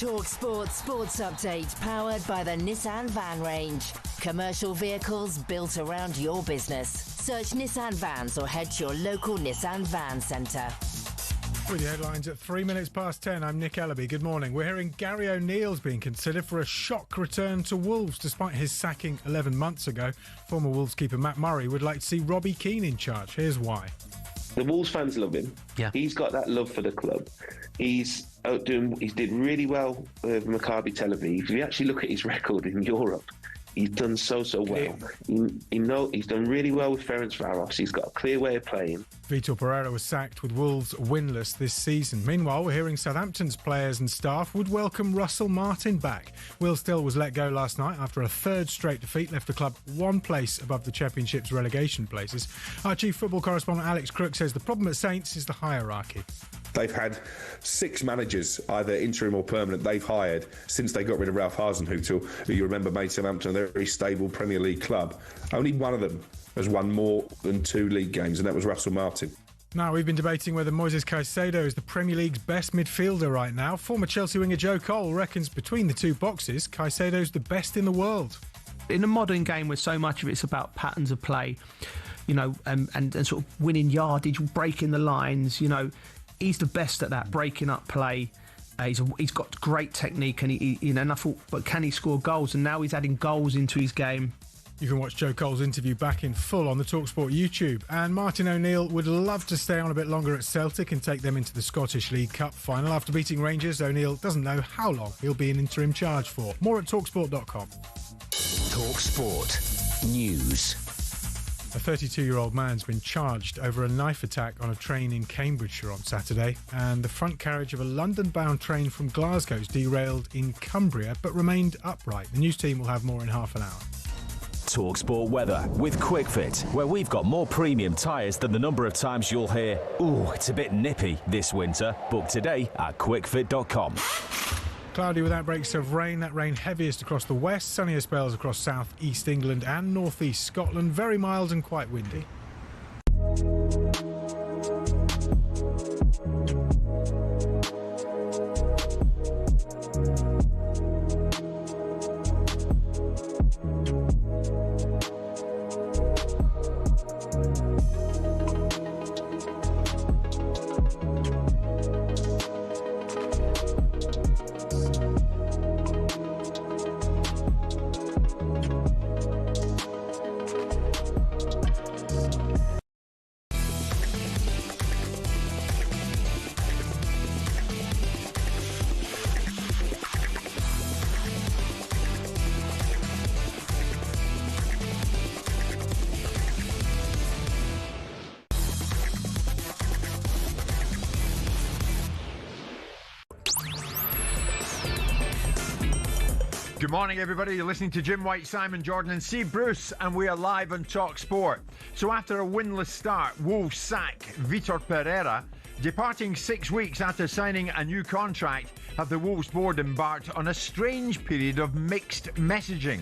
talkSPORT Sports Update, powered by the Nissan Van Range. Commercial vehicles built around your business. Search Nissan Vans or head to your local Nissan Van Centre. With the headlines at 3 minutes past 10, I'm Nick Ellaby. Good morning. We're hearing Gary O'Neill's being considered for a shock return to Wolves despite his sacking 11 months ago. Former Wolves keeper Matt Murray would like to see Robbie Keane in charge. Here's why. The Wolves fans love him. Yeah. He's got that love for the club. He did really well with Maccabi Tel Aviv. If you actually look at his record in Europe, he's done so well. He's done really well with Ferencváros. He's got a clear way of playing. Vitor Pereira was sacked with Wolves winless this season. Meanwhile, we're hearing Southampton's players and staff would welcome Russell Martin back. Will Still was let go last night after a third straight defeat left the club one place above the Championship's relegation places. Our chief football correspondent Alex Crook says the problem at Saints is the hierarchy. They've had 6 managers, either interim or permanent, they've hired since they got rid of Ralph Hasenhüttl, who you remember made Southampton a very stable Premier League club. Only one of them has won more than 2 league games, and that was Russell Martin. Now, we've been debating whether Moises Caicedo is the Premier League's best midfielder right now. Former Chelsea winger Joe Cole reckons between the two boxes, Caicedo's the best in the world. In a modern game where so much of it's about patterns of play, you know, and sort of winning yardage, breaking the lines, you know, he's the best at that, breaking up play. He's got great technique, and but can he score goals? And now he's adding goals into his game. You can watch Joe Cole's interview back in full on the talkSPORT YouTube. And Martin O'Neill would love to stay on a bit longer at Celtic and take them into the Scottish League Cup final. After beating Rangers, O'Neill doesn't know how long he'll be in interim charge for. More at talksport.com. talkSPORT News. A 32-year-old man's been charged over a knife attack on a train in Cambridgeshire on Saturday, and the front carriage of a London-bound train from Glasgow's derailed in Cumbria but remained upright. The news team will have more in half an hour. talkSPORT weather with QuickFit, where we've got more premium tyres than the number of times you'll hear, "Ooh, it's a bit nippy this winter." Book today at quickfit.com. Cloudy with outbreaks of rain. That rain heaviest across the west, sunnier spells across south east England and north east Scotland. Very mild and quite windy. Good morning, everybody. You're listening to Jim White, Simon Jordan and Steve Bruce, and we are live on talkSPORT. So after a winless start, Wolves sack Vitor Pereira. Departing 6 weeks after signing a new contract, have the Wolves board embarked on a strange period of mixed messaging.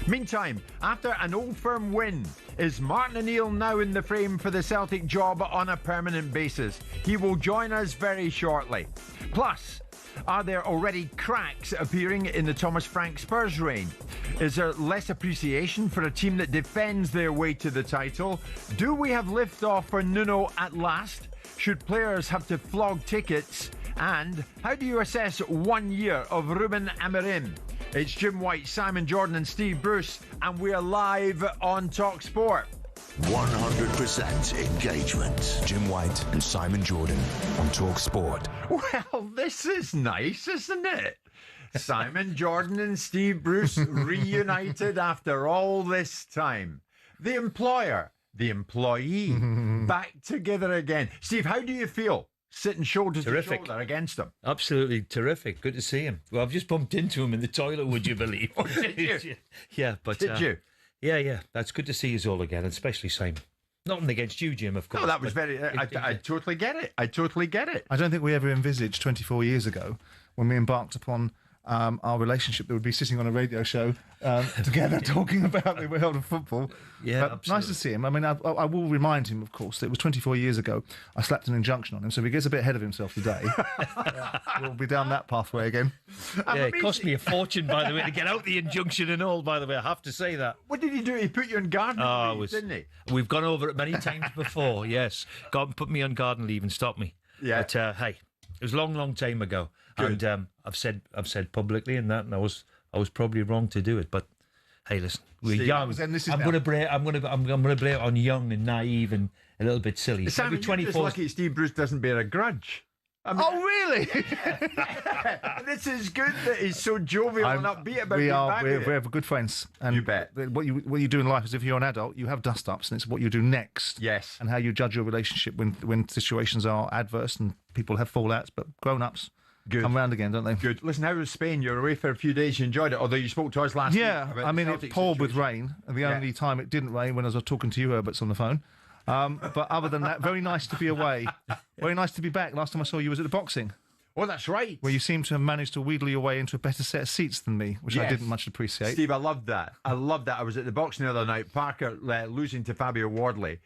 Meantime, after an Old Firm win, is Martin O'Neill now in the frame for the Celtic job on a permanent basis? He will join us very shortly. Plus, are there already cracks appearing in the Thomas Frank Spurs reign? Is there less appreciation for a team that defends their way to the title? Do we have lift-off for Nuno at last? Should players have to flog tickets? And how do you assess 1 year of Ruben Amorim? It's Jim White, Simon Jordan and Steve Bruce, and we are live on talkSPORT. 100% engagement. Jim White and Simon Jordan on talkSPORT. Well, this is nice, isn't it? Simon Jordan and Steve Bruce reunited after all this time. The employer, the employee, back together again. Steve, how do you feel sitting shoulder to shoulder against him? Absolutely terrific. Good to see him. Well, I've just bumped into him in the toilet, would you believe? Oh, did you? Yeah, but... Did you? Yeah. That's good to see us all again, especially Simon. Nothing against you, Jim, of course. No, that was very... I totally get it. I don't think we ever envisaged 24 years ago when we embarked upon our relationship that would be sitting on a radio show together talking about the world of football. Yeah, but nice to see him. I mean, I will remind him, of course, that it was 24 years ago I slapped an injunction on him, so if he gets a bit ahead of himself today, we'll be down that pathway again. Yeah, it cost me a fortune, by the way, to get out the injunction and all, by the way. I have to say that. What did he do? He put you on garden leave, didn't he? We've gone over it many times before, yes. Got and put me on garden leave and stopped me. Yeah. But, hey, it was a long, long time ago. Good. And I've said publicly and that, and I was probably wrong to do it, but hey, listen, we're young. I'm going to blame it on young and naive and a little bit silly. Simon, you're just lucky Steve Bruce doesn't bear a grudge. I mean, oh, really? This is good that he's so jovial and upbeat about it. We're good friends. And you bet. What you do in life is, if you're an adult, you have dust-ups, and it's what you do next. Yes. And how you judge your relationship when situations are adverse and people have fallouts. But grown-ups come round again, don't they? Good. Listen, how was Spain? You were away for a few days. You enjoyed it, although you spoke to us last week. Yeah, I mean, it poured with rain. And the only time it didn't rain when I was talking to you, Herbert's on the phone. But other than that, very nice to be away. Very nice to be back. Last time I saw you was at the boxing. Oh, that's right. Where you seem to have managed to wheedle your way into a better set of seats than me, which I didn't much appreciate. Steve, I loved that. I was at the boxing the other night. Parker losing to Fabio Wardley,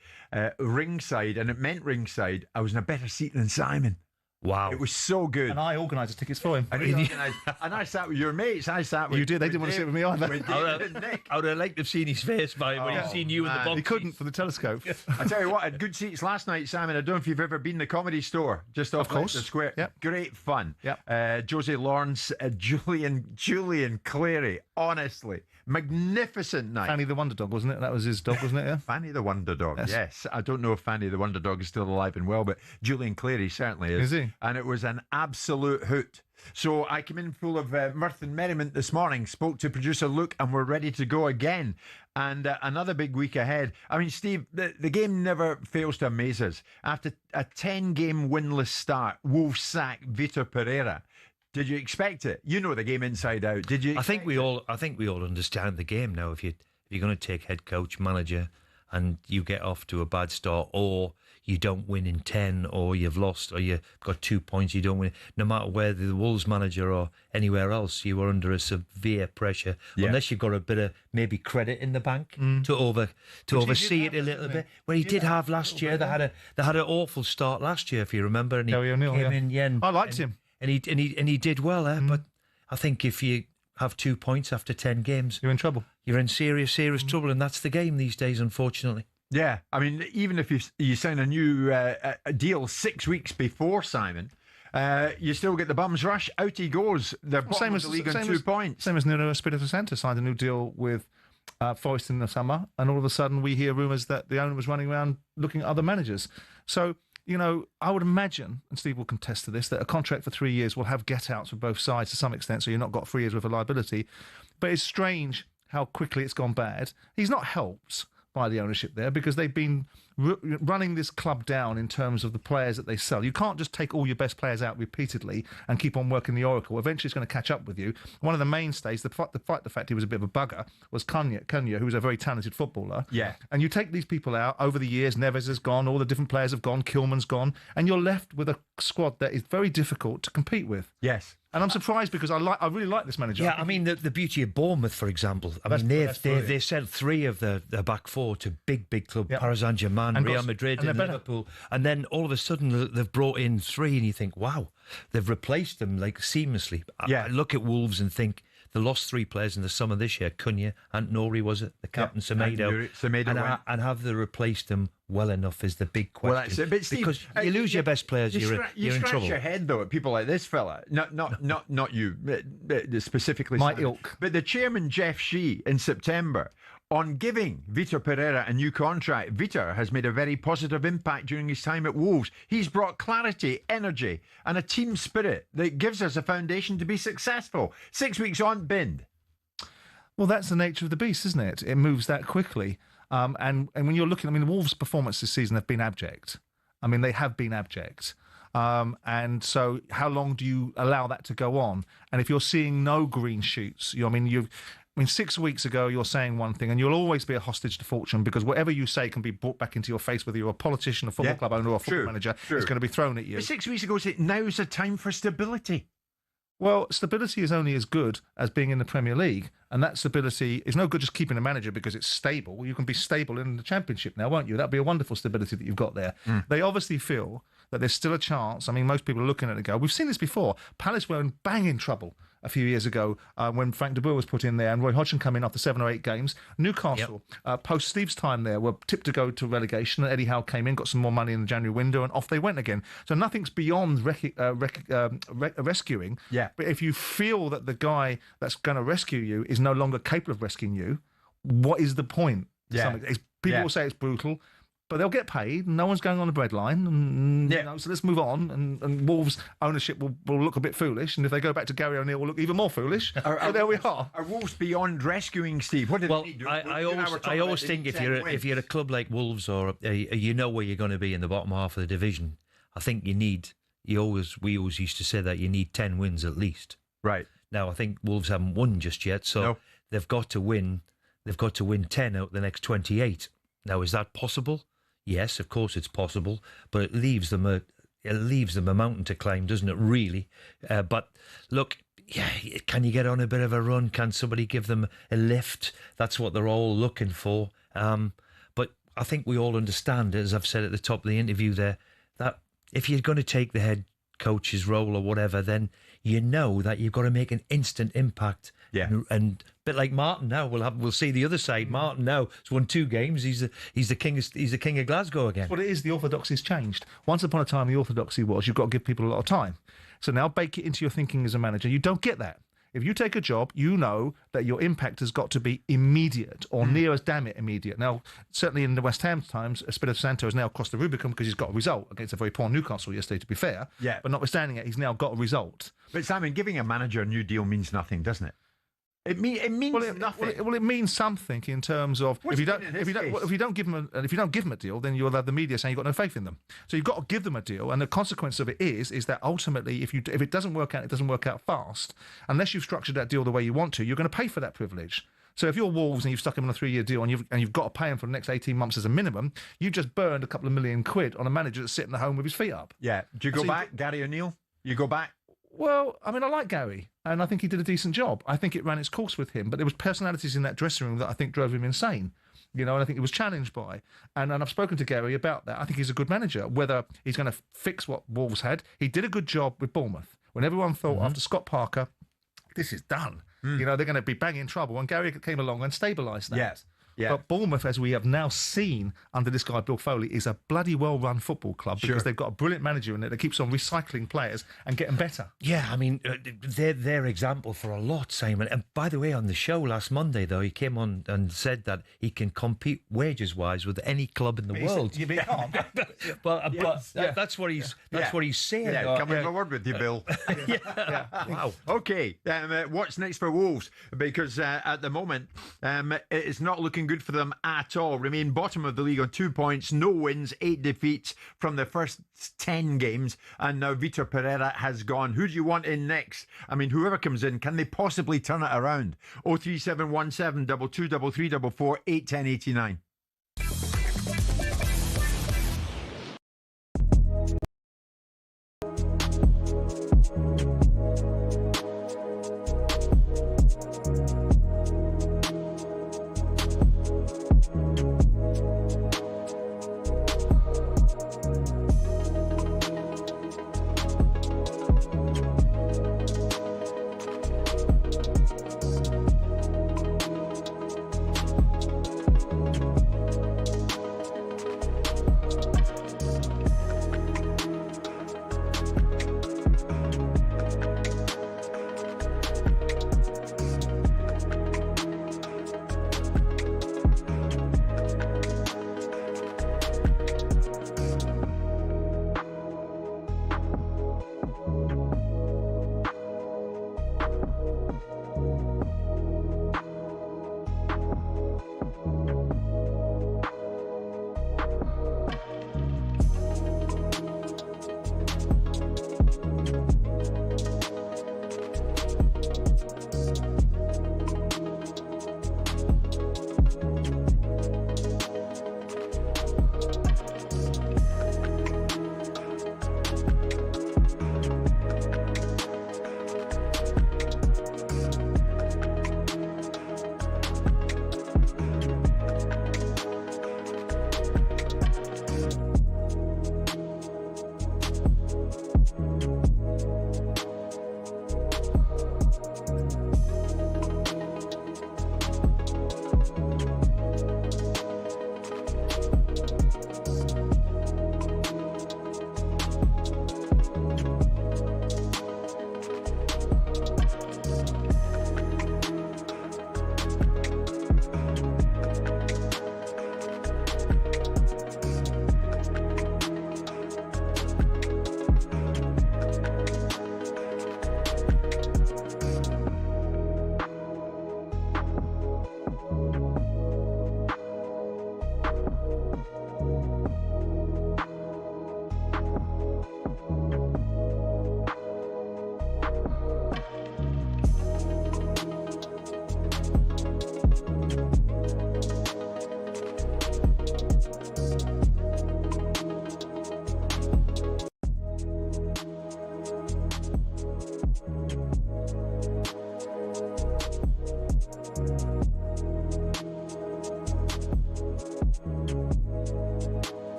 ringside, and it meant ringside. I was in a better seat than Simon. Wow. It was so good. And I organised the tickets for him. And I sat with your mates. I sat with... You did. They didn't want to sit with me either. Nick. I would have liked to have seen his face when he'd seen you in the box. He couldn't for the telescope. I tell you what, I had good seats last night, Simon. I don't know if you've ever been to the Comedy Store, just off Leicester Square. Yep. Great fun. Yep. Jose Lawrence, Julian Clary, honestly. Magnificent night. Fanny the Wonder Dog, wasn't it? That was his dog, wasn't it? Yeah. Fanny the Wonder Dog, yes. I don't know if Fanny the Wonder Dog is still alive and well, but Julian Clary certainly is. Is he? And it was an absolute hoot. So I came in full of mirth and merriment this morning, spoke to producer Luke, and we're ready to go again. And another big week ahead. I mean, Steve, the game never fails to amaze us. After a 10-game winless start, Wolves sack Vitor Pereira. Did you expect it? You know the game inside out. Did you? I think we all understand the game now. If you're going to take head coach, manager, and you get off to a bad start, or you don't win in 10, or you've lost, or you've got 2 points, you don't win. No matter whether the Wolves manager or anywhere else, you are under a severe pressure. Yeah. Unless you've got a bit of maybe credit in the bank to oversee it a little bit. Well, he did have last year. They had an awful start last year, if you remember, and he came in. Yeah, I liked him. And he did well there, but I think if you have 2 points after 10 games, you're in trouble. You're in serious trouble, and that's the game these days, unfortunately. Yeah, I mean, even if you sign a new deal 6 weeks before, Simon, you still get the bums rush. Out he goes. They're bottom of the league on 2 points. Same as Nuno Espirito Santo signed a new deal with Forest in the summer, and all of a sudden we hear rumours that the owner was running around looking at other managers. So, you know, I would imagine, and Steve will contest to this, that a contract for 3 years will have get-outs for both sides to some extent, so you've not got 3 years worth of liability. But it's strange how quickly it's gone bad. He's not helped by the ownership there, because they've been running this club down in terms of the players that they sell. You can't just take all your best players out repeatedly and keep on working the oracle. Eventually it's going to catch up with you. One of the mainstays, the fact he was a bit of a bugger, was Cunha, who was a very talented footballer. Yeah. And you take these people out over the years, Neves has gone, all the different players have gone, Kilman's gone, and you're left with a squad that is very difficult to compete with. Yes. And I'm surprised, because I really like this manager. Yeah, I mean, the beauty of Bournemouth, for example. I mean, they sent 3 of their back 4 to big club, Paris Saint-Germain, Real Madrid, and Liverpool. And then all of a sudden they've brought in 3, and you think, wow, they've replaced them like seamlessly. I look at Wolves and think they lost 3 players in the summer this year. Cunha, Antonori, was it? The captain, Semedo. And have they replaced them well enough is the big question. But Steve, because you lose your best players, you're in trouble. You scratch your head, though, at people like this fella. Not you, specifically. My Simon. ilk. But the chairman, Jeff Shee, in September, on giving Vitor Pereira a new contract. Vitor has made a very positive impact during his time at Wolves. He's brought clarity, energy, and a team spirit that gives us a foundation to be successful. 6 weeks on, binned. Well, that's the nature of the beast, isn't it? It moves that quickly. And when you're looking, I mean, the Wolves' performance this season have been abject. I mean, they have been abject. And so how long do you allow that to go on? And if you're seeing no green shoots, 6 weeks ago, you're saying one thing, and you'll always be a hostage to fortune, because whatever you say can be brought back into your face, whether you're a politician, a football club owner, or a football manager. It's going to be thrown at you. But 6 weeks ago, now's a time for stability. Well, stability is only as good as being in the Premier League. And that stability is no good just keeping a manager because it's stable. You can be stable in the Championship now, won't you? That'd be a wonderful stability that you've got there. They obviously feel that there's still a chance. I mean, most people are looking at it and go, we've seen this before. Palace were in banging trouble a few years ago when Frank de Boer was put in there and Roy Hodgson come in after 7 or 8 games. Newcastle, post Steve's time there, were tipped to go to relegation. Eddie Howe came in, got some more money in the January window, and off they went again. So nothing's beyond rescuing. Yeah. But if you feel that the guy that's going to rescue you is no longer capable of rescuing you, what is the point? People will say it's brutal, but they'll get paid. No one's going on the breadline. And, so let's move on. And Wolves' ownership will look a bit foolish. And if they go back to Gary O'Neill, will look even more foolish. So there we are. Are Wolves beyond rescuing, Steve? What did they do? I always think if you're a club like Wolves or you know where you're going to be in the bottom half of the division, I think we always used to say that you need 10 wins at least. Right. Now I think Wolves haven't won just yet, so they've got to win. They've got to win 10 out of the next 28. Now, is that possible? Yes, of course it's possible, but it leaves them a mountain to climb, doesn't it? Really. But look, can you get on a bit of a run? Can somebody give them a lift? That's what they're all looking for. But I think we all understand, as I've said at the top of the interview there, that if you're going to take the head coach's role or whatever, then you know that you've got to make an instant impact. Yeah. And a bit like Martin now, we'll see the other side. Martin now has won 2 games. He's the king of Glasgow again. What it is, the orthodoxy's changed. Once upon a time, the orthodoxy was you've got to give people a lot of time. So now bake it into your thinking as a manager. You don't get that. If you take a job, you know that your impact has got to be immediate or near as damn it immediate. Now, certainly in the West Ham times, Espirito Santo has now crossed the Rubicon because he's got a result against a very poor Newcastle yesterday, to be fair. Yeah. But notwithstanding it, he's now got a result. But Simon, giving a manager a new deal means nothing, doesn't it? It means nothing. Well, it means something in terms of if you don't give them a deal, then you'll have the media saying you've got no faith in them. So you've got to give them a deal, and the consequence of it is that ultimately, if it doesn't work out, it doesn't work out fast. Unless you've structured that deal the way you want to, you're going to pay for that privilege. So if you're Wolves and you've stuck him on a 3-year deal and you've got to pay him for the next 18 months as a minimum, you've just burned a couple of million quid on a manager that's sitting at home with his feet up. Yeah. Do you go back, Gary O'Neill? You go back? Well, I mean, I like Gary, and I think he did a decent job. I think it ran its course with him, but there was personalities in that dressing room that I think drove him insane. And I think he was challenged by. And I've spoken to Gary about that. I think he's a good manager. Whether he's going to fix what Wolves had, he did a good job with Bournemouth. When everyone thought after Scott Parker, this is done. They're going to be banging trouble. And Gary came along and stabilised that. Yes. Yeah. But Bournemouth, as we have now seen under this guy, Bill Foley, is a bloody well-run football club because they've got a brilliant manager in it that keeps on recycling players and getting better. Yeah, I mean, they're example for a lot, Simon. And by the way, on the show last Monday, though, he came on and said that he can compete wages-wise with any club in the world. You can't. That's what he's saying. Yeah, coming forward with you, Bill. Wow. Okay, what's next for Wolves? Because at the moment, it's not looking good for them at all. Remain bottom of the league on 2 points, no wins, 8 defeats from the first 10 games, and now Vitor Pereira has gone. Who do you want in next? I mean, whoever comes in, can they possibly turn it around? 03717 223344 81089.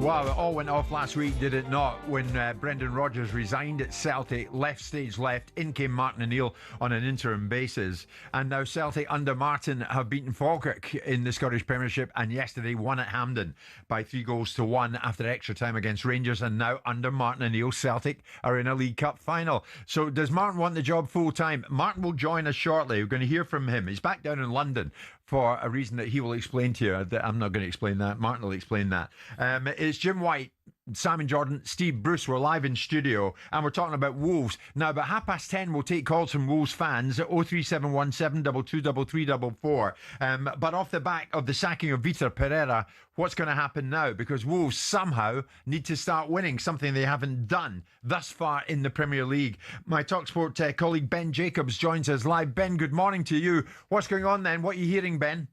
Well, it all went off last week, did it not? When Brendan Rodgers resigned at Celtic, left stage left, in came Martin O'Neill on an interim basis. And now Celtic under Martin have beaten Falkirk in the Scottish Premiership, and yesterday won at Hampden by 3-1 after extra time against Rangers. And now under Martin O'Neill, Celtic are in a League Cup final. So does Martin want the job full time? Martin will join us shortly. We're going to hear from him. He's back down in London for a reason that he will explain to you. I'm not going to explain that. Martin will explain that. It's Jim White, Simon Jordan, Steve Bruce. We're live in studio and we're talking about Wolves. Now, about 10:30, we'll take calls from Wolves fans at 03717 223344. But off the back of the sacking of Vitor Pereira, what's going to happen now? Because Wolves somehow need to start winning, something they haven't done thus far in the Premier League. My talkSPORT colleague Ben Jacobs joins us live. Ben, good morning to you. What's going on then? What are you hearing, Ben?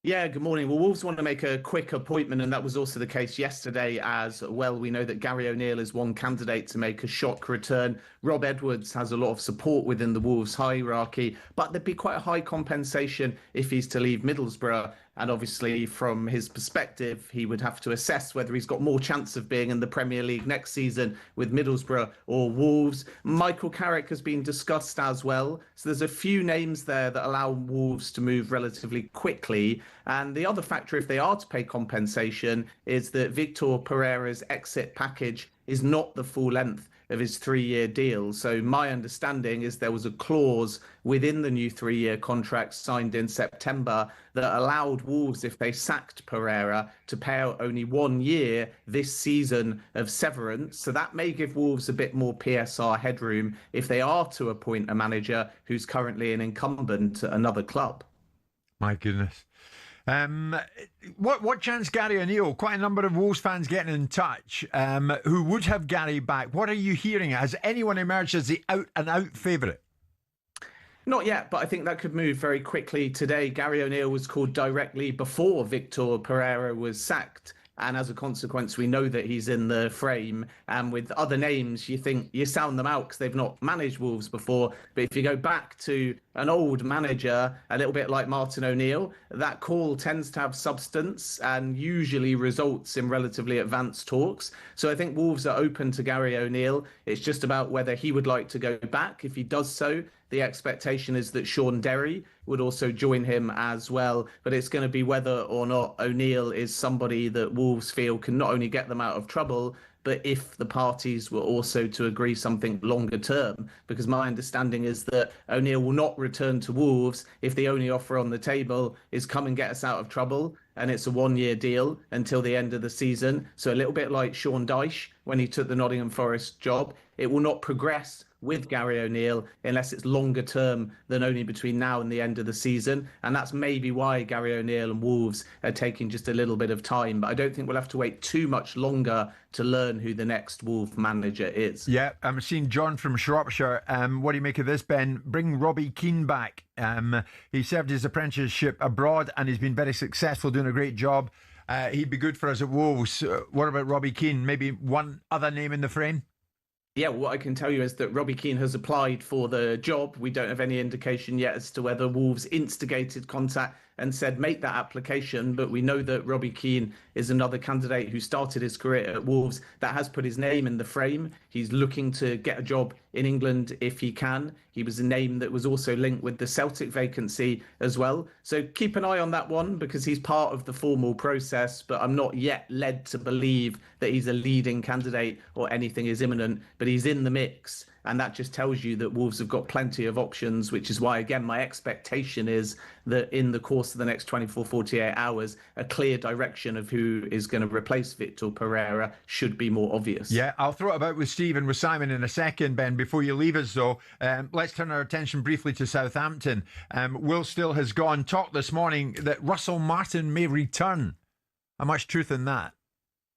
Yeah, good morning. Well, Wolves want to make a quick appointment, and that was also the case yesterday as well. We know that Gary O'Neill is one candidate to make a shock return. Rob Edwards has a lot of support within the Wolves hierarchy, but there'd be quite a high compensation if he's to leave Middlesbrough. And obviously, from his perspective, he would have to assess whether he's got more chance of being in the Premier League next season with Middlesbrough or Wolves. Michael Carrick has been discussed as well. So there's a few names there that allow Wolves to move relatively quickly. And the other factor, if they are to pay compensation, is that Victor Pereira's exit package is not the full length of his 3-year deal. So my understanding is there was a clause within the new 3-year contract signed in September that allowed Wolves, if they sacked Pereira, to pay out only 1 year this season of severance. So that may give Wolves a bit more PSR headroom if they are to appoint a manager who's currently an incumbent at another club. My goodness. What chance Gary O'Neill? Quite a number of Wolves fans getting in touch who would have Gary back. What are you hearing? Has anyone emerged as the out-and-out favourite? Not yet, but I think that could move very quickly today. Gary O'Neill was called directly before Victor Pereira was sacked. And as a consequence, we know that he's in the frame. And with other names, you think you sound them out because they've not managed Wolves before. But if you go back to an old manager, a little bit like Martin O'Neill, that call tends to have substance and usually results in relatively advanced talks. So I think Wolves are open to Gary O'Neill. It's just about whether he would like to go back. If he does so, the expectation is that Sean Derry would also join him as well. But it's going to be whether or not O'Neill is somebody that Wolves feel can not only get them out of trouble, but if the parties were also to agree something longer term. Because my understanding is that O'Neill will not return to Wolves if the only offer on the table is come and get us out of trouble. And it's a 1-year deal until the end of the season. So a little bit like Sean Dyche when he took the Nottingham Forest job. It will not progress with Gary O'Neill unless it's longer term than only between now and the end of the season. And that's maybe why Gary O'Neill and Wolves are taking just a little bit of time. But I don't think we'll have to wait too much longer to learn who the next Wolves manager is. Yeah, I'm seeing John from Shropshire. What do you make of this, Ben? Bring Robbie Keane back. He served his apprenticeship abroad and he's been very successful, doing a great job. He'd be good for us at Wolves. What about Robbie Keane? Maybe one other name in the frame? Yeah, what I can tell you is that Robbie Keane has applied for the job. We don't have any indication yet as to whether Wolves instigated contact and said make that application, but we know that Robbie Keane is another candidate who started his career at Wolves that has put his name in the frame. He's looking to get a job in England if he can. He was a name that was also linked with the Celtic vacancy as well. So keep an eye on that one because he's part of the formal process, but I'm not yet led to believe that he's a leading candidate or anything is imminent, but he's in the mix. And that just tells you that Wolves have got plenty of options, which is why, again, my expectation is that in the course of the next 24, 48 hours, a clear direction of who is going to replace Victor Pereira should be more obvious. Yeah, I'll throw it about with Steve and with Simon in a second, Ben. Before you leave us, though, let's turn our attention briefly to Southampton. Will Still has gone. Talk this morning that Russell Martin may return. How much truth in that?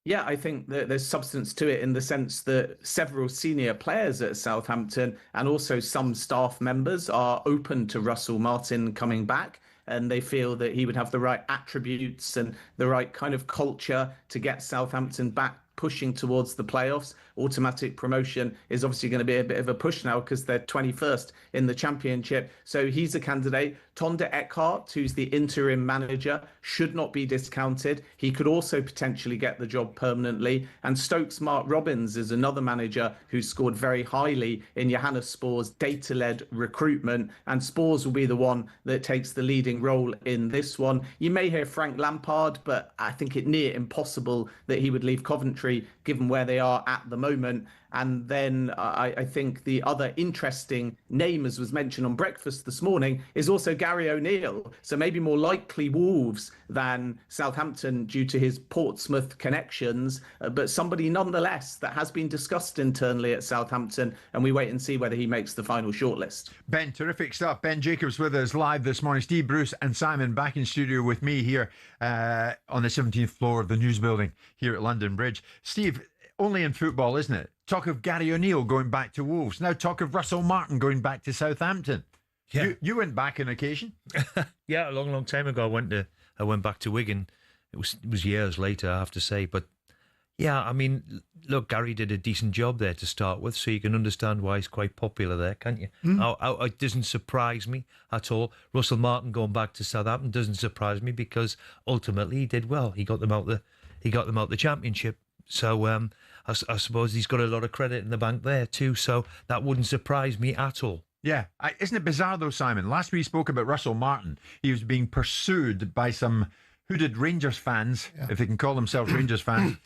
Yeah, I think that there's substance to it in the sense that several senior players at Southampton and also some staff members are open to Russell Martin coming back. And they feel that he would have the right attributes and the right kind of culture to get Southampton back pushing towards the playoffs. Automatic promotion is obviously going to be a bit of a push now because they're 21st in the Championship. So he's a candidate. Tonda Eckhart, who's the interim manager, should not be discounted. He could also potentially get the job permanently. And Stokes' Mark Robbins is another manager who scored very highly in Johannesburg's data-led recruitment. And Spurs will be the one that takes the leading role in this one. You may hear Frank Lampard, but I think it near impossible that he would leave Coventry given where they are at the moment. And then I think the other interesting name, as was mentioned on breakfast this morning, is also Gary O'Neill. So maybe more likely Wolves than Southampton due to his Portsmouth connections, but somebody nonetheless that has been discussed internally at Southampton, and we wait and see whether he makes the final shortlist. Ben, terrific stuff. Ben Jacobs with us live this morning. Steve Bruce and Simon back in studio with me here on the 17th floor of the News Building here at London Bridge. Steve, only in football, isn't it? Talk of Gary O'Neill going back to Wolves. Now talk of Russell Martin going back to Southampton. Yeah. You went back on occasion? Yeah, a long time ago I went back to Wigan. It was years later, I have to say. But yeah, I mean, look, Gary did a decent job there to start with, so you can understand why he's quite popular there, can't you? It doesn't surprise me at all. Russell Martin going back to Southampton doesn't surprise me because ultimately he did well. He got them out the Championship. So I suppose he's got a lot of credit in the bank there too. So that wouldn't surprise me at all. Yeah. Isn't it bizarre though, Simon? Last we spoke about Russell Martin, he was being pursued by some hooded Rangers fans, if they can call themselves Rangers fans,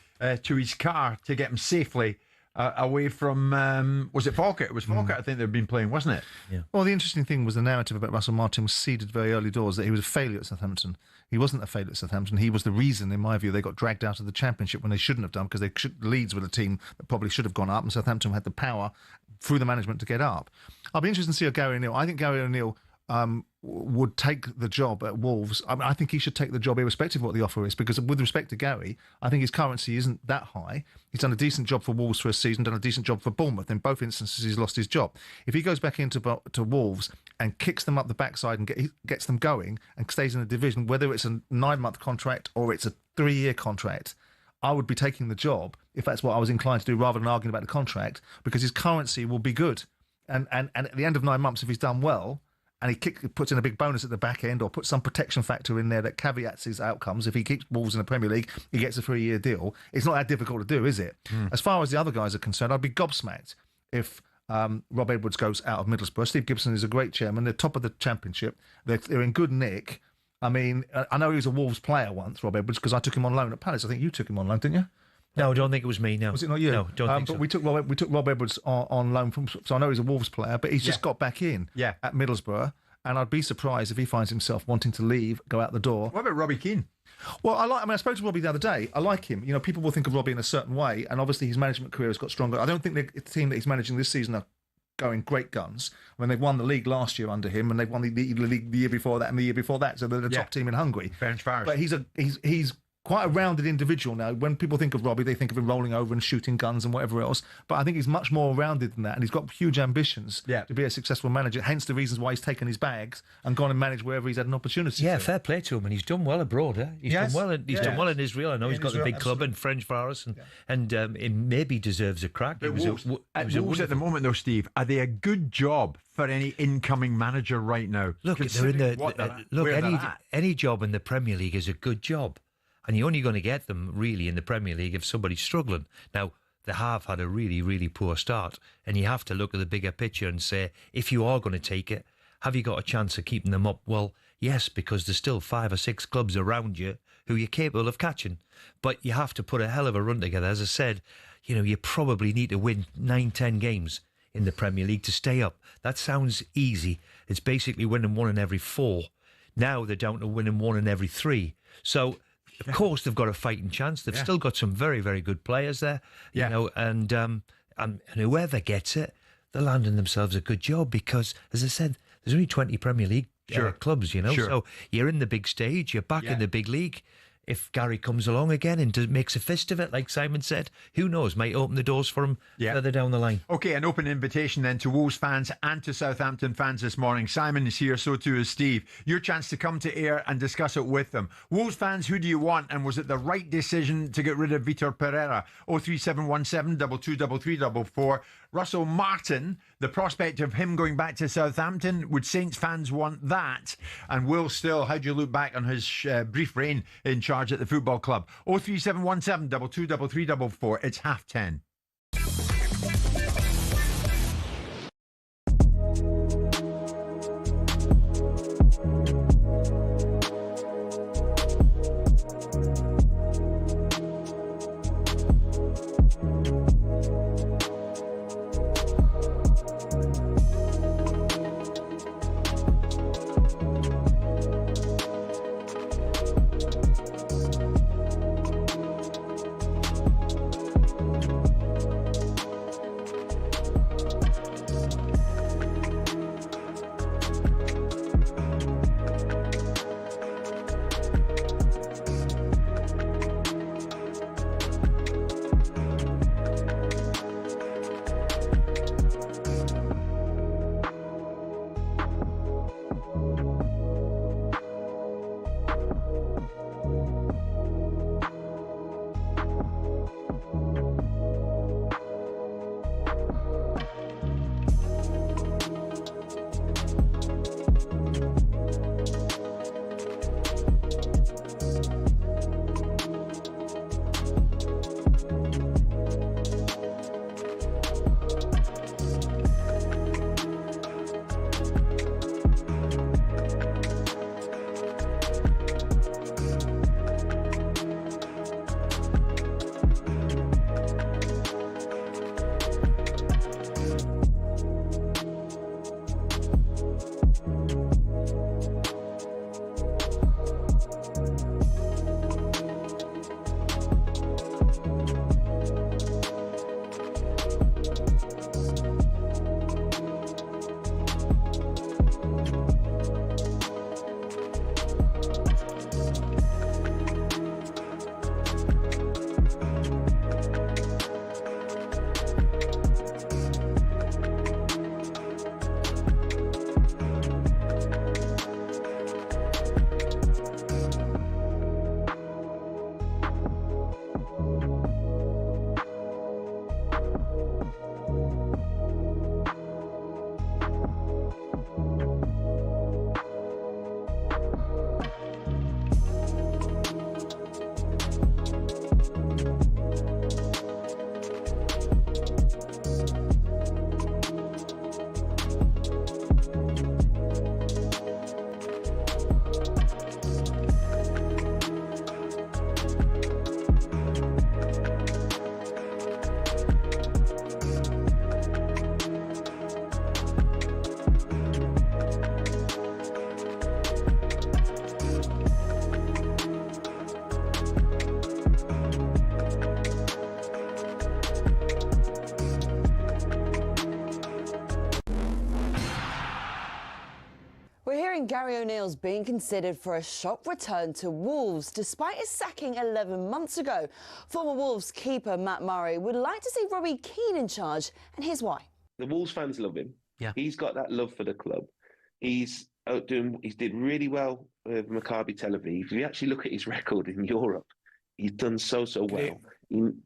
to his car to get him safely away from, was it Falkirk? It was Falkirk, I think they'd been playing, wasn't it? Yeah. Well, the interesting thing was the narrative about Russell Martin was seeded very early doors that he was a failure at Southampton. He wasn't a failure at Southampton. He was the reason, in my view, they got dragged out of the Championship when they shouldn't have done, because Leeds were the team that probably should have gone up, and Southampton had the power through the management to get up. I'll be interested to see Gary O'Neill. I think Gary O'Neill would take the job at Wolves. I mean, I think he should take the job irrespective of what the offer is, because with respect to Gary, I think his currency isn't that high. He's done a decent job for Wolves for a season, done a decent job for Bournemouth. In both instances, he's lost his job. If he goes back into Wolves and kicks them up the backside and gets them going and stays in the division, whether it's a 9-month contract or it's a 3-year contract, I would be taking the job if that's what I was inclined to do, rather than arguing about the contract, because his currency will be good. And at the end of 9 months, if he's done well, and he puts in a big bonus at the back end, or puts some protection factor in there that caveats his outcomes. If he keeps Wolves in the Premier League, he gets a 3-year deal. It's not that difficult to do, is it? As far as the other guys are concerned, I'd be gobsmacked if Rob Edwards goes out of Middlesbrough. Steve Gibson is a great chairman. They're top of the Championship. They're in good nick. I mean, I know he was a Wolves player once, Rob Edwards, because I took him on loan at Palace. I think you took him on loan, didn't you? No, I don't think it was me, no. Was it not you? No, don't think so. But we took Rob Edwards on loan from, so I know he's a Wolves player, but he's just got back in at Middlesbrough. And I'd be surprised if he finds himself wanting to leave, go out the door. What about Robbie Keane? Well, I spoke to Robbie the other day. I like him. You know, people will think of Robbie in a certain way, and obviously his management career has got stronger. I don't think the team that he's managing this season are going great guns. I mean, they've won the league last year under him, and they've won the league the year before that and the year before that. So they're the top team in Hungary. But he's quite a rounded individual now. When people think of Robbie, they think of him rolling over and shooting guns and whatever else. But I think he's much more rounded than that, and he's got huge ambitions to be a successful manager. Hence the reasons why he's taken his bags and gone and managed wherever he's had an opportunity. Yeah, fair play to him, and he's done well abroad. He's done well. He's done well in Israel. I know he's got the big club in French Forest, and it maybe deserves a crack. Wolves at the moment, though, Steve, are they a good job for any incoming manager right now? Look, they're in any job in the Premier League is a good job. And you're only going to get them, really, in the Premier League if somebody's struggling. Now, they have had a really, really poor start. And you have to look at the bigger picture and say, if you are going to take it, have you got a chance of keeping them up? Well, yes, because there's still 5 or 6 clubs around you who you're capable of catching. But you have to put a hell of a run together. As I said, you probably need to win 9-10 games in the Premier League to stay up. That sounds easy. It's basically winning 1 in every 4. Now they're down to winning 1 in every 3. So, of course, they've got a fighting chance. They've still got some very, very good players there, you know, and whoever gets it, they're landing themselves a good job because, as I said, there's only 20 Premier League clubs, you know. So you're in the big stage, you're back in the big league. if Gary comes along again and makes a fist of it, like Simon said, who knows, might open the doors for him further down the line. Okay, an open invitation then to Wolves fans and to Southampton fans this morning. Simon is here, so too is Steve. Your chance to come to air and discuss it with them. Wolves fans, who do you want, and was it the right decision to get rid of Vitor Pereira? 03717 223344. Russell Martin, the prospect of him going back to Southampton, would Saints fans want that? And Will Still, how do you look back on his brief reign in charge at the football club? 03717 223344. It's 10:30. Gary O'Neill's being considered for a shock return to Wolves despite his sacking 11 months ago. Former Wolves keeper Matt Murray would like to see Robbie Keane in charge, and here's why. The Wolves fans love him. Yeah, he's got that love for the club. He's did really well with Maccabi Tel Aviv. If you actually look at his record in Europe, he's done so well.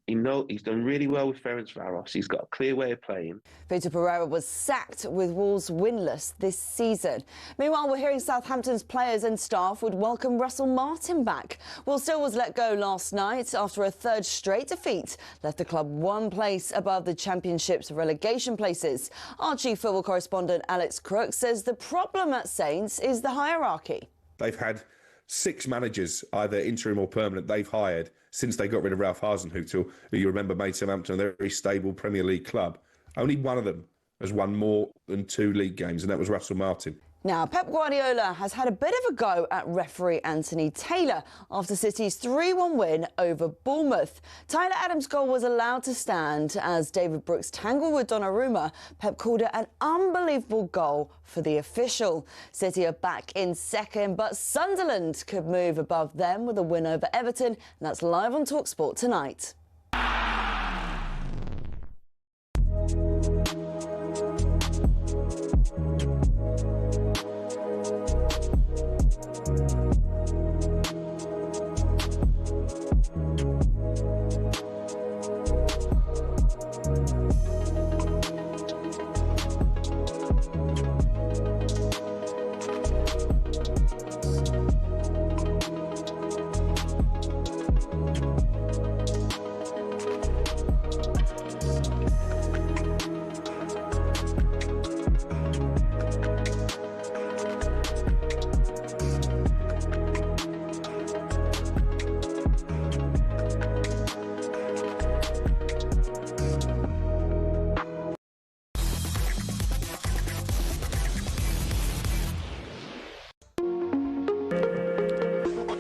He's done really well with Ferencváros. He's got a clear way of playing. Vitor Pereira was sacked with Wolves winless this season. Meanwhile, we're hearing Southampton's players and staff would welcome Russell Martin back. Will Still was let go last night after a third straight defeat left the club one place above the Championship's relegation places. Our chief football correspondent Alex Crook says the problem at Saints is the hierarchy. They've had 6 managers, either interim or permanent, they've hired since they got rid of Ralph Hasenhüttl, who you remember made Southampton a very stable Premier League club. Only one of them has won more than 2 league games, and that was Russell Martin. Now, Pep Guardiola has had a bit of a go at referee Anthony Taylor after City's 3-1 win over Bournemouth. Tyler Adams' goal was allowed to stand as David Brooks tangled with Donnarumma. Pep called it an unbelievable goal for the official. City are back in second, but Sunderland could move above them with a win over Everton. And that's live on talkSPORT tonight.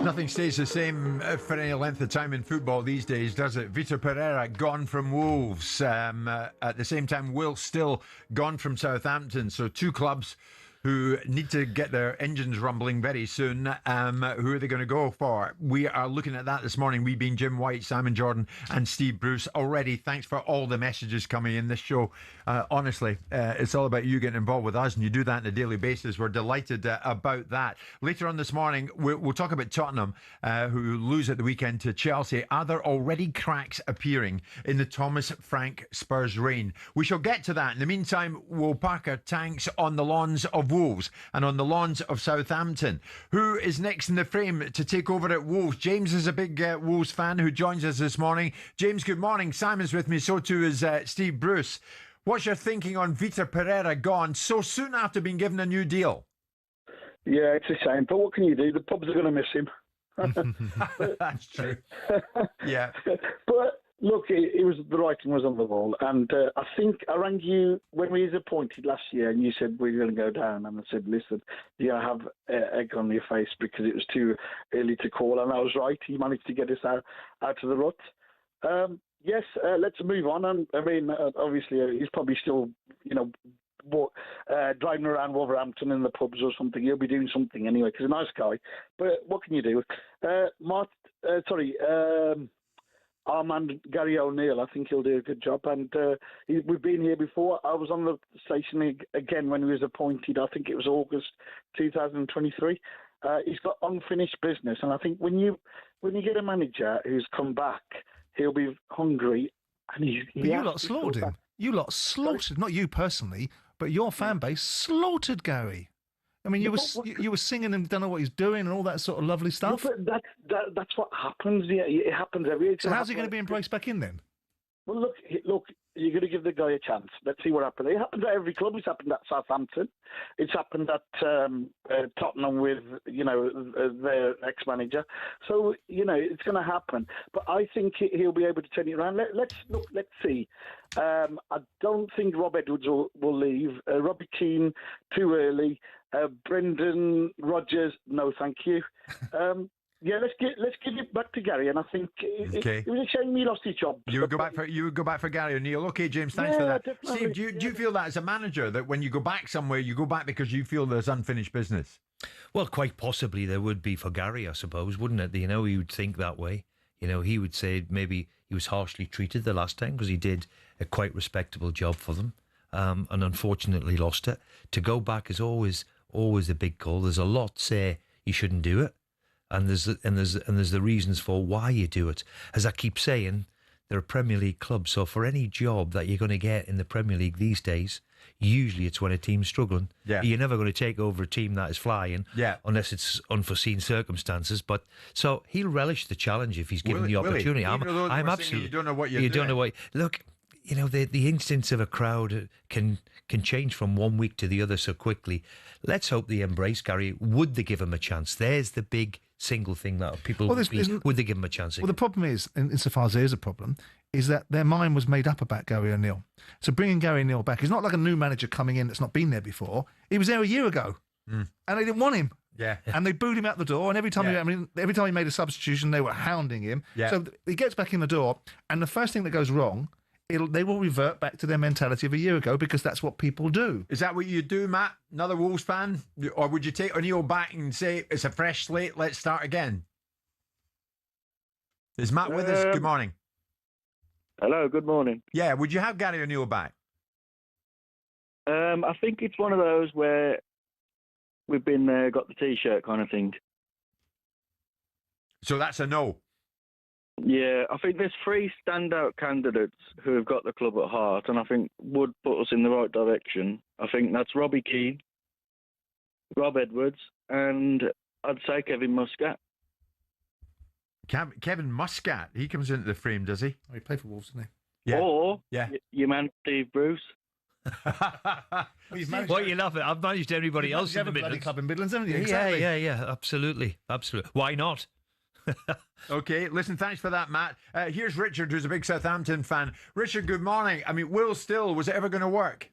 Nothing stays the same for any length of time in football these days, does it? Vitor Pereira gone from Wolves. At the same time, Will still gone from Southampton. So two clubs who need to get their engines rumbling very soon. Who are they going to go for? We are looking at that this morning. We being Jim White, Simon Jordan and Steve Bruce. Already, thanks for all the messages coming in this show. Honestly, it's all about you getting involved with us, and you do that on a daily basis. We're delighted about that. Later on this morning, we'll talk about Tottenham, who lose at the weekend to Chelsea. Are there already cracks appearing in the Thomas Frank Spurs reign? We shall get to that. In the meantime, we'll park our tanks on the lawns of Wolves and on the lawns of Southampton. Who is next in the frame to take over at Wolves? James is a big Wolves fan who joins us this morning. James, good morning. Simon's with me, so too is Steve Bruce. What's your thinking on Vitor Pereira gone so soon after being given a new deal? Yeah, it's a shame, but what can you do? The pubs are going to miss him. That's true. Yeah. But look, it was the writing was on the wall, and I think I rang you when we was appointed last year, and you said we're going to go down, and I said, listen, I have egg on your face because it was too early to call, and I was right. He managed to get us out of the rut. Yes, let's move on. And I mean, obviously, he's probably still, driving around Wolverhampton in the pubs or something. He'll be doing something anyway because he's a nice guy. But what can you do? Our man Gary O'Neill, I think he'll do a good job. And we've been here before. I was on the station again when he was appointed. I think it was August 2023. He's got unfinished business, and I think when you get a manager who's come back, he'll be hungry. And but you lot slaughtered him. You lot slaughtered, not you personally, but your fan base slaughtered Gary. I mean, you were singing and don't know what he's doing and all that sort of lovely stuff. But that's what happens. Yeah, it happens every year. So how's he going to be embraced back in then? Well, look, you're going to give the guy a chance. Let's see what happens. It happens at every club. It's happened at Southampton. It's happened at Tottenham with, their ex-manager. So, it's going to happen. But I think he'll be able to turn it around. Let's see. I don't think Rob Edwards will leave. Robbie Keane, too early. Brendan Rodgers, no thank you. Yeah, let's give it back to Gary, and I think it was a shame he lost his job. You would go back for Gary O'Neill. Okay, James, thanks for that. Definitely. Steve, do you feel that as a manager that when you go back somewhere, you go back because you feel there's unfinished business? Well, quite possibly there would be for Gary, I suppose, wouldn't it? He would think that way. He would say maybe he was harshly treated the last time because he did a quite respectable job for them, and unfortunately lost it. To go back is always a big call. There's a lot say you shouldn't do it. And there's the reasons for why you do it. As I keep saying, they're a Premier League club, so for any job that you're going to get in the Premier League these days, usually it's when a team's struggling. Yeah. You're never going to take over a team that is flying, unless it's unforeseen circumstances. But so he'll relish the challenge if he's given the opportunity. I'm absolutely. You don't know what you're doing. Look, the instincts of a crowd can change from one week to the other so quickly. Let's hope they embrace Gary. Would they give him a chance? There's the big single thing that people would they give him a chance again? Well, the problem is, insofar as there is a problem, is that their mind was made up about Gary O'Neill. So bringing Gary O'Neill back is not like a new manager coming in that's not been there before. He was there a year ago. and they didn't want him. Yeah. And they booed him out the door, and every time he made a substitution, they were hounding him. Yeah. So he gets back in the door, and the first thing that goes wrong, they will revert back to their mentality of a year ago, because that's what people do. Is that what you do, Matt? Another Wolves fan? Or would you take O'Neill back and say, it's a fresh slate, let's start again? Is Matt with us? Good morning. Hello, good morning. Yeah, would you have Gary O'Neill back? I think it's one of those where we've been there, got the T-shirt kind of thing. So that's a no? Yeah, I think there's 3 standout candidates who have got the club at heart, and I think would put us in the right direction. I think that's Robbie Keane, Rob Edwards, and I'd say Kevin Muscat. Kevin Muscat, he comes into the frame, does he? Oh, he played for Wolves, didn't he? Yeah. Or your man Steve Bruce. What are you laughing at? I've managed everybody else in the Midlands. Club in Midlands, haven't you? Exactly. Yeah, absolutely. Why not? Okay, listen, thanks for that, Matt. Here's Richard, who's a big Southampton fan. Richard, good morning. I mean, Will Still, was it ever going to work?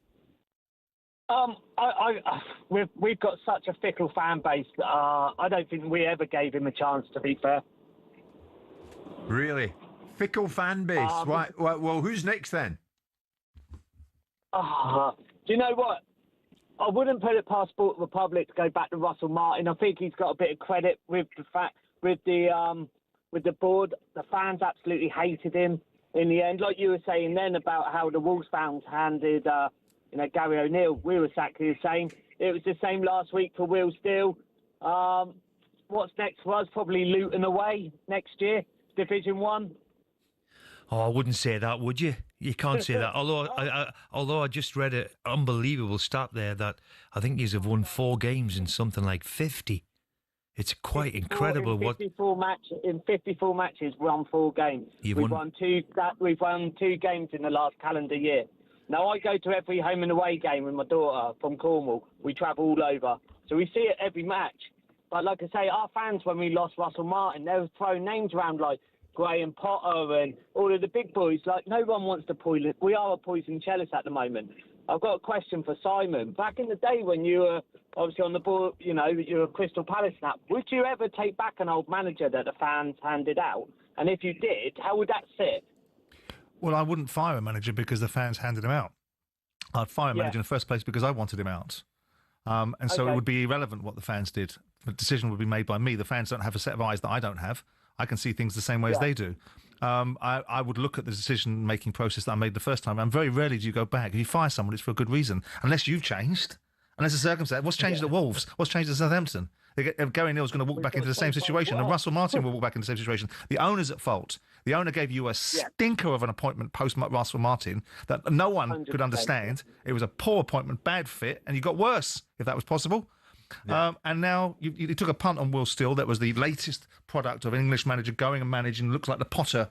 We've got such a fickle fan base. I don't think we ever gave him a chance, to be fair. Really? Fickle fan base? Why? Well, who's next then? Do you know what? I wouldn't put it past Sport Republic to go back to Russell Martin. I think he's got a bit of credit with the fact with the board. The fans absolutely hated him in the end. Like you were saying then about how the Wolves fans handed Gary O'Neill. We were exactly the same. It was the same last week for Will Still. What's next for us? Probably Luton away next year, Division 1. Oh, I wouldn't say that, would you? You can't say that. Although I just read an unbelievable stat there that I think you have won 4 games in something like 50. It's quite incredible. In 54 matches, we won 4 games. We've won 2 games in the last calendar year. Now, I go to every home and away game with my daughter from Cornwall. We travel all over. So we see it every match. But like I say, our fans, when we lost Russell Martin, they were throwing names around like Graham Potter and all of the big boys. Like, no one wants to poison. We are a poison chalice at the moment. I've got a question for Simon. Back in the day when you were obviously on the board, you were a Crystal Palace now, would you ever take back an old manager that the fans handed out? And if you did, how would that sit? Well, I wouldn't fire a manager because the fans handed him out. I'd fire a manager in the first place because I wanted him out. And so it would be irrelevant what the fans did. The decision would be made by me. The fans don't have a set of eyes that I don't have. I can see things the same way as they do. I would look at the decision-making process that I made the first time, and very rarely do you go back. If you fire someone, it's for a good reason, unless you've changed, unless the circumstance. What's changed at Wolves? What's changed at Southampton? Gary Neal's going to walk back into the same situation, and Russell Martin will walk back into the same situation. The owner's at fault. The owner gave you a stinker of an appointment post Russell Martin that no one could understand. It was a poor appointment, bad fit, and you got worse, if that was possible. And now you took a punt on Will Still. That was the latest product of an English manager going and managing. Looks like the Potter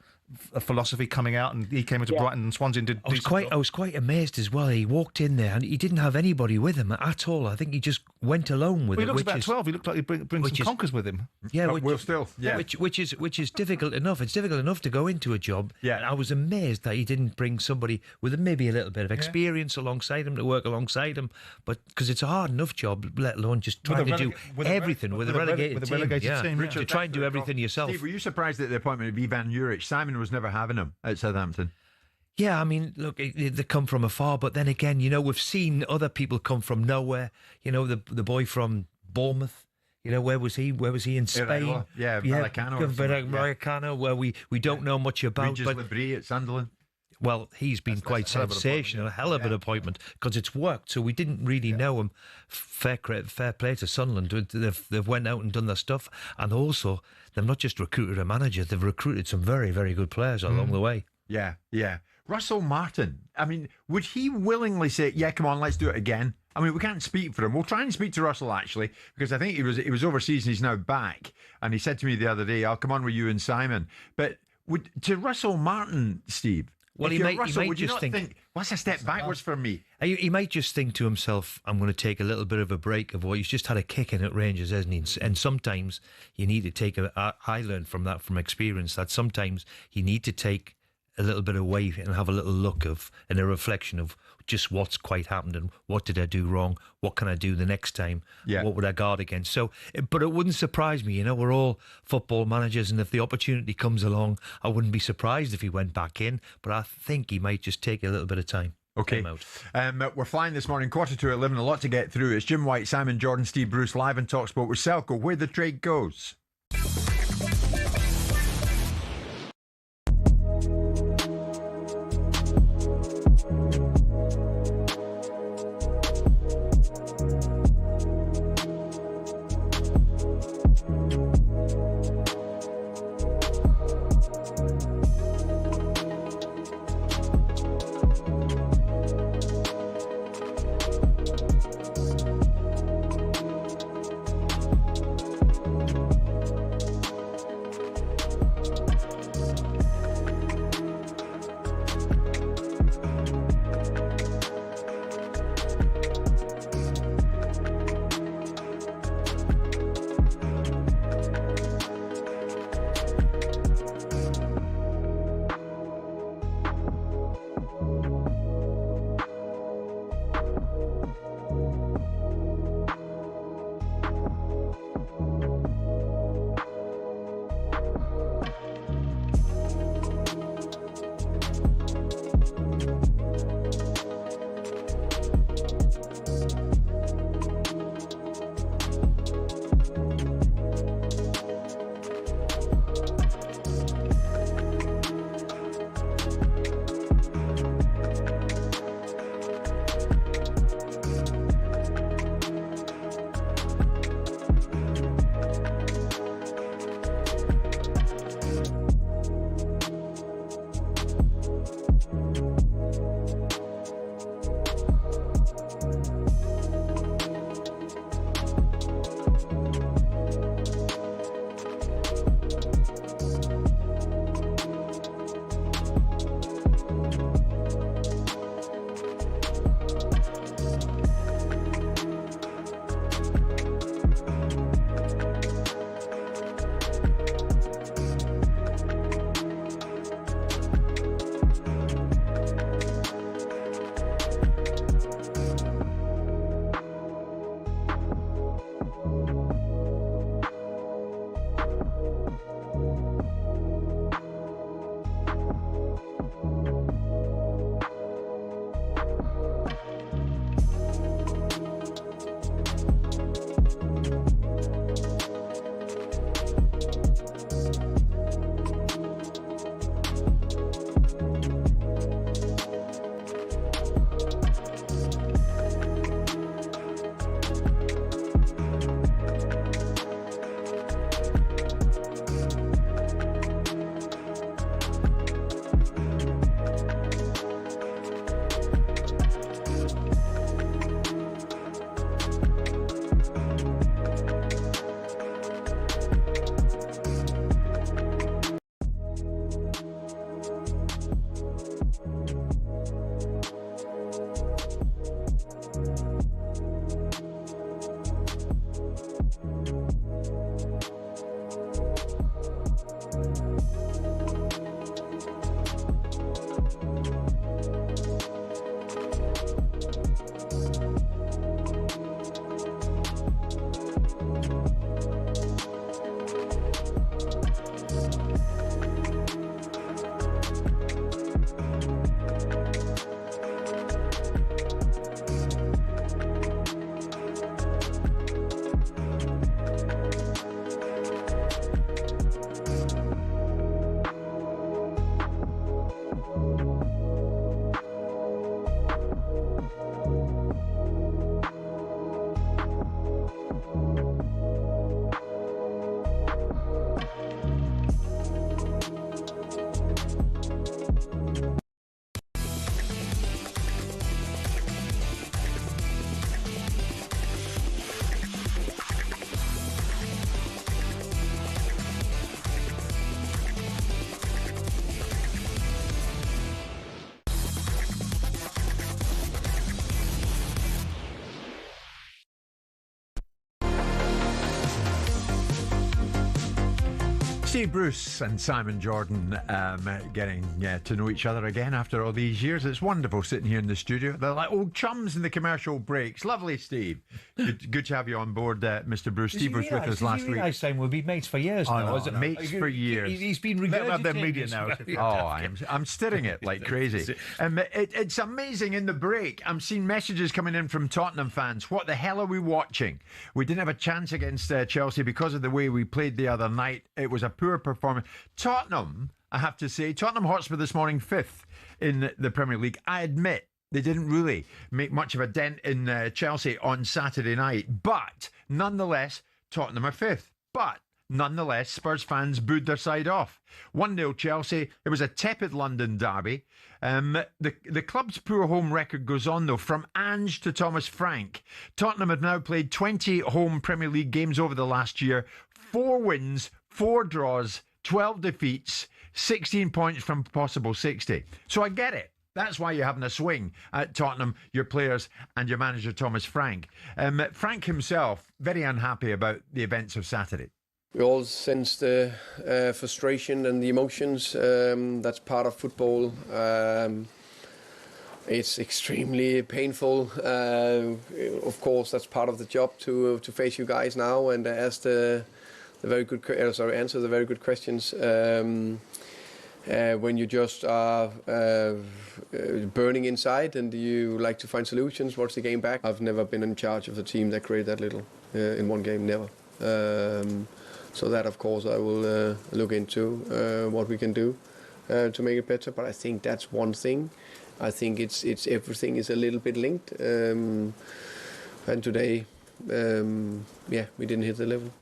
philosophy coming out, and he came into Brighton and Swansea and did. I was quite amazed as well. He walked in there and he didn't have anybody with him at all. I think he just went alone with it. He looks about 12. He looked like he'd bring some conkers with him. Yeah, Will Still. Yeah, which is difficult enough. It's difficult enough to go into a job. Yeah, and I was amazed that he didn't bring somebody with maybe a little bit of experience alongside him to work alongside him. But because it's a hard enough job, let alone just trying to do everything with a relegated team. Richard, to try and do everything yourself. Steve, were you surprised at the appointment of Ivan Juric? Simon was never having him at Southampton. Yeah, I mean, look, they come from afar, but then again, we've seen other people come from nowhere. The boy from Bournemouth. Where was he? Where was he in Spain? Vallecano, where we don't know much about. Regis Lebris at Sunderland. Well, he's been quite sensational, a hell of an appointment, because it's worked. So we didn't really know him. Fair play to Sunderland. They've went out and done their stuff, and also they've not just recruited a manager; they've recruited some very, very good players along the way. Yeah. Russell Martin. I mean, would he willingly say, "Yeah, come on, let's do it again"? I mean, we can't speak for him. We'll try and speak to Russell actually, because I think he was overseas and he's now back. And he said to me the other day, "I'll come on with you and Simon." But to Russell Martin, Steve. Well, he might would you just not think, what's a step backwards for me? He might just think to himself, I'm going to take a little bit of a break of what he's just had a kick in at Rangers, hasn't he? And sometimes you need to take I learned from that from experience that sometimes you need to take a little bit away and have a little look and a reflection of just what's quite happened and what did I do wrong, what can I do the next time, what would I guard against. So, but it wouldn't surprise me, we're all football managers, and if the opportunity comes along, I wouldn't be surprised if he went back in, but I think he might just take a little bit of time. Okay. We're flying this morning, 11:15, a lot to get through. It's Jim White, Simon Jordan, Steve Bruce, live on talkSPORT with Selco, where the trade goes. Steve Bruce and Simon Jordan getting to know each other again after all these years. It's wonderful sitting here in the studio. They're like old chums in the commercial breaks. Lovely, Steve. Good to have you on board, Mr. Bruce. Steve was with us last week. I saying we'll be mates for years now. Is it mates for years? He's been regurgitating media now. I'm stirring it like crazy. It's amazing in the break. I'm seeing messages coming in from Tottenham fans. What the hell are we watching? We didn't have a chance against Chelsea because of the way we played the other night. It was a poor performance. Tottenham, I have to say, Tottenham Hotspur this morning 5th in the Premier League. I admit they didn't really make much of a dent in Chelsea on Saturday night, but nonetheless, Tottenham are 5th. But nonetheless, Spurs fans booed their side off. 1-0 Chelsea. It was a tepid London derby. The club's poor home record goes on, though, from Ange to Thomas Frank. Tottenham have now played 20 home Premier League games over the last year. 4 wins, 4 draws, 12 defeats, 16 points from possible 60. So I get it. That's why you're having a swing at Tottenham, your players and your manager, Thomas Frank. Frank himself, very unhappy about the events of Saturday. We all sense the frustration and the emotions. That's part of football. It's extremely painful. Of course, that's part of the job to face you guys now and ask answer the very good questions. When you just are burning inside and you like to find solutions, watch the game back. I've never been in charge of a team that created that little in one game, never. So that, of course, I will look into what we can do to make it better. But I think that's one thing. I think it's everything is a little bit linked. And today, we didn't hit the level.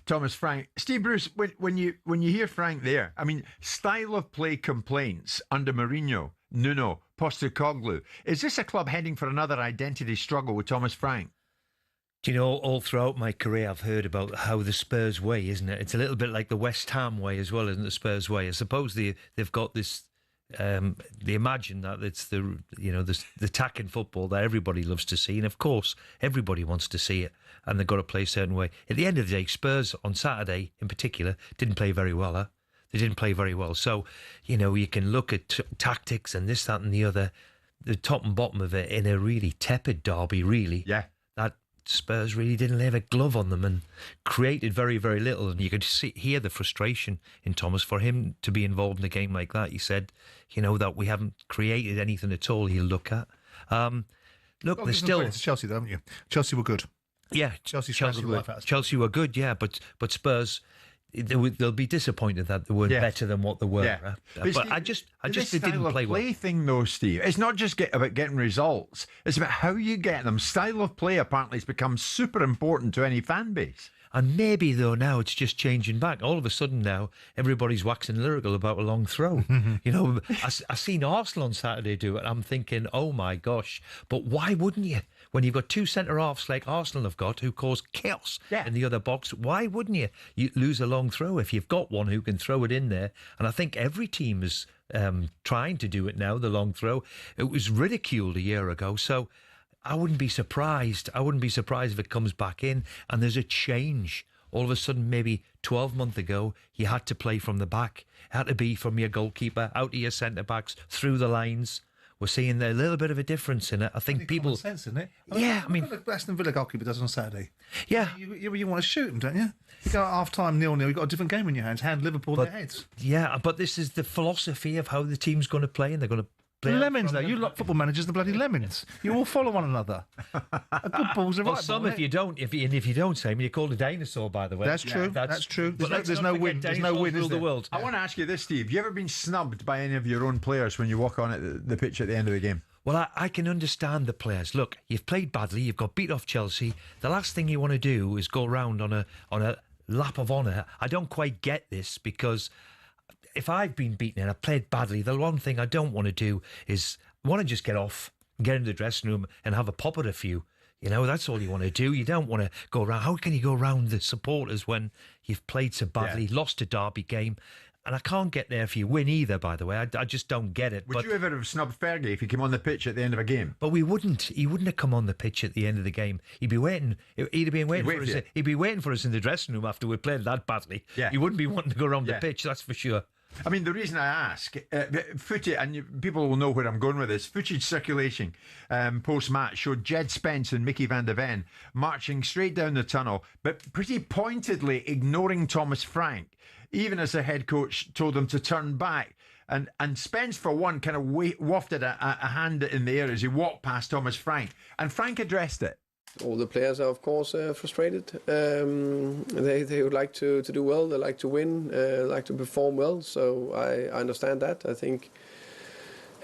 Thomas Frank. Steve Bruce, when you hear Frank there, I mean, style of play complaints under Mourinho, Nuno, Postecoglou. Is this a club heading for another identity struggle with Thomas Frank? Do you know, all throughout my career, I've heard about how the Spurs way, isn't it? It's a little bit like the West Ham way as well, isn't the Spurs way? I suppose they've got this. They imagine that it's the attacking football that everybody loves to see, and of course everybody wants to see it, and they've got to play a certain way. At the end of the day, Spurs on Saturday in particular didn't play very well. They didn't play very well. So you can look at tactics and this, that, and the other. The top and bottom of it in a really tepid derby, really. Yeah. That Spurs really didn't lay a glove on them and created very, very little. And you could hear the frustration in Thomas for him to be involved in a game like that. He said, that we haven't created anything at all he'll look at. Look, there's still... to Chelsea, though, haven't you? Chelsea were good. Yeah. Chelsea were good, yeah. But Spurs... They'll be disappointed that they weren't better than what they were. Yeah. But Steve, I just they didn't play well. Play thing though, Steve. It's not just about getting results. It's about how you get them. Style of play apparently has become super important to any fan base. And maybe though now it's just changing back. All of a sudden now everybody's waxing lyrical about a long throw. I seen Arsenal on Saturday do it. I'm thinking, oh my gosh! But why wouldn't you? When you've got 2 centre halves like Arsenal have got, who cause chaos in the other box, why wouldn't you lose a long throw if you've got one who can throw it in there? And I think every team is trying to do it now. The long throw. It was ridiculed a year ago, so. I wouldn't be surprised. If it comes back in and there's a change. All of a sudden, maybe 12 months ago, you had to play from the back. It had to be from your goalkeeper, out to your centre-backs, through the lines. We're seeing a little bit of a difference in it. I think people... Common sense, isn't it? I mean... What the Aston Villa goalkeeper does on Saturday. Yeah. You want to shoot him, don't you? You go at half-time 0-0, you've got a different game in your hands. Hand Liverpool in their heads. Yeah, but this is the philosophy of how the team's going to play, and they're going to... The lemons, though. You lot football managers, the bloody lemons. You all follow one another. A good ball's a right some ball, if you don't. If you don't, Simon, you're called a dinosaur. By the way, that's true. That's true. There's no win. There's no win. The world. I want to ask you this, Steve. You ever been snubbed by any of your own players when you walk on at the pitch at the end of the game? Well, I can understand the players. Look, you've played badly. You've got beat off Chelsea. The last thing you want to do is go around on a lap of honour. I don't quite get this because if I've been beaten and I've played badly, the one thing I don't want to do is. I want to just get off, get into the dressing room and have a pop at a few. That's all you want to do. You don't want to go around. How can you go around the supporters when you've played so badly, lost a derby game? And I can't get there if you win either, by the way. I just don't get it. Would you ever have snubbed Fergie if he came on the pitch at the end of a game? But we wouldn't. He wouldn't have come on the pitch at the end of the game. He'd be waiting. He'd have been waiting for us. He'd be waiting for us in the dressing room after we played that badly. Yeah. He wouldn't be wanting to go around the pitch, that's for sure. I mean, the reason I ask, footage, and people will know where I'm going with this, footage circulation post-match showed Jed Spence and Mickey van de Ven marching straight down the tunnel, but pretty pointedly ignoring Thomas Frank, even as the head coach told them to turn back. And Spence, for one, kind of wafted a hand in the air as he walked past Thomas Frank, and Frank addressed it. All the players are, of course, frustrated. They would like to do well. They like to win. Like to perform well. So I understand that. I think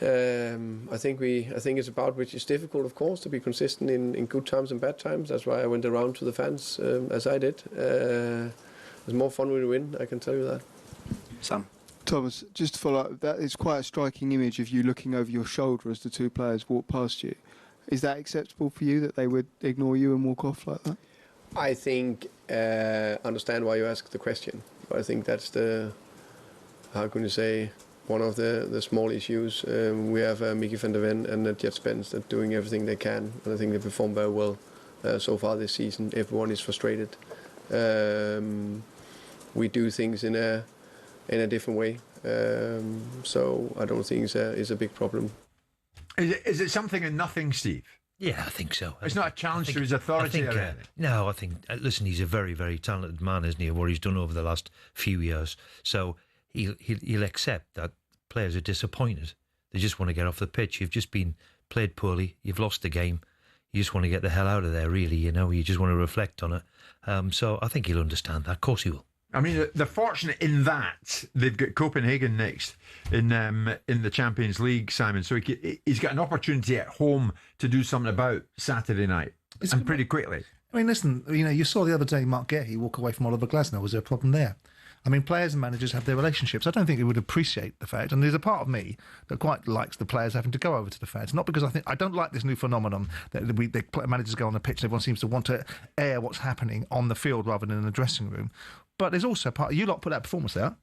it's about which is difficult, of course, to be consistent in good times and bad times. That's why I went around to the fans as I did. It's more fun when we win. I can tell you that. Sam. Thomas, just to follow up, that is quite a striking image of you looking over your shoulder as the two players walk past you. Is that acceptable for you, that they would ignore you and walk off like that? I think, understand why you ask the question. But I think that's one of the small issues. We have Mickey van der Ven and Jed Spence that doing everything they can. And I think they perform very well so far this season. Everyone is frustrated. We do things in a different way. So I don't think it's a big problem. Is it something and nothing, Steve? Yeah, I think so. It's not a challenge to his authority or anything? No, I think, listen, he's a very, very talented man, isn't he, what he's done over the last few years. So he'll accept that players are disappointed. They just want to get off the pitch. You've just been played poorly. You've lost the game. You just want to get the hell out of there, really, you know. You just want to reflect on it. So I think he'll understand that. Of course he will. I mean, they're fortunate in that they've got Copenhagen next in the Champions League, Simon. So he's got an opportunity at home to do something about Saturday night, and pretty quickly. I mean, listen, you saw the other day Mark Gehi walk away from Oliver Glasner. Was there a problem there? I mean, players and managers have their relationships. I don't think he would appreciate the fact, and there's a part of me that quite likes the players having to go over to the fans. Not because I don't like this new phenomenon that the managers go on the pitch and everyone seems to want to air what's happening on the field rather than in the dressing room. But there's also a part, you lot put that performance out.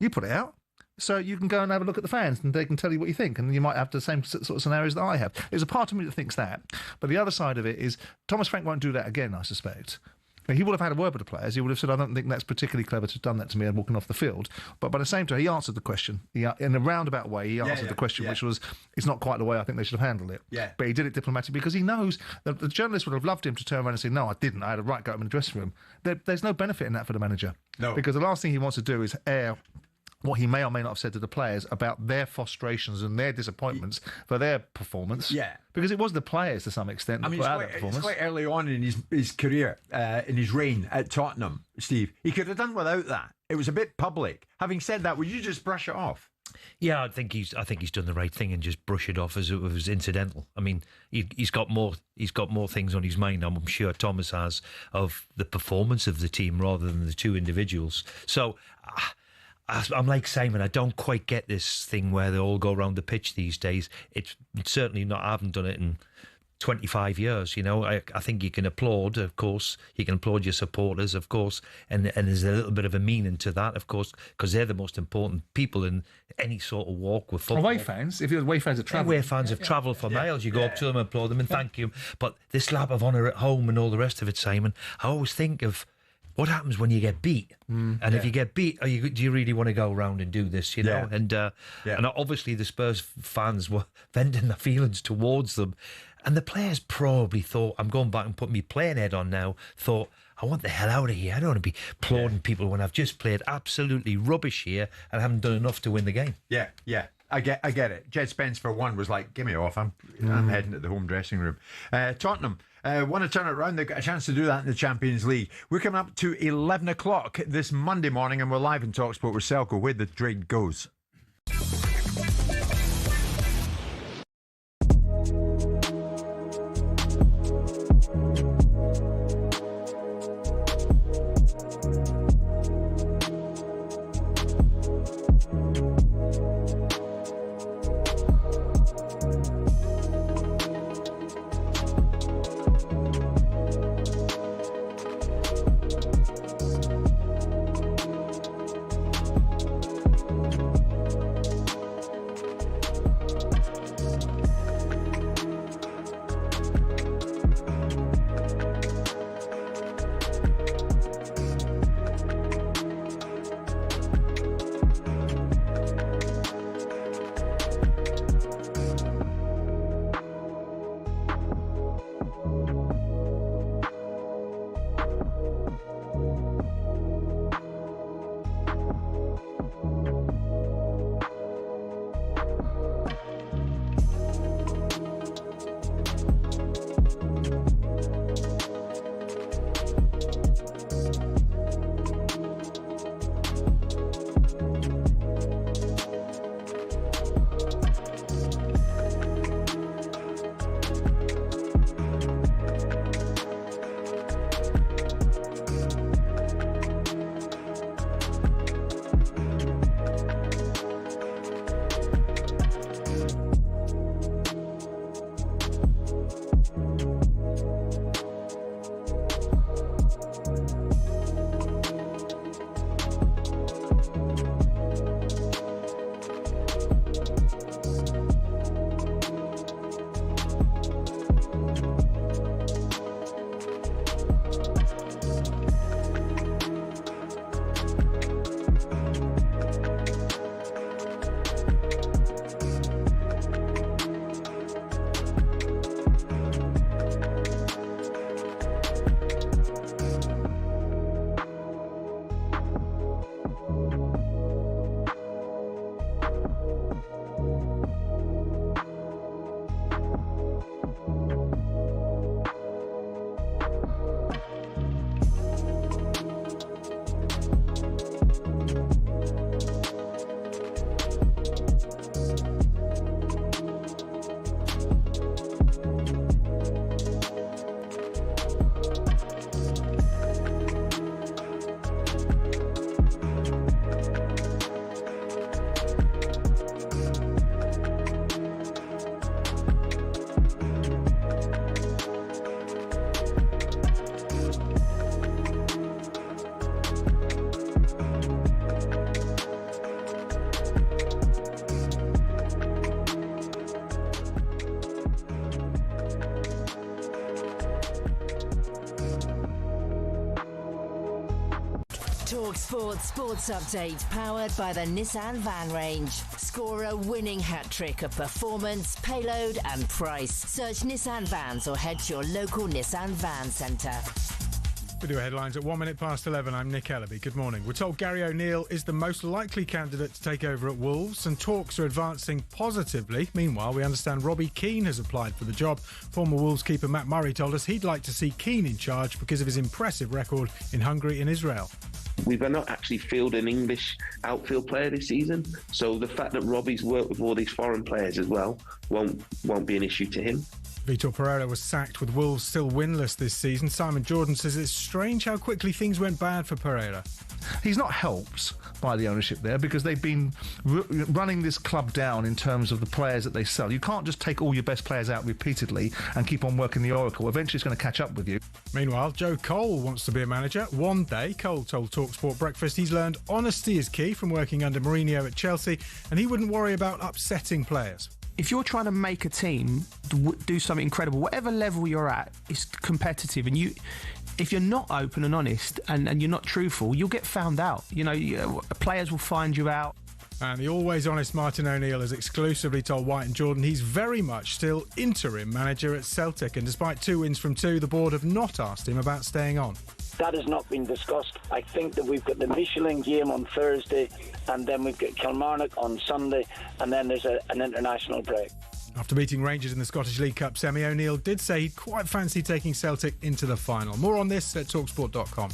You put it out. So you can go and have a look at the fans and they can tell you what you think. And you might have the same sort of scenarios that I have. There's a part of me that thinks that. But the other side of it is Thomas Frank won't do that again, I suspect. He would have had a word with the players. He would have said, I don't think that's particularly clever to have done that to me and walking off the field. But by the same time, he answered the question. In a roundabout way, he answered the question, which was, it's not quite the way I think they should have handled it. Yeah. But he did it diplomatically because he knows that the journalists would have loved him to turn around and say, no, I didn't. I had a right go up in the dressing room. There's no benefit in that for the manager. No. Because the last thing he wants to do is air what he may or may not have said to the players about their frustrations and their disappointments for their performance. Yeah. Because it was the players to some extent that put out that performance. It's quite early on in his career, in his reign at Tottenham, Steve. He could have done without that. It was a bit public. Having said that, would you just brush it off? Yeah, I think he's done the right thing and just brush it off as it was incidental. I mean, he's got more things on his mind, I'm sure Thomas has, of the performance of the team rather than the two individuals. So I'm like Simon, I don't quite get this thing where they all go around the pitch these days. It's certainly not, I haven't done it in 25 years, you know. I think you can applaud, of course. You can applaud your supporters, of course. And there's a little bit of a meaning to that, of course, because they're the most important people in any sort of walk with football. Away fans, if you're away fans have travelled. Away fans have travelled for miles. You go up to them and applaud them and thank you. But this lap of honour at home and all the rest of it, Simon, I always think of what happens when you get beat. And if you get beat, do you really want to go around and do this, you know? And obviously the Spurs fans were venting their feelings towards them. And the players probably thought, I'm going back and putting my playing head on now, thought, I want the hell out of here. I don't want to be applauding people when I've just played absolutely rubbish here and haven't done enough to win the game. Yeah. I get it. Jed Spence, for one, was like, give me off. I'm heading to the home dressing room. Tottenham want to turn it around. They've got a chance to do that in the Champions League. We're coming up to 11 o'clock this Monday morning and we're live in talkSPORT with Selco, where the trade goes. talkSPORT Sports Update, powered by the Nissan Van Range. Score a winning hat-trick of performance, payload and price. Search Nissan Vans or head to your local Nissan Van Centre. We do headlines at 11:01. I'm Nick Ellaby. Good morning. We're told Gary O'Neill is the most likely candidate to take over at Wolves, and talks are advancing positively. Meanwhile, we understand Robbie Keane has applied for the job. Former Wolves keeper Matt Murray told us he'd like to see Keane in charge because of his impressive record in Hungary and Israel. We've not actually fielded an English outfield player this season, so the fact that Robbie's worked with all these foreign players as well won't be an issue to him. Vitor Pereira was sacked with Wolves still winless this season. Simon Jordan says it's strange how quickly things went bad for Pereira. He's not helped by the ownership there because they've been running this club down in terms of the players that they sell. You can't just take all your best players out repeatedly and keep on working the oracle. Eventually it's going to catch up with you. Meanwhile, Joe Cole wants to be a manager. One day, Cole told talkSPORT Breakfast he's learned honesty is key from working under Mourinho at Chelsea, and he wouldn't worry about upsetting players. If you're trying to make a team do something incredible, whatever level you're at, it's competitive, and if you're not open and honest and you're not truthful, you'll get found out. Players will find you out. And the always honest Martin O'Neill has exclusively told White and Jordan he's very much still interim manager at Celtic, and despite 2 wins from 2, the board have not asked him about staying on. That has not been discussed. I think that we've got the Michelin game on Thursday, and then we've got Kilmarnock on Sunday, and then there's an international break. After beating Rangers in the Scottish League Cup semi, O'Neill did say he'd quite fancy taking Celtic into the final. More on this at talksport.com.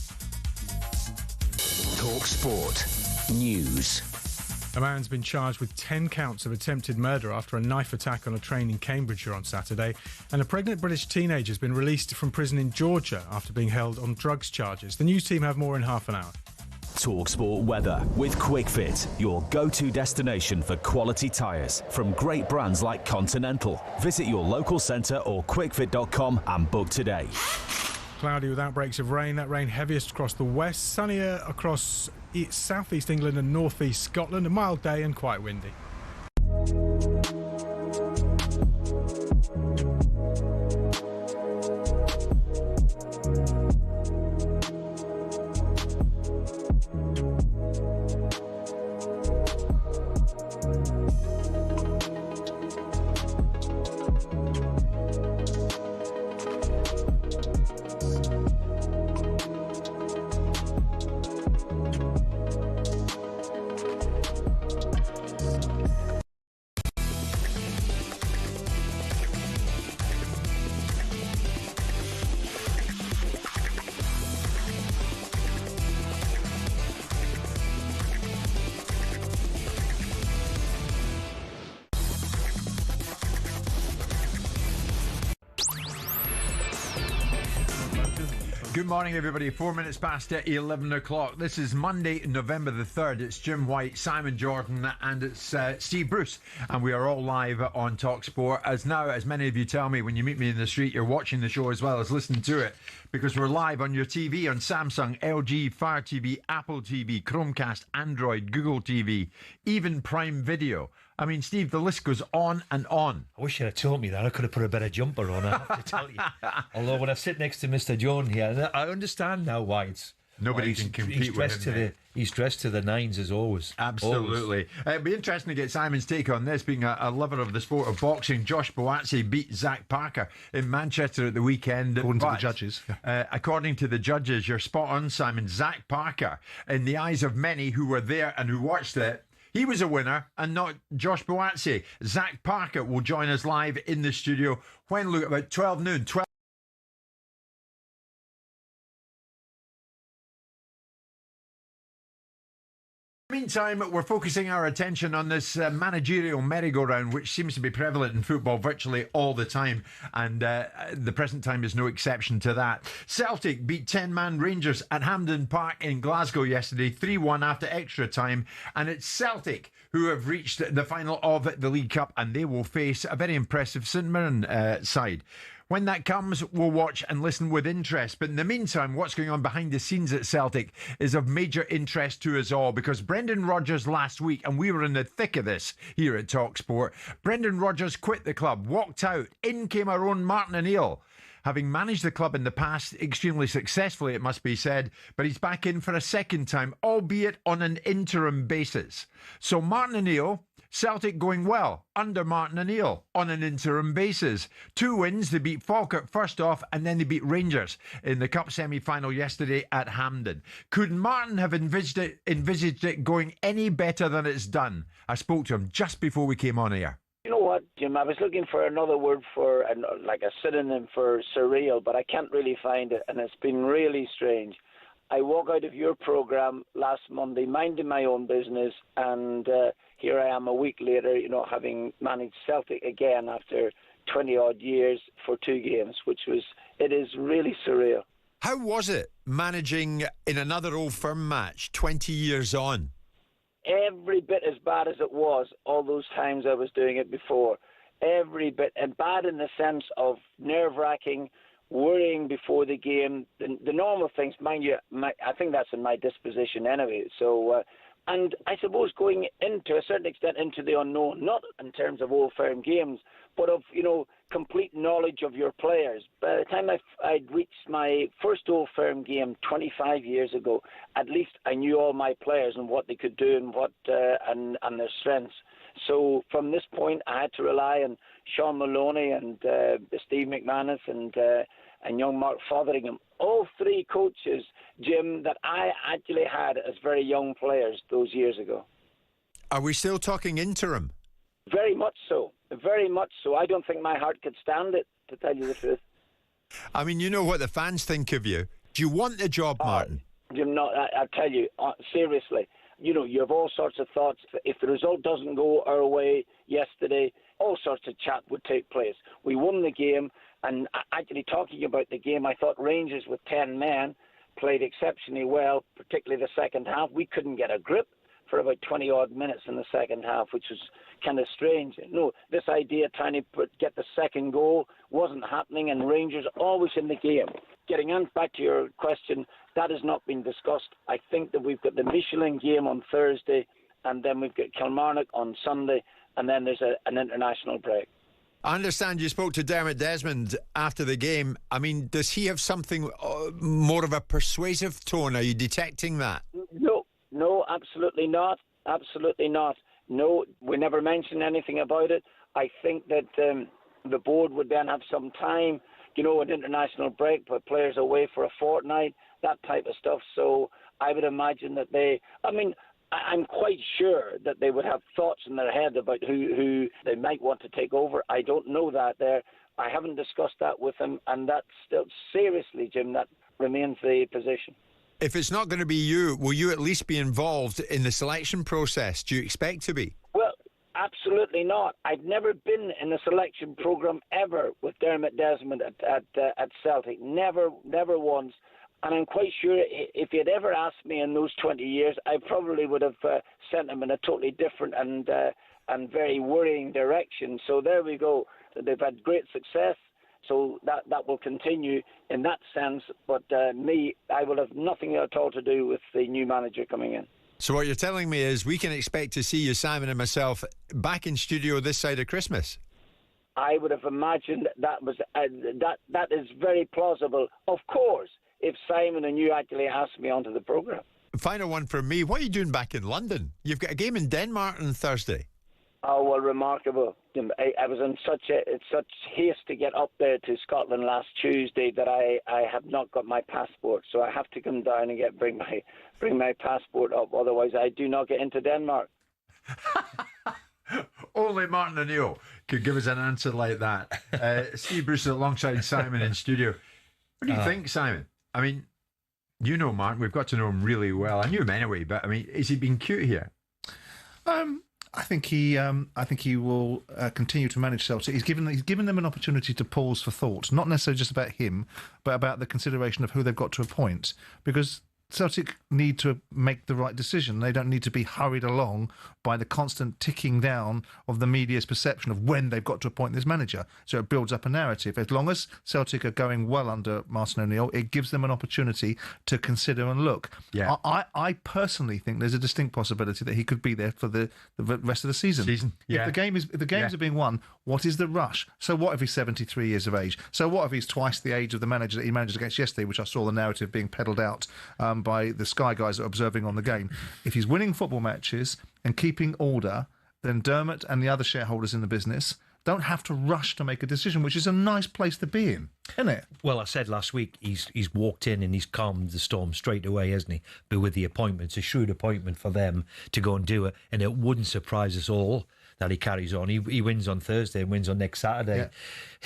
talkSPORT News. A man's been charged with 10 counts of attempted murder after a knife attack on a train in Cambridgeshire on Saturday, and a pregnant British teenager has been released from prison in Georgia after being held on drugs charges. The news team have more in half an hour. talkSPORT weather with QuickFit, your go-to destination for quality tyres from great brands like Continental. Visit your local centre or quickfit.com and book today. Cloudy with outbreaks of rain. That rain heaviest across the west, sunnier across southeast England and northeast Scotland. A mild day and quite windy. Good morning, everybody. 4 minutes past 11 o'clock. This is Monday, November the 3rd. It's Jim White, Simon Jordan, and it's Steve Bruce. And we are all live on talkSPORT. As many of you tell me, when you meet me in the street, you're watching the show as well as listening to it, because we're live on your TV on Samsung, LG, Fire TV, Apple TV, Chromecast, Android, Google TV, even Prime Video. I mean, Steve, the list goes on and on. I wish you'd have told me that. I could have put a better jumper on, I have to tell you. Although when I sit next to Mr. John here, I understand now why it's... Nobody can compete with him. He's dressed to the nines as always. Absolutely. It'd be interesting to get Simon's take on this, being a lover of the sport of boxing. Josh Boazzi beat Zack Parker in Manchester at the weekend. According to the judges. According to the judges, you're spot on, Simon. Zack Parker, in the eyes of many who were there and who watched it, he was a winner and not Josh Boazzi. Zack Parker will join us live in the studio when, look, about 12 noon. Meantime, we're focusing our attention on this managerial merry-go-round, which seems to be prevalent in football virtually all the time, and the present time is no exception to that. Celtic beat 10-man Rangers at Hampden Park in Glasgow yesterday, 3-1 after extra time, and it's Celtic who have reached the final of the League Cup, and they will face a very impressive St Mirren side. When that comes, we'll watch and listen with interest. But in the meantime, what's going on behind the scenes at Celtic is of major interest to us all, because Brendan Rodgers last week, and we were in the thick of this here at talkSPORT, Brendan Rodgers quit the club, walked out. In came our own Martin O'Neill. having managed the club in the past extremely successfully, it must be said, but he's back in for a second time, albeit on an interim basis. So Martin O'Neill, Celtic going well under Martin O'Neill on an interim basis. 2 wins, they beat Falkirk first off and then they beat Rangers in the Cup semi-final yesterday at Hampden. Could Martin have envisaged it going any better than it's done? I spoke to him just before we came on air. You know what, Jim? I was looking for another word for, like a synonym for surreal, but I can't really find it, and it's been really strange. I walk out of your programme last Monday, minding my own business, and here I am a week later, having managed Celtic again after 20-odd years for 2 games, it is really surreal. How was it managing in another Old Firm match 20 years on? Every bit as bad as it was all those times I was doing it before. Every bit, and bad in the sense of nerve-wracking, worrying before the game, the normal things. Mind you, I think that's in my disposition anyway. So, and I suppose going into a certain extent into the unknown, not in terms of Old Firm games, but of complete knowledge of your players. By the time I'd reached my first Old Firm game 25 years ago, at least I knew all my players and what they could do and what and their strengths. So from this point, I had to rely on Sean Maloney and Steve McManus and young Mark Fotheringham, all 3 coaches, Jim, that I actually had as very young players those years ago. Are we still talking interim? Very much so. Very much so. I don't think my heart could stand it, to tell you the truth. I mean, you know what the fans think of you. Do you want the job, Martin? Jim, no, I tell you, seriously, you have all sorts of thoughts. If the result doesn't go our way yesterday, all sorts of chat would take place. We won the game, and actually talking about the game, I thought Rangers with 10 men played exceptionally well, particularly the second half. We couldn't get a grip for about 20-odd minutes in the second half, which was kind of strange. No, this idea trying to get the second goal wasn't happening, and Rangers always in the game. Getting on back to your question, that has not been discussed. I think that we've got the Michelin game on Thursday, and then we've got Kilmarnock on Sunday, and then there's an international break. I understand you spoke to Dermot Desmond after the game. I mean, does he have something more of a persuasive tone? Are you detecting that? No, absolutely not. Absolutely not. No, we never mentioned anything about it. I think that the board would then have some time, an international break, but players away for a fortnight, that type of stuff. So I would imagine that I'm quite sure that they would have thoughts in their head about who they might want to take over. I don't know that there. I haven't discussed that with them, and that's still, seriously, Jim, that remains the position. If it's not going to be you, will you at least be involved in the selection process? Do you expect to be? Well, absolutely not. I've never been in a selection programme ever with Dermot Desmond at Celtic. Never once. And I'm quite sure if he had ever asked me in those 20 years, I probably would have sent him in a totally different and very worrying direction. So there we go. They've had great success. So that will continue in that sense. But I will have nothing at all to do with the new manager coming in. So what you're telling me is we can expect to see you, Simon and myself, back in studio this side of Christmas? I would have imagined that is very plausible. Of course, if Simon and you actually asked me onto the programme. Final one from me. What are you doing back in London? You've got a game in Denmark on Thursday. Oh, well, remarkable. I was in such haste to get up there to Scotland last Tuesday that I have not got my passport. So I have to come down and bring my passport up. Otherwise, I do not get into Denmark. Only Martin O'Neill could give us an answer like that. Steve Bruce alongside Simon in studio. What do you think, Simon? I mean, you know Martin. We've got to know him really well. I knew him anyway, but I mean, is he being cute here? I think he will continue to manage Celtic. He's given them an opportunity to pause for thought, not necessarily just about him, but about the consideration of who they've got to appoint. Because Celtic need to make the right decision. They don't need to be hurried along by the constant ticking down of the media's perception of when they've got to appoint this manager. So it builds up a narrative. As long as Celtic are going well under Martin O'Neill, it gives them an opportunity to consider and look. Yeah. I personally think there's a distinct possibility that he could be there for the rest of the season. Yeah. If the games are being won, what is the rush? So what if he's 73 years of age? So what if he's twice the age of the manager that he managed against yesterday, which I saw the narrative being peddled out by the Sky guys that are observing on the game? If he's winning football matches and keeping order, then Dermot and the other shareholders in the business don't have to rush to make a decision, which is a nice place to be in, isn't it? Well, I said last week he's walked in and he's calmed the storm straight away, hasn't he? But with the appointment, it's a shrewd appointment for them to go and do it, and it wouldn't surprise us all that he carries on. He wins on Thursday and wins on next Saturday. Yeah.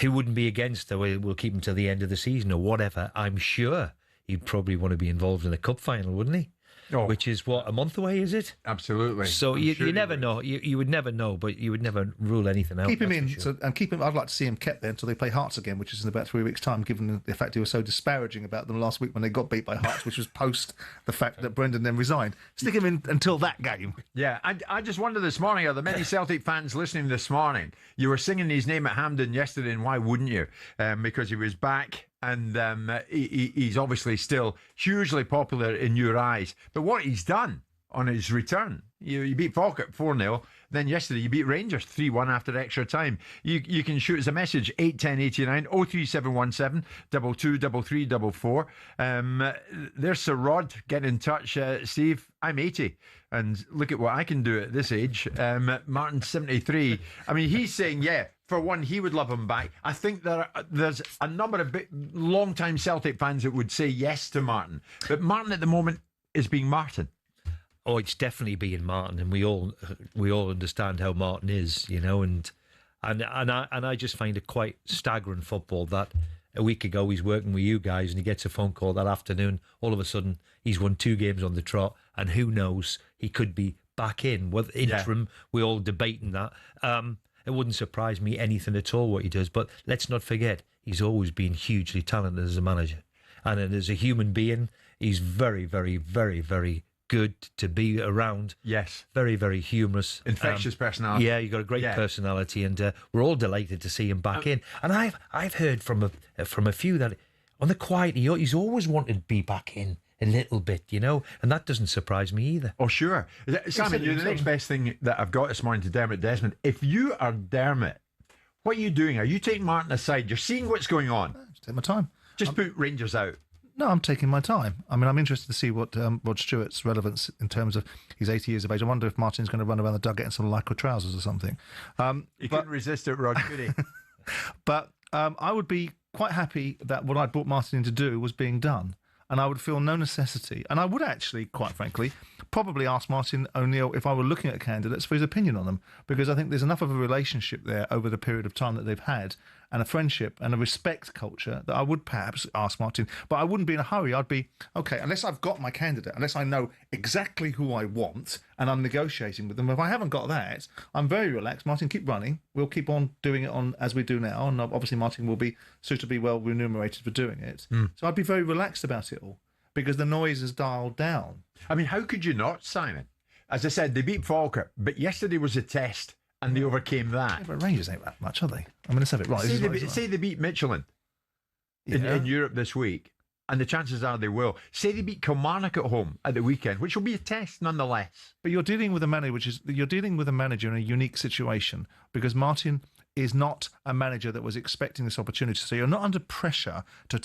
Who wouldn't be against the way we'll keep him till the end of the season or whatever? I'm sure he'd probably want to be involved in the cup final, wouldn't he? Oh. Which is, what, a month away, is it? Absolutely. So you never know. You would never know, but you would never rule anything out. Keep him in, and keep him. I'd like to see him kept there until they play Hearts again, which is in about 3 weeks' time, given the fact he was so disparaging about them last week when they got beat by Hearts, which was post the fact that Brendan then resigned. Stick him in until that game. Yeah, I just wonder this morning, are there many Celtic fans listening this morning? You were singing his name at Hampden yesterday, and why wouldn't you? Because he was back. And he's obviously still hugely popular in your eyes. But what he's done on his return, you beat Falkirk 4-0. Then yesterday you beat Rangers 3-1 after extra time. You can shoot us a message, 81089 03717 223344. There's Sir Rod, get in touch. Steve, I'm 80 and look at what I can do at this age. Martin's 73. I mean, he's saying, yeah, for one, he would love him back. I think there's a number of long-time Celtic fans that would say yes to Martin. But Martin at the moment is being Martin. Oh, it's definitely being Martin, and we all understand how Martin is, you know, and I just find it quite staggering football that a week ago he's working with you guys and he gets a phone call that afternoon. All of a sudden he's won 2 games on the trot, and who knows, he could be back in with interim. Yeah. We're all debating that. It wouldn't surprise me anything at all what he does, but let's not forget he's always been hugely talented as a manager, and as a human being, he's very, very, very, very good to be around. Yes. Very, very humorous. Infectious personality. Yeah, you've got a great personality, and we're all delighted to see him back in. And I've heard from a few that on the quiet, he's always wanted to be back in a little bit, you know, and that doesn't surprise me either. Oh, sure. Simon, you're the next best thing that I've got this morning to Dermot Desmond. If you are Dermot, what are you doing? Are you taking Martin aside? You're seeing what's going on. Just take my time. Just put Rangers out. No, I'm taking my time. I mean, I'm interested to see what Rod Stewart's relevance in terms of he's 80 years of age. I wonder if Martin's going to run around the dugout in some lycra trousers or something. He couldn't resist it, Rod, could he? But I would be quite happy that what I brought Martin in to do was being done. And I would feel no necessity. And I would actually, quite frankly, probably ask Martin O'Neill if I were looking at candidates for his opinion on them, because I think there's enough of a relationship there over the period of time that they've had, and a friendship and a respect culture, that I would perhaps ask Martin. But I wouldn't be in a hurry. I'd be, okay, unless I've got my candidate, unless I know exactly who I want and I'm negotiating with them. If I haven't got that, I'm very relaxed. Martin, keep running. We'll keep on doing it on as we do now. And obviously Martin will be suitably well remunerated for doing it. So I'd be very relaxed about it all, because the noise is dialed down. I mean, how could you not, Simon? As I said, they beat Falkirk, but yesterday was a test, and they overcame that. Yeah, but Rangers ain't that much, are they? I mean, let's have it right. Say they beat Michelin in Europe this week, and the chances are they will. Say they beat Kilmarnock at home at the weekend, which will be a test nonetheless. But you're dealing with a manager in a unique situation, because Martin is not a manager that was expecting this opportunity. So you're not under pressure to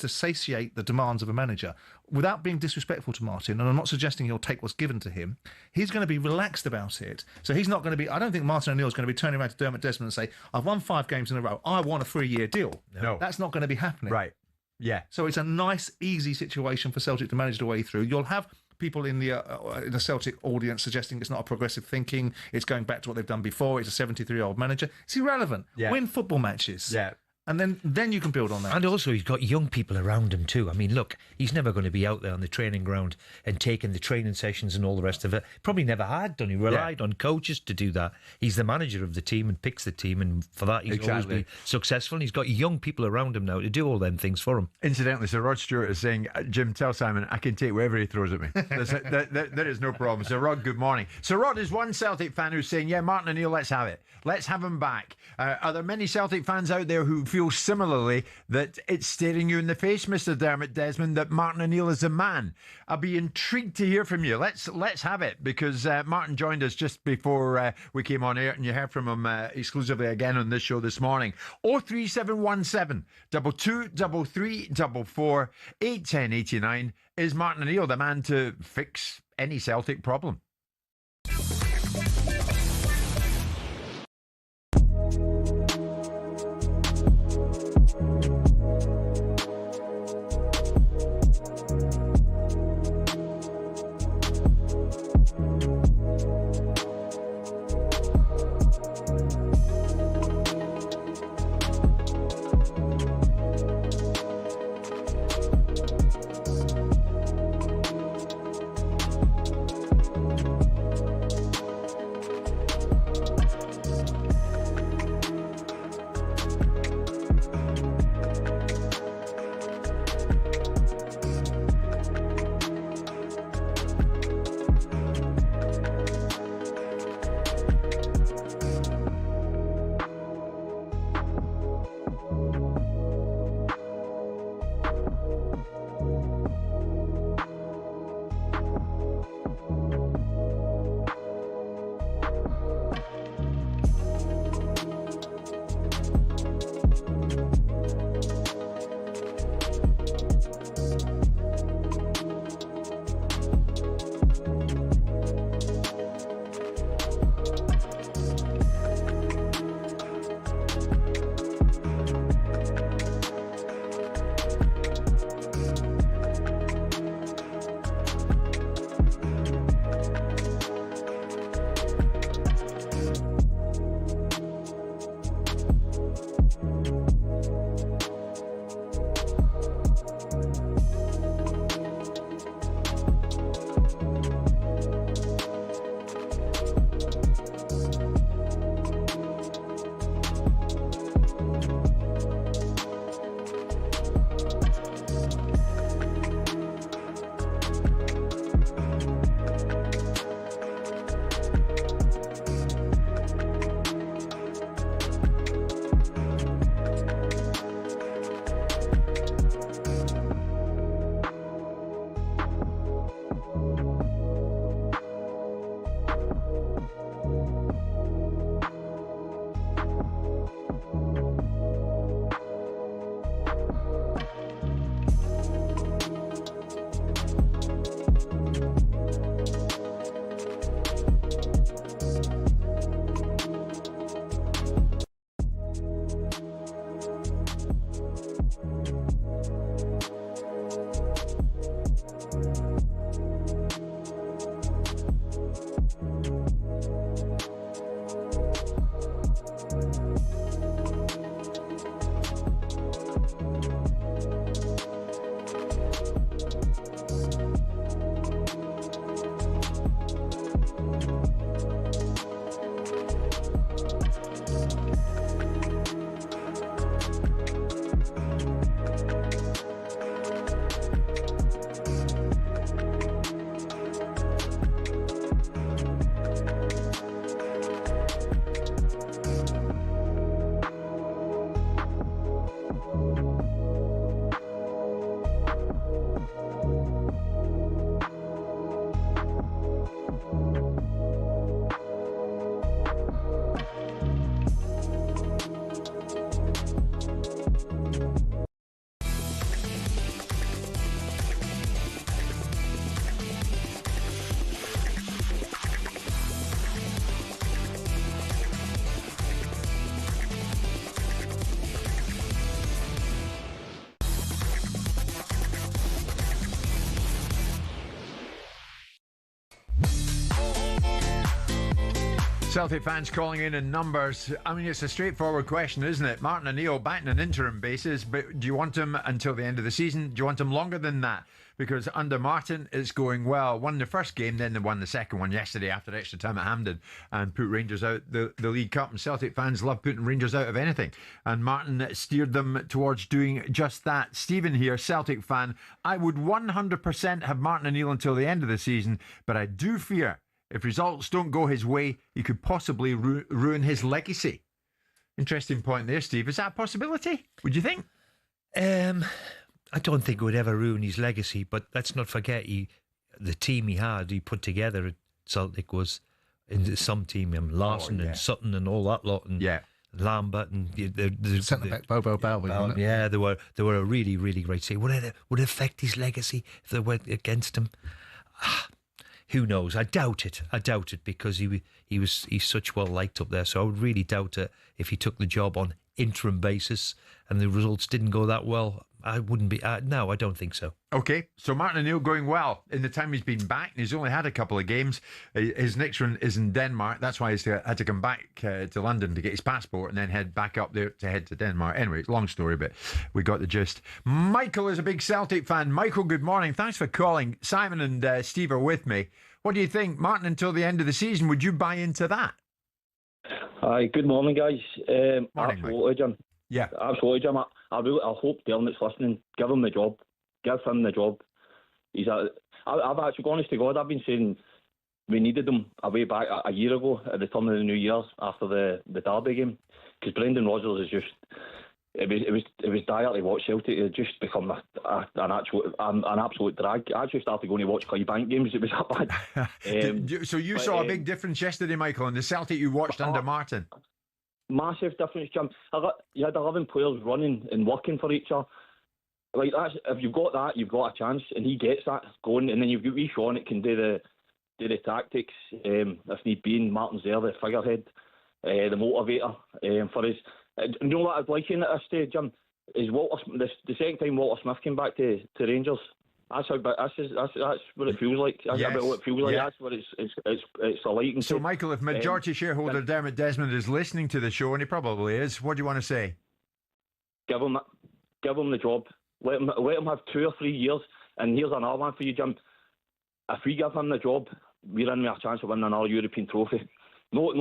satiate the demands of a manager. Without being disrespectful to Martin, and I'm not suggesting he'll take what's given to him, he's going to be relaxed about it. So he's not going to be, I don't think Martin O'Neill's going to be turning around to Dermot Desmond and say, I've won 5 games in a row, I want a 3-year deal. No. That's not going to be happening. Right. Yeah. So it's a nice, easy situation for Celtic to manage the way through. You'll have people in the Celtic audience suggesting it's not a progressive thinking, it's going back to what they've done before, it's a 73-year-old manager. It's irrelevant. Yeah. Win football matches. Yeah. And then you can build on that. And also, he's got young people around him too. I mean, look, he's never going to be out there on the training ground and taking the training sessions and all the rest of it. Probably never had done. He relied on coaches to do that. He's the manager of the team and picks the team, and for that, he's always been successful. And he's got young people around him now to do all them things for him. Incidentally, Sir Rod Stewart is saying, Jim, tell Simon I can take whatever he throws at me. There is no problem. Sir Rod, good morning. Sir Rod is one Celtic fan who's saying, yeah, Martin O'Neill, let's have it. Let's have him back. Are there many Celtic fans out there who feel similarly that it's staring you in the face, Mr. Dermot Desmond, that Martin O'Neill is a man? I'll be intrigued to hear from you. Let's have it, because Martin joined us just before we came on air, and you heard from him exclusively again on this show this morning. 03717 223344 81089. Is Martin O'Neill the man to fix any Celtic problem? Celtic fans calling in numbers. I mean, it's a straightforward question, isn't it? Martin O'Neill back on an interim basis, but do you want him until the end of the season? Do you want him longer than that? Because under Martin, it's going well. Won the first game, then they won the second one yesterday after extra time at Hampden and put Rangers out the League Cup. And Celtic fans love putting Rangers out of anything. And Martin steered them towards doing just that. Stephen here, Celtic fan. I would 100% have Martin O'Neill until the end of the season, but I do fear if results don't go his way, he could possibly ruin his legacy. Interesting point there, Steve. Is that a possibility, would you think? I don't think it would ever ruin his legacy, but let's not forget the team he put together at Celtic was in some team, Larson and Sutton and all that lot, and Lambert and the centre back Bobo Bowlby. Yeah, they were a really, really great team. Would it affect his legacy if they went against him? Who knows? I doubt it because he's such well liked up there. So I would really doubt it if he took the job on interim basis and the results didn't go that well. I wouldn't be. No, I don't think so. Okay, so Martin O'Neill going well in the time he's been back. He's only had a couple of games. His next one is in Denmark. That's why he's had to come back to London to get his passport and then head back up there to head to Denmark. Anyway, it's a long story, but we got the gist. Michael is a big Celtic fan. Michael, good morning. Thanks for calling. Simon and Steve are with me. What do you think, Martin, until the end of the season? Would you buy into that? Hi, good morning, guys. Morning, absolutely, Jim. Yeah. Absolutely, Jim. I hope Dylan that's listening, give him the job. Give him the job. I've actually, honest to God, I've been saying we needed him a way back a year ago at the turn of the new year after the Derby game. Because Brendan Rodgers is just, it was dire to watch Celtic. It had just become an absolute drag. I actually started going to watch Clydebank games. It was that bad. So you saw a big difference yesterday, Michael, in the Celtic you watched under Martin. Massive difference, Jim. You had 11 players running and working for each other. Like if you've got that, you've got a chance, and he gets that going. And then you've got wee Sean that can do the tactics if need be. And Martin's there, the figurehead, the motivator for us. You know what I'd like in at this stage, Jim, is the second time Walter Smith came back to Rangers. That's what it feels like. That's about what it feels like. That's what it's like. So, Michael, if majority shareholder Dermot Desmond is listening to the show, and he probably is, what do you want to say? Give him the job. Let him have 2 or 3 years. And here's another one for you, Jim. If we give him the job, we're in with a chance of winning another European trophy. No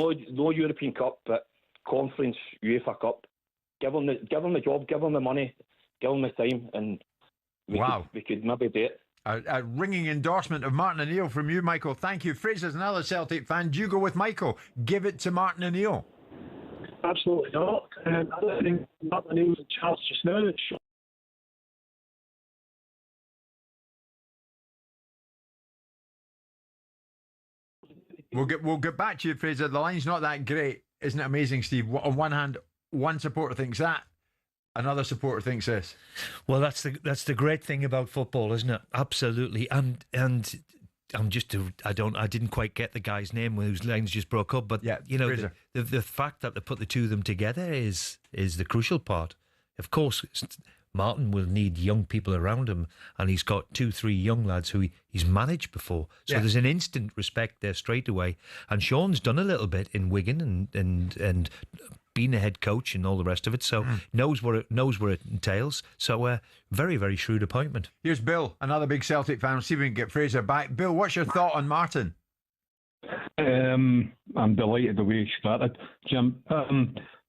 European Cup, but Conference, UEFA Cup. Give him the job. Give him the money. Give him the time, and we could maybe do it. A ringing endorsement of Martin O'Neill from you, Michael. Thank you. Fraser's another Celtic fan. Do you go with Michael? Give it to Martin O'Neill. Absolutely not. I don't think Martin O'Neill's in charge just now. We'll get back to you, Fraser. The line's not that great. Isn't it amazing, Steve? On one hand, one supporter thinks that, another supporter thinks this. Well, that's the great thing about football, isn't it? Absolutely. And I'm just I didn't quite get the guy's name whose lines just broke up, but you know the fact that they put the two of them together is the crucial part. Of course, Martin will need young people around him, and he's got 2-3 young lads who he's managed before. So there's an instant respect there straight away. And Sean's done a little bit in Wigan and been a head coach and all the rest of it. So knows what it entails. So very, very shrewd appointment. Here's Bill, another big Celtic fan. See if we can get Fraser back. Bill, what's your thought on Martin? I'm delighted the way he started, Jim.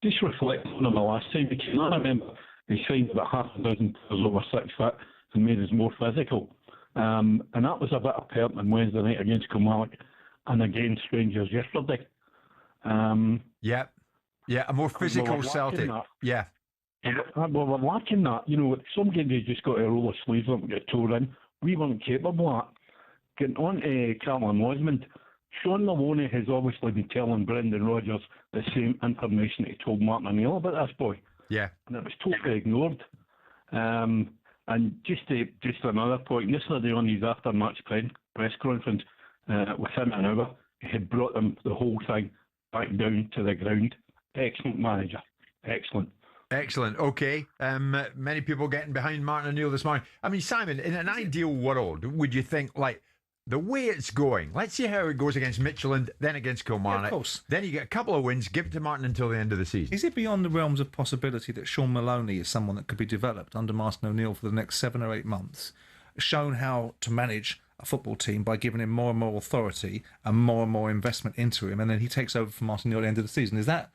Just reflecting on the last time he came on, I remember he signed about half a dozen players over 6 foot and made us more physical. And that was a bit apparent on Wednesday night against Kilmarnock and against Rangers yesterday. A more physical Celtic. Yeah. Well, we're lacking that. You know, some games you just got to roll the sleeves up and get tore in. We weren't capable of that. Getting on to Cameron Osmond, Sean Maloney has obviously been telling Brendan Rodgers the same information he told Martin O'Neill about this boy. Yeah. And it was totally ignored. And just another point, yesterday on his after-match press conference, within an hour, he had brought them the whole thing back down to the ground. Excellent manager. Excellent. Okay. Many people getting behind Martin O'Neill this morning. I mean, Simon, in an ideal world, would you think, like, the way it's going, let's see how it goes against Midtjylland, then against Kilmarnock. Yeah, of course. Then you get a couple of wins, give it to Martin until the end of the season. Is it beyond the realms of possibility that Sean Maloney is someone that could be developed under Martin O'Neill for the next 7 or 8 months, shown how to manage a football team by giving him more and more authority and more investment into him, and then he takes over from Martin O'Neill at the end of the season? Is that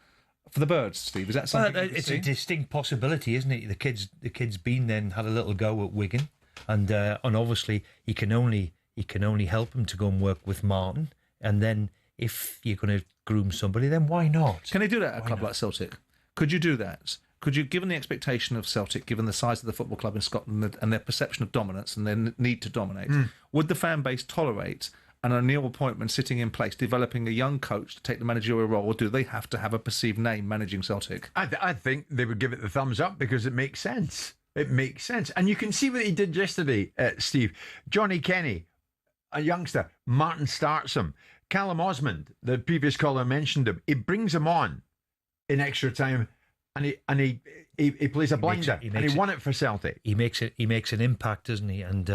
for the birds, Steve? Is that something? Well, it's a distinct possibility, isn't it? The kid's been then had a little go at Wigan, and obviously he can only help him to go and work with Martin. And then if you're going to groom somebody, then why not? Can they do that at a club like Celtic? Could you do that? Could you, given the expectation of Celtic, given the size of the football club in Scotland and their perception of dominance and their need to dominate, would the fan base tolerate an O'Neill appointment sitting in place, developing a young coach to take the managerial role, or do they have to have a perceived name managing Celtic? I think they would give it the thumbs up because it makes sense. It makes sense. And you can see what he did yesterday, Steve. Johnny Kenny, a youngster. Martin starts him. Callum Osmond, the previous caller mentioned him. He brings him on in extra time, and he plays a blinder, and he won it for Celtic. He makes an impact, doesn't he? And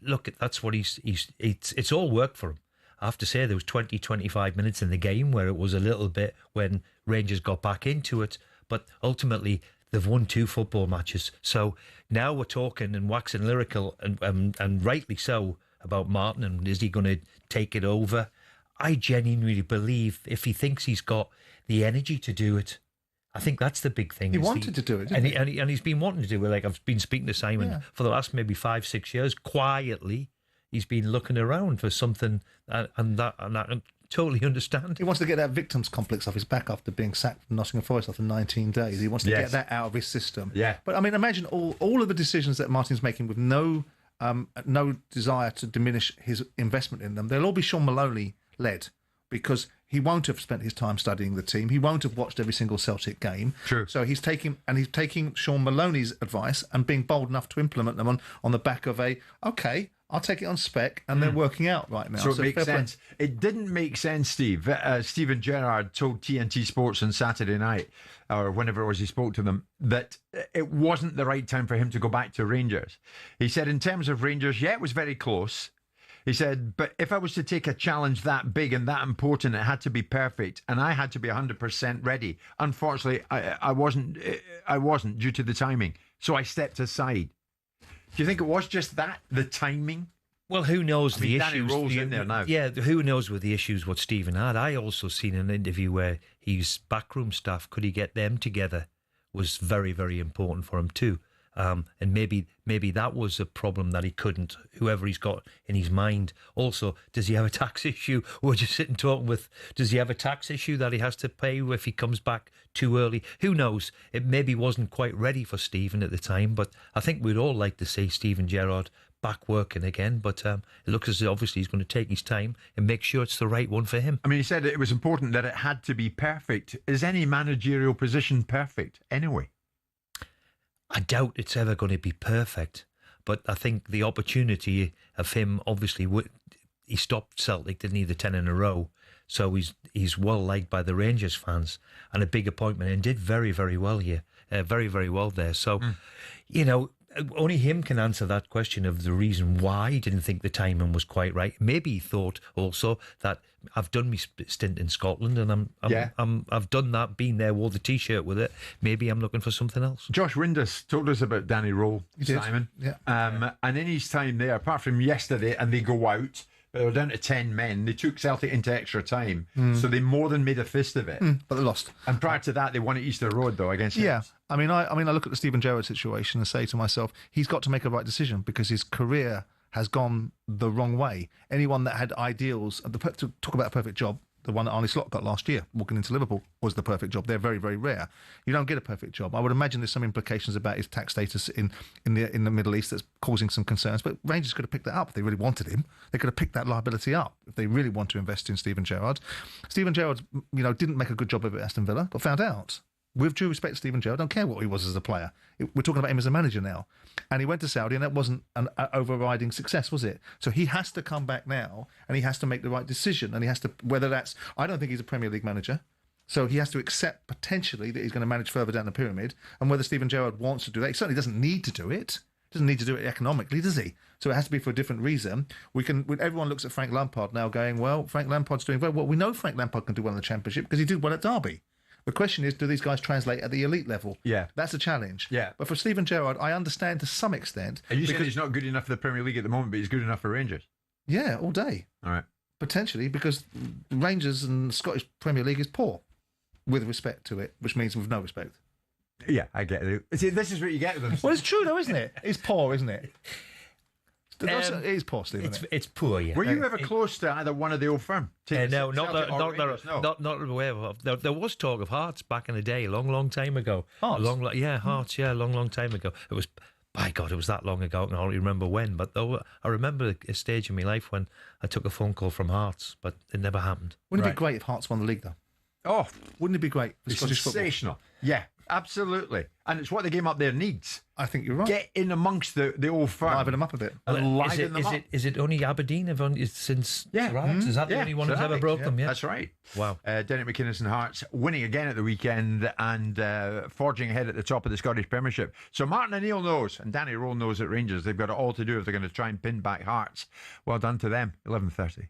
look, that's what it's all worked for him. I have to say there was 20-25 minutes in the game where it was a little bit when Rangers got back into it, but ultimately they've won 2 football matches. So now we're talking and waxing lyrical, and rightly so, about Martin, and is he going to take it over? I genuinely believe if he thinks he's got the energy to do it, I think that's the big thing. He wanted to do it, didn't he? And he's been wanting to do it. Like, I've been speaking to Simon for the last maybe 5-6 years. Quietly, he's been looking around for something, and I totally understand. He wants to get that victim's complex off his back after being sacked from Nottingham Forest after 19 days. He wants to get that out of his system. Yeah. But I mean, imagine all of the decisions that Martin's making with no desire to diminish his investment in them. They'll all be Sean Maloney led, because he won't have spent his time studying the team. He won't have watched every single Celtic game. True. So he's taking Sean Maloney's advice and being bold enough to implement them on the back of I'll take it on spec, and they're working out right now. So it makes sense. It didn't make sense, Steve. Stephen Gerrard told TNT Sports on Saturday night, or whenever it was he spoke to them, that it wasn't the right time for him to go back to Rangers. He said, in terms of Rangers, it was very close. He said, but if I was to take a challenge that big and that important, it had to be perfect, and I had to be 100% ready. Unfortunately, I wasn't due to the timing, so I stepped aside. Do you think it was just that, the timing? Well, who knows the Danny issues? Rowe's in there now. Yeah, who knows with the issues what Stephen had. I also seen an interview where his backroom staff, could he get them together, was very, very important for him too. And maybe that was a problem that he couldn't, whoever he's got in his mind. Also, does he have a tax issue? We're just sitting talking with, does he have a tax issue that he has to pay if he comes back too early? Who knows? It maybe wasn't quite ready for Stephen at the time, but I think we'd all like to see Stephen Gerrard back working again. But it looks as though obviously he's going to take his time and make sure it's the right one for him. I mean, he said it was important that it had to be perfect. Is any managerial position perfect anyway? I doubt it's ever going to be perfect, but I think the opportunity of him, obviously, he stopped Celtic, didn't he, the 10 in a row, so he's well liked by the Rangers fans, and a big appointment, and did very, very well here, very, very well there. So, only him can answer that question of the reason why he didn't think the timing was quite right. Maybe he thought also that I've done my stint in Scotland, and I've done that, been there, wore the T-shirt with it. Maybe I'm looking for something else. Josh Windus told us about Danny Rowe, Simon. And in his time there, apart from yesterday, and they go out, but they were down to 10 men. They took Celtic into extra time, so they more than made a fist of it. But they lost. And prior to that, they won at Easter Road, though, against Hibs. I mean, I look at the Stephen Gerrard situation and say to myself, he's got to make a right decision, because his career has gone the wrong way. Anyone that had ideals, to talk about a perfect job, the one that Arne Slot got last year, walking into Liverpool, was the perfect job. They're very, very rare. You don't get a perfect job. I would imagine there's some implications about his tax status in the Middle East that's causing some concerns. But Rangers could have picked that up if they really wanted him. They could have picked that liability up if they really want to invest in Stephen Gerrard. Stephen Gerrard, didn't make a good job of it at Aston Villa, got found out. With due respect to Stephen Gerrard, I don't care what he was as a player. We're talking about him as a manager now. And he went to Saudi, and that wasn't an overriding success, was it? So he has to come back now, and he has to make the right decision. And he has to, I don't think he's a Premier League manager. So he has to accept potentially that he's going to manage further down the pyramid. And whether Stephen Gerrard wants to do that, he certainly doesn't need to do it. Doesn't need to do it economically, does he? So it has to be for a different reason. Everyone looks at Frank Lampard now going, well, Frank Lampard's doing very well. We know Frank Lampard can do well in the Championship because he did well at Derby. The question is, do these guys translate at the elite level? Yeah. That's a challenge. Yeah. But for Steven Gerrard, I understand to some extent. Are you saying he's not good enough for the Premier League at the moment, but he's good enough for Rangers? Yeah, all day. All right. Potentially, because Rangers and Scottish Premier League is poor, with respect to it, which means with no respect. Yeah, I get it. See, this is what you get with them. Well, it's true though, isn't it? It's poor, isn't it? It is poor, Stephen. It's poor, yeah. Were you ever close to either one of the Old Firm? No, not aware of. There was talk of Hearts back in the day, long time ago. Hearts? Hearts, long time ago. It was, by God, it was that long ago, and I don't remember when. But I remember a stage in my life when I took a phone call from Hearts, but it never happened. Wouldn't it be great if Hearts won the league, though? Oh, wouldn't it be great for Scottish football? Sensational. Yeah, absolutely. And it's what the game up there needs. I think you're right. Get in amongst the Old Firm. Liven them up a bit. Is it only Aberdeen since Sir Alex? Is that the only one who's ever broke them? Yeah, that's right. Wow. Derek McInnes and Hearts winning again at the weekend and forging ahead at the top of the Scottish Premiership. So Martin O'Neill knows, and Danny Roll knows at Rangers they've got it all to do if they're going to try and pin back Hearts. Well done to them. 11:30.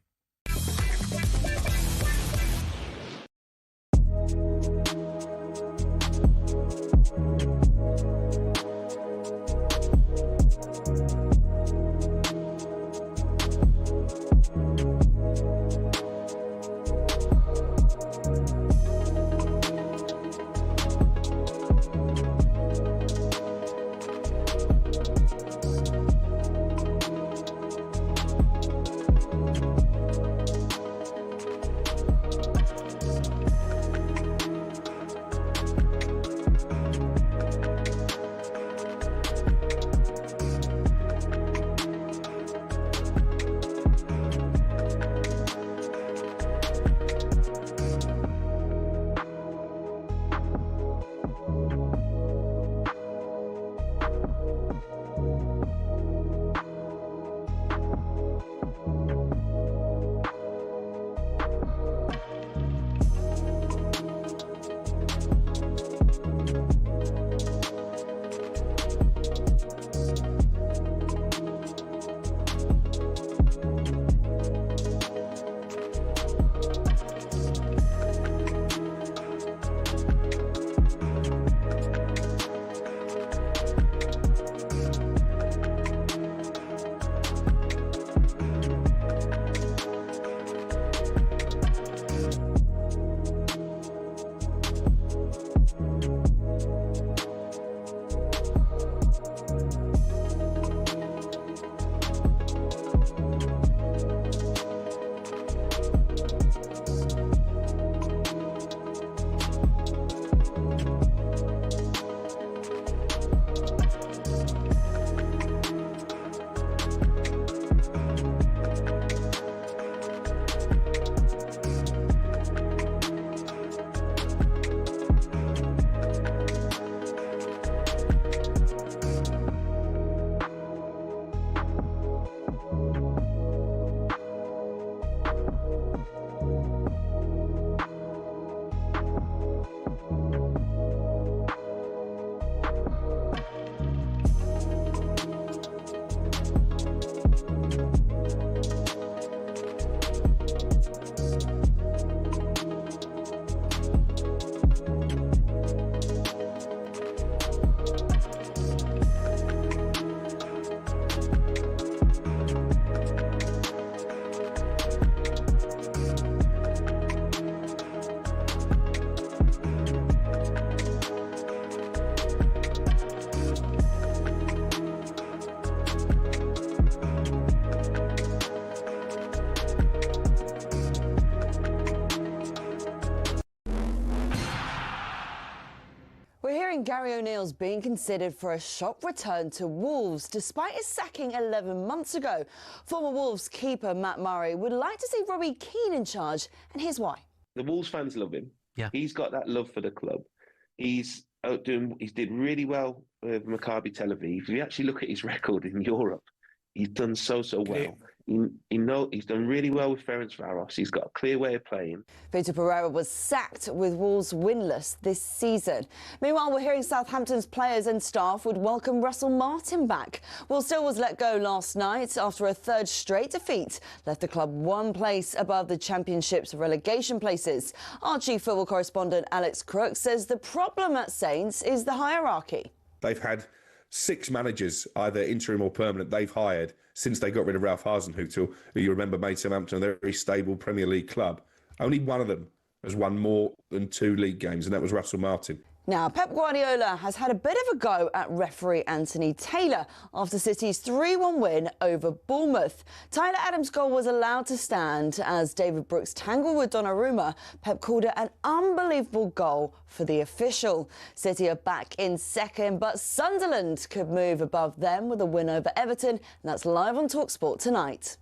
Gary O'Neill's being considered for a shock return to Wolves despite his sacking 11 months ago. Former Wolves keeper Matt Murray would like to see Robbie Keane in charge, and here's why. The Wolves fans love him. Yeah. He's got that love for the club. He's did really well with Maccabi Tel Aviv. If you actually look at his record in Europe, he's done so well. He's done really well with Ferencvaros. He's got a clear way of playing. Vitor Pereira was sacked with Wolves winless this season. Meanwhile, we're hearing Southampton's players and staff would welcome Russell Martin back. Will Still was let go last night after a third straight defeat left the club one place above the Championship's relegation places. Our chief football correspondent Alex Crook says the problem at Saints is the hierarchy. They've had 6 managers, either interim or permanent, they've hired since they got rid of Ralph Hasenhüttl, who you remember made Southampton a very stable Premier League club. Only one of them has won more than 2 league games, and that was Russell Martin. Now, Pep Guardiola has had a bit of a go at referee Anthony Taylor after City's 3-1 win over Bournemouth. Tyler Adams' goal was allowed to stand as David Brooks tangled with Donnarumma. Pep called it an unbelievable goal for the official. City are back in second, but Sunderland could move above them with a win over Everton, and that's live on talkSPORT tonight.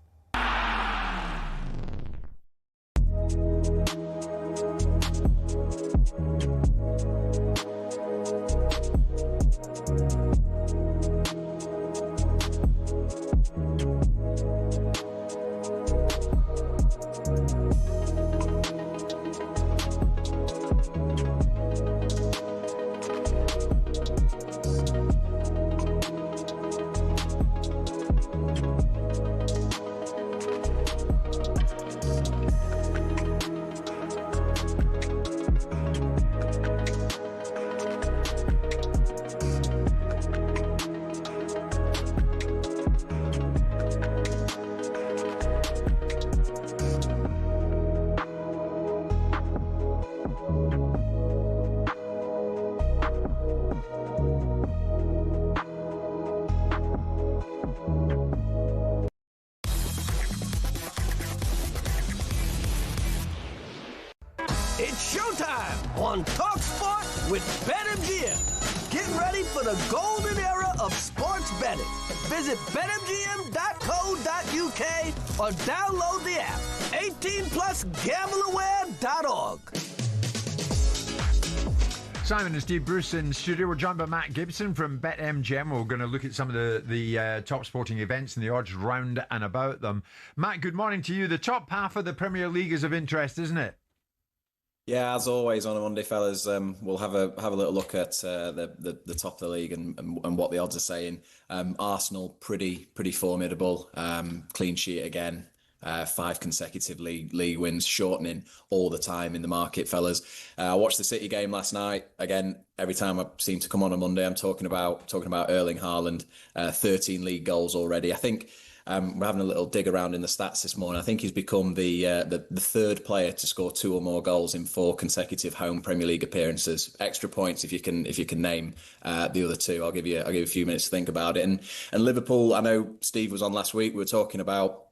It's showtime on talkSPORT with BetMGM. Get ready for the golden era of sports betting. Visit betmgm.co.uk or download the app. 18+gambleaware.org. Simon and Steve Bruce in studio. We're joined by Matt Gibson from BetMGM. We're going to look at some of the top sporting events and the odds round and about them. Matt, good morning to you. The top half of the Premier League is of interest, isn't it? Yeah, as always on a Monday, fellas, we'll have a little look at the top of the league and what the odds are saying. Arsenal pretty formidable, clean sheet again, 5 consecutive league wins, shortening all the time in the market, fellas. I watched the City game last night. Again, every time I seem to come on Monday, I'm talking about Erling Haaland, 13 league goals already. I think. We're having a little dig around in the stats this morning. I think he's become the third player to score 2 or more goals in 4 consecutive home Premier League appearances. Extra points if you can name the other 2. I'll give you a few minutes to think about it. And Liverpool, I know Steve was on last week. We were talking about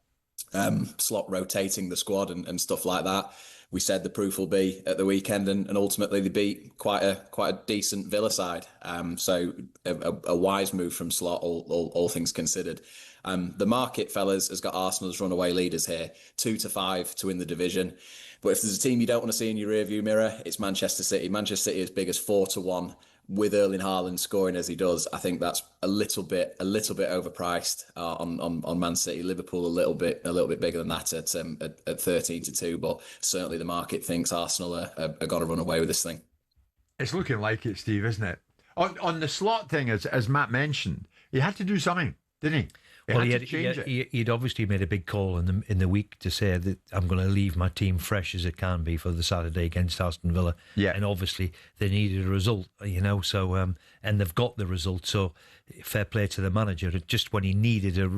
Slot rotating the squad and stuff like that. We said the proof will be at the weekend, and ultimately they beat quite a decent Villa side. So a wise move from Slot, all things considered. The market, fellas, has got Arsenal as runaway leaders here, 2-5 to win the division. But if there's a team you don't want to see in your rearview mirror, it's Manchester City. Manchester City as big as 4-1 with Erling Haaland scoring as he does. I think that's a little bit overpriced on Man City. Liverpool a little bit bigger than that at 13-2. But certainly the market thinks Arsenal are going to run away with this thing. It's looking like it, Steve, isn't it? On the Slot thing, as Matt mentioned, he had to do something, didn't he? He'd obviously made a big call in the week to say that I'm going to leave my team fresh as it can be for the Saturday against Aston Villa. Yeah, and obviously they needed a result, So and they've got the result. So fair play to the manager. Just when he needed a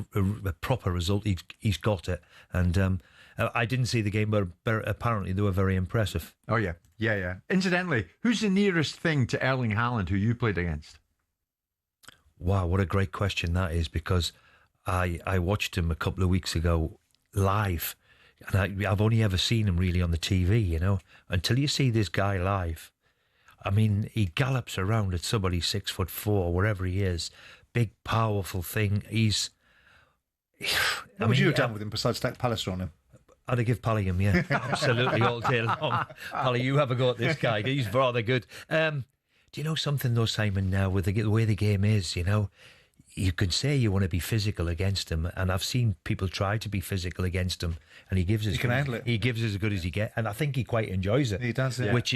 proper result, he's got it. And I didn't see the game, but apparently they were very impressive. Oh yeah. Incidentally, who's the nearest thing to Erling Haaland who you played against? Wow, what a great question that is, because I watched him a couple of weeks ago live, and I've only ever seen him really on the TV, Until you see this guy live, I mean, he gallops around at somebody 6'4", wherever he is, big, powerful thing. What would you have done with him besides stack Pallister on him? I'd have given Pally him, yeah, absolutely, all day long. Pally, you have a go at this guy. He's rather good. Do you know something though, Simon? Now with the way the game is, you could say you want to be physical against him, and I've seen people try to be physical against him, and he gives can handle it. He gives as good as he gets, and I think he quite enjoys it. He does, yeah. Which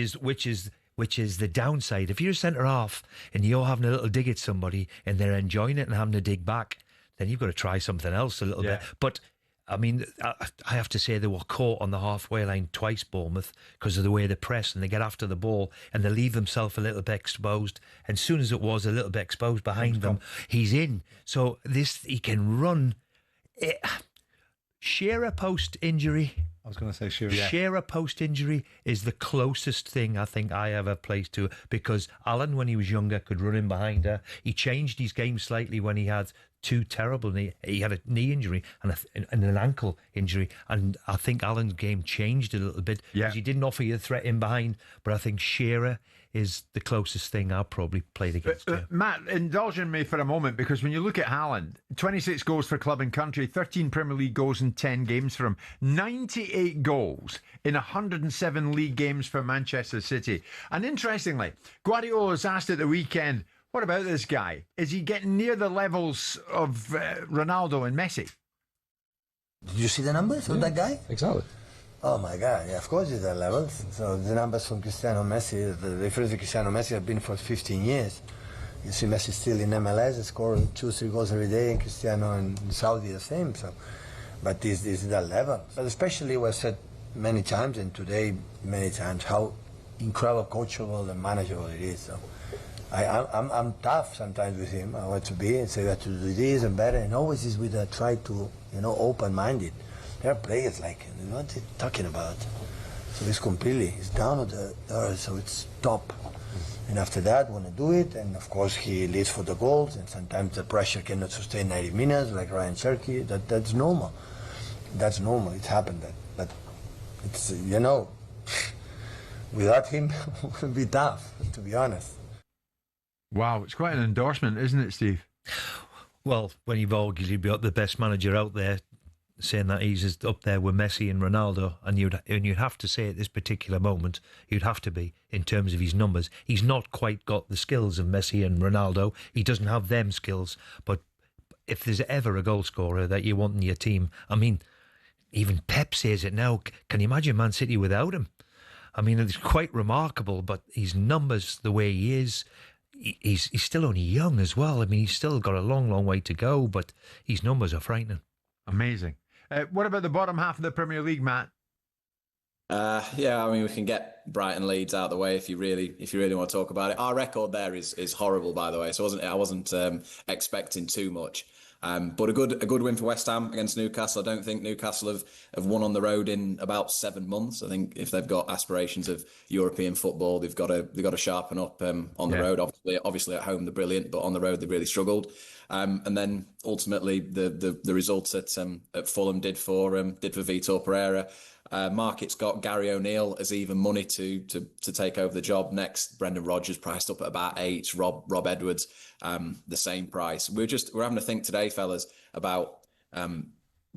is the downside. If you're a centre half and you're having a little dig at somebody and they're enjoying it and having to dig back, then you've got to try something else a little bit. But I mean, I have to say they were caught on the halfway line twice, Bournemouth, because of the way they press and they get after the ball and they leave themselves a little bit exposed. And as soon as it was a little bit exposed behind them, he's in. So he can run. Shearer post-injury. I was going to say Shearer. Shearer post-injury is the closest thing I think I ever played to, because Alan, when he was younger, could run in behind her. He changed his game slightly when he had two terrible he had a knee injury and an ankle injury, and I think Alan's game changed a little bit because he didn't offer you the threat in behind. But I think Shearer is the closest thing I've probably played against. Matt, indulge in me for a moment, because when you look at Haaland, 26 goals for club and country, 13 Premier League goals in 10 games for him, 98 goals in 107 league games for Manchester City. And interestingly, Guardiola was asked at the weekend, what about this guy? Is he getting near the levels of Ronaldo and Messi? Did you see the numbers of that guy? Exactly. Oh my God, yeah, of course he's at levels. So the numbers from Cristiano Messi, the difference with Cristiano Messi have been for 15 years. You see Messi still in MLS, scoring 2-3 goals every day, and Cristiano in Saudi the same. So, but this is that level. But especially what I said many times, and today many times, how incredible coachable and manageable it is. So I'm tough sometimes with him. I want to be and say that to do this and better, and always is with a try to, open-minded. There are players like him, what are you talking about? So it's down at the earth, so it's top. And after that, want to do it, and of course he leads for the goals, and sometimes the pressure cannot sustain 90 minutes, like Ryan Cherky. That's normal. That's normal. It's happened that, but it's without him, it would be tough, to be honest. Wow, it's quite an endorsement, isn't it, Steve? Well, when you've arguably got the best manager out there saying that he's up there with Messi and Ronaldo, and you'd have to say at this particular moment, you'd have to be, in terms of his numbers. He's not quite got the skills of Messi and Ronaldo. He doesn't have them skills. But if there's ever a goal scorer that you want in your team, I mean, even Pep says it now. Can you imagine Man City without him? I mean, it's quite remarkable, but his numbers, the way he is, he's still only young as well. I mean, he's still got a long, long way to go, but his numbers are frightening. Amazing. What about the bottom half of the Premier League, Matt? Yeah, I mean, we can get Brighton Leeds out of the way if you really want to talk about it. Our record there is horrible, by the way. So I wasn't expecting too much. But a good win for West Ham against Newcastle. I don't think Newcastle have won on the road in about 7 months. I think if they've got aspirations of European football, they've got to sharpen up on the road. Obviously at home they're brilliant, but on the road they really struggled. And then ultimately the results at Fulham did for Vitor Pereira. Market's got Gary O'Neill as even money to take over the job next. Brendan Rodgers priced up at about 8. Rob Edwards, the same price. We're having to think today, fellas, about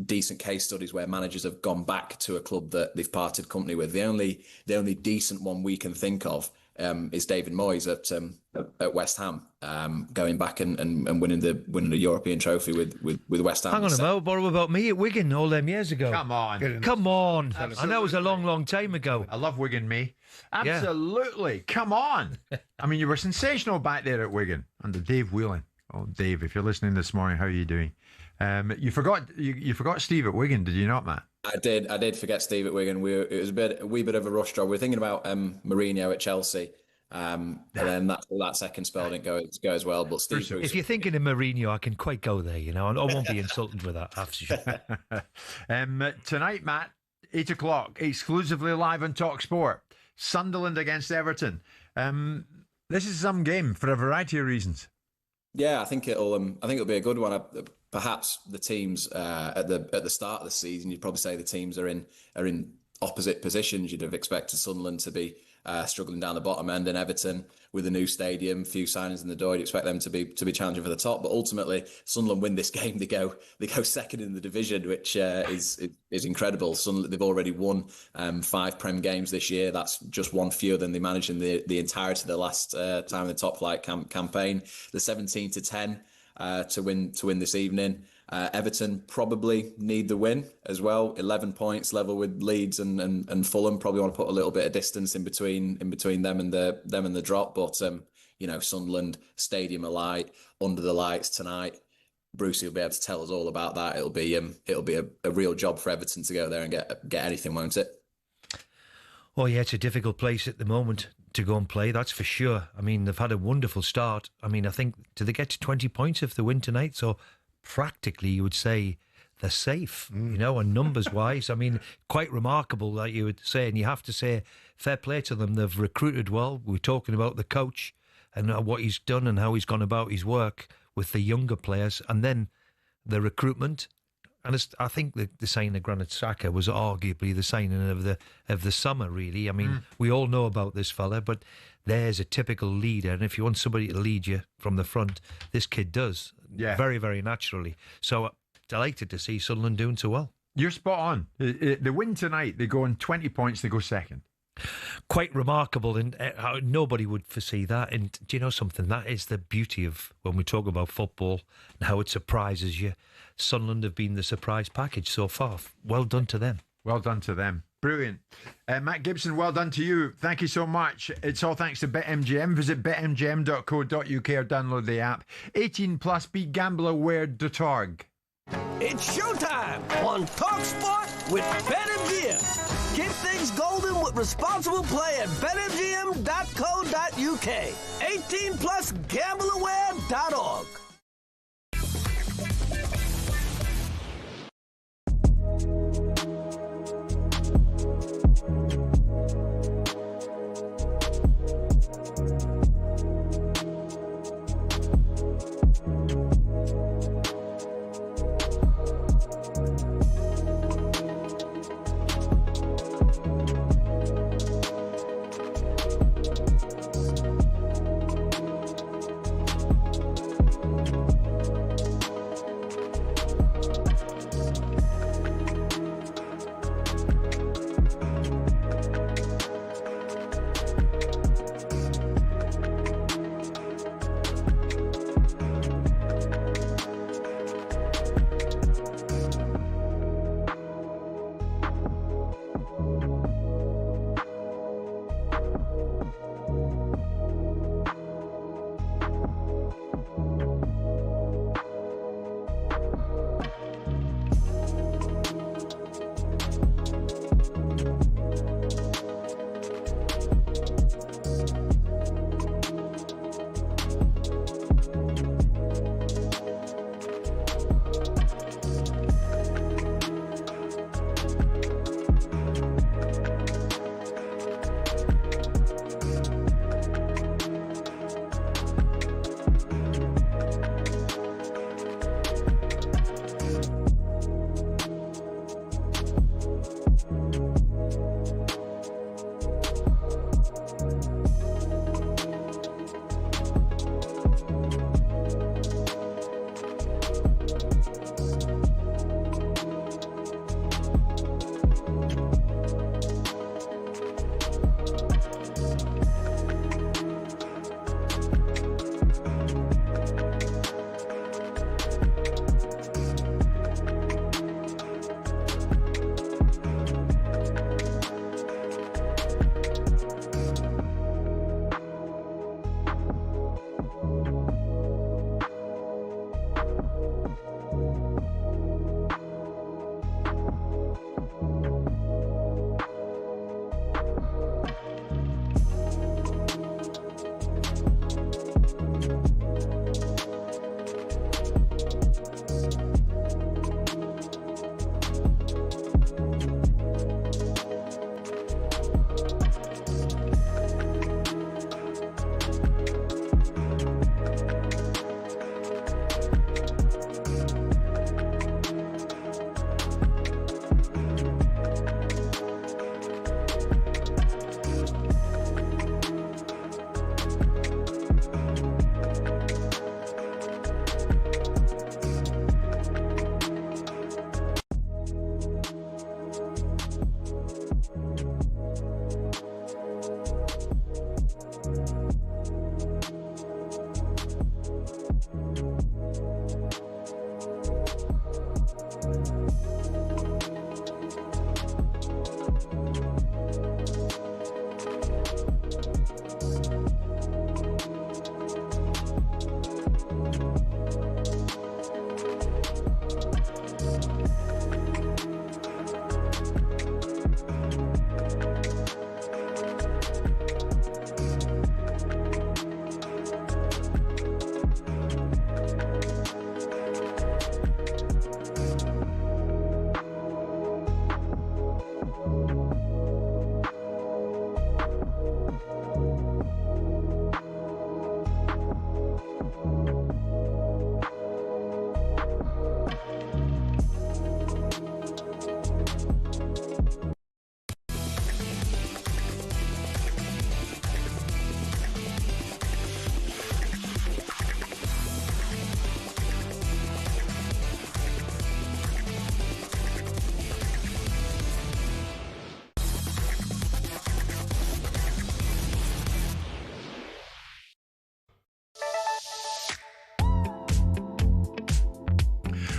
decent case studies where managers have gone back to a club that they've parted company with. The only decent one we can think of is David Moyes at West Ham, going back and winning the European trophy with West Ham. Hang on a moment, what about me at Wigan all them years ago? Come on. Absolutely. I know it was a long, long time ago. I love Wigan, me. Absolutely. Yeah. Come on. I mean, you were sensational back there at Wigan under Dave Whelan. Oh, Dave, if you're listening this morning, how are you doing? You forgot Steve at Wigan, did you not, Matt? I did forget Steve at Wigan. It was a wee bit of a rush job. We were thinking about Mourinho at Chelsea, and then that second spell didn't go as well. But Steve, if you're thinking of Mourinho, I can quite go there. I won't be insulted with that. Tonight, Matt, 8 o'clock, exclusively live on talkSPORT. Sunderland against Everton. This is some game for a variety of reasons. Yeah, I think it'll be a good one. Perhaps the teams at the start of the season, you'd probably say the teams are in opposite positions. You'd have expected Sunderland to be struggling down the bottom end, and Everton with a new stadium, few signings in the door, you'd expect them to be challenging for the top. But ultimately, Sunderland win this game, they go second in the division, which is incredible. Sunderland, they've already won 5 Prem games this year. That's just one fewer than they managed in the entirety of the last time in the top flight campaign. The 17-10. to win this evening. Everton probably need the win as well. 11 points, level with Leeds and Fulham. Probably want to put a little bit of distance in between them and the drop. But Sunderland Stadium alight, under the lights tonight. Brucey will be able to tell us all about that. It'll be a real job for Everton to go there and get anything, won't it? Oh yeah, it's a difficult place at the moment to go and play, that's for sure. I mean, they've had a wonderful start. I mean, I think, do they get to 20 points if they win tonight? So practically you would say they're safe, and numbers-wise. I mean, quite remarkable that you would say, and you have to say fair play to them. They've recruited well. We're talking about the coach and what he's done and how he's gone about his work with the younger players, and then the recruitment. And I think the signing of Granit Xhaka was arguably the signing of the summer, really. I mean, we all know about this fella, but there's a typical leader. And if you want somebody to lead you from the front, this kid does. Yeah. Very, very naturally. So delighted to see Sunderland doing so well. You're spot on. They win tonight, they go on 20 points, they go second. Quite remarkable, and nobody would foresee that. And do you know something? That is the beauty of when we talk about football and how it surprises you. Sunderland have been the surprise package so far. Well done to them. Well done to them. Brilliant. Matt Gibson, well done to you. Thank you so much. It's all thanks to BetMGM. Visit betmgm.co.uk or download the app. 18 plus, begambleaware.org. It's showtime on talkSPORT with BetMGM. Keep things golden with responsible play at betmgm.co.uk. 18 plus, gambleaware.org.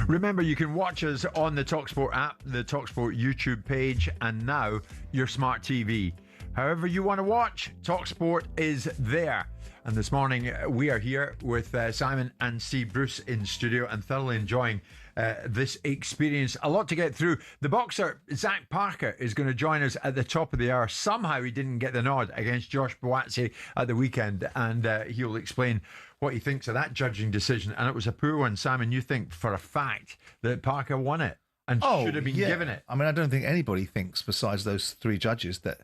Remember, you can watch us on the talkSPORT app, the talkSPORT YouTube page, and now your smart TV. However you want to watch, talkSPORT is there. And this morning we are here with Simon and Steve Bruce in studio and thoroughly enjoying this experience. A lot to get through. The boxer Zack Parker is going to join us at the top of the hour. Somehow he didn't get the nod against Josh Boazzi at the weekend, and he'll explain what he thinks of that judging decision. And it was a poor one. Simon, you think for a fact that Parker won it and should have been given it? I mean, I don't think anybody thinks, besides those three judges, that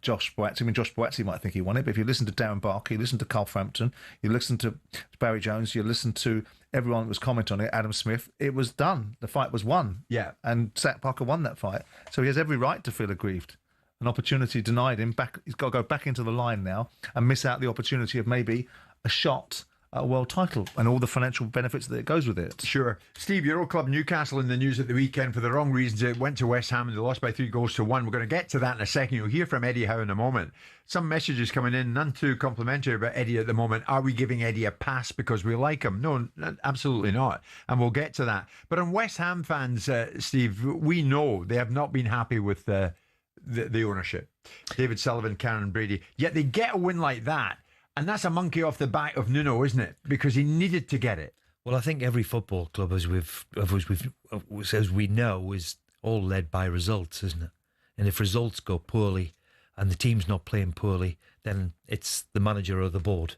Josh Boazzi. I mean, Josh Boazzi might think he won it, but if you listen to Darren Barker, you listen to Carl Frampton, you listen to Barry Jones, you listen to everyone that was commenting on it, Adam Smith, it was done. The fight was won. Yeah. And Zack Parker won that fight. So he has every right to feel aggrieved. An opportunity denied him. He's got to go back into the line now and miss out the opportunity of maybe a shot at a world title and all the financial benefits that it goes with it. Sure. Steve, your old club Newcastle in the news at the weekend for the wrong reasons. It went to West Ham and they lost by 3-1. We're going to get to that in a second. You'll hear from Eddie Howe in a moment. Some messages coming in, none too complimentary about Eddie at the moment. Are we giving Eddie a pass because we like him? No, absolutely not. And we'll get to that. But on West Ham fans, Steve, we know they have not been happy with the ownership. David Sullivan, Karen Brady. Yet they get a win like that. And that's a monkey off the back of Nuno, isn't it? Because he needed to get it. Well, I think every football club, as we know, is all led by results, isn't it? And if results go poorly and the team's not playing poorly, then it's the manager or the board.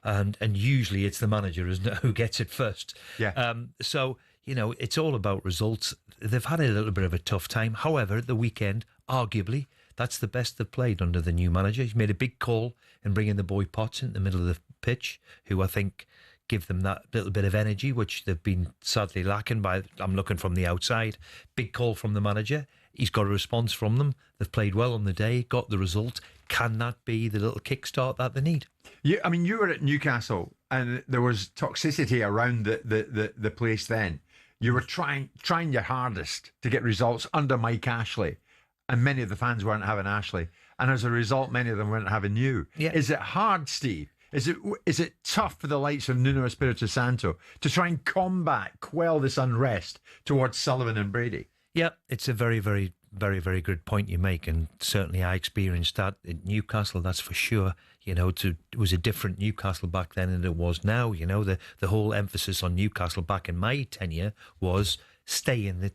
And usually it's the manager, isn't it, who gets it first. Yeah. So, you know, it's all about results. They've had a little bit of a tough time. However, at the weekend, arguably, that's the best they've played under the new manager. He's made a big call in bringing the boy Potts in the middle of the pitch, who I think give them that little bit of energy, which they've been sadly lacking by. I'm looking from the outside. Big call from the manager. He's got a response from them. They've played well on the day, got the result. Can that be the little kickstart that they need? I mean, you were at Newcastle and there was toxicity around the place then. You were trying your hardest to get results under Mike Ashley. And many of the fans weren't having Ashley. And as a result, many of them weren't having you. Yeah. Is it hard, Steve? Is it tough for the likes of Nuno Espirito Santo to try and quell this unrest towards Sullivan and Brady? Yeah, it's a very, very, very, very good point you make. And certainly I experienced that in Newcastle, that's for sure. You know, it was a different Newcastle back then than it was now. You know, the whole emphasis on Newcastle back in my tenure was stay in the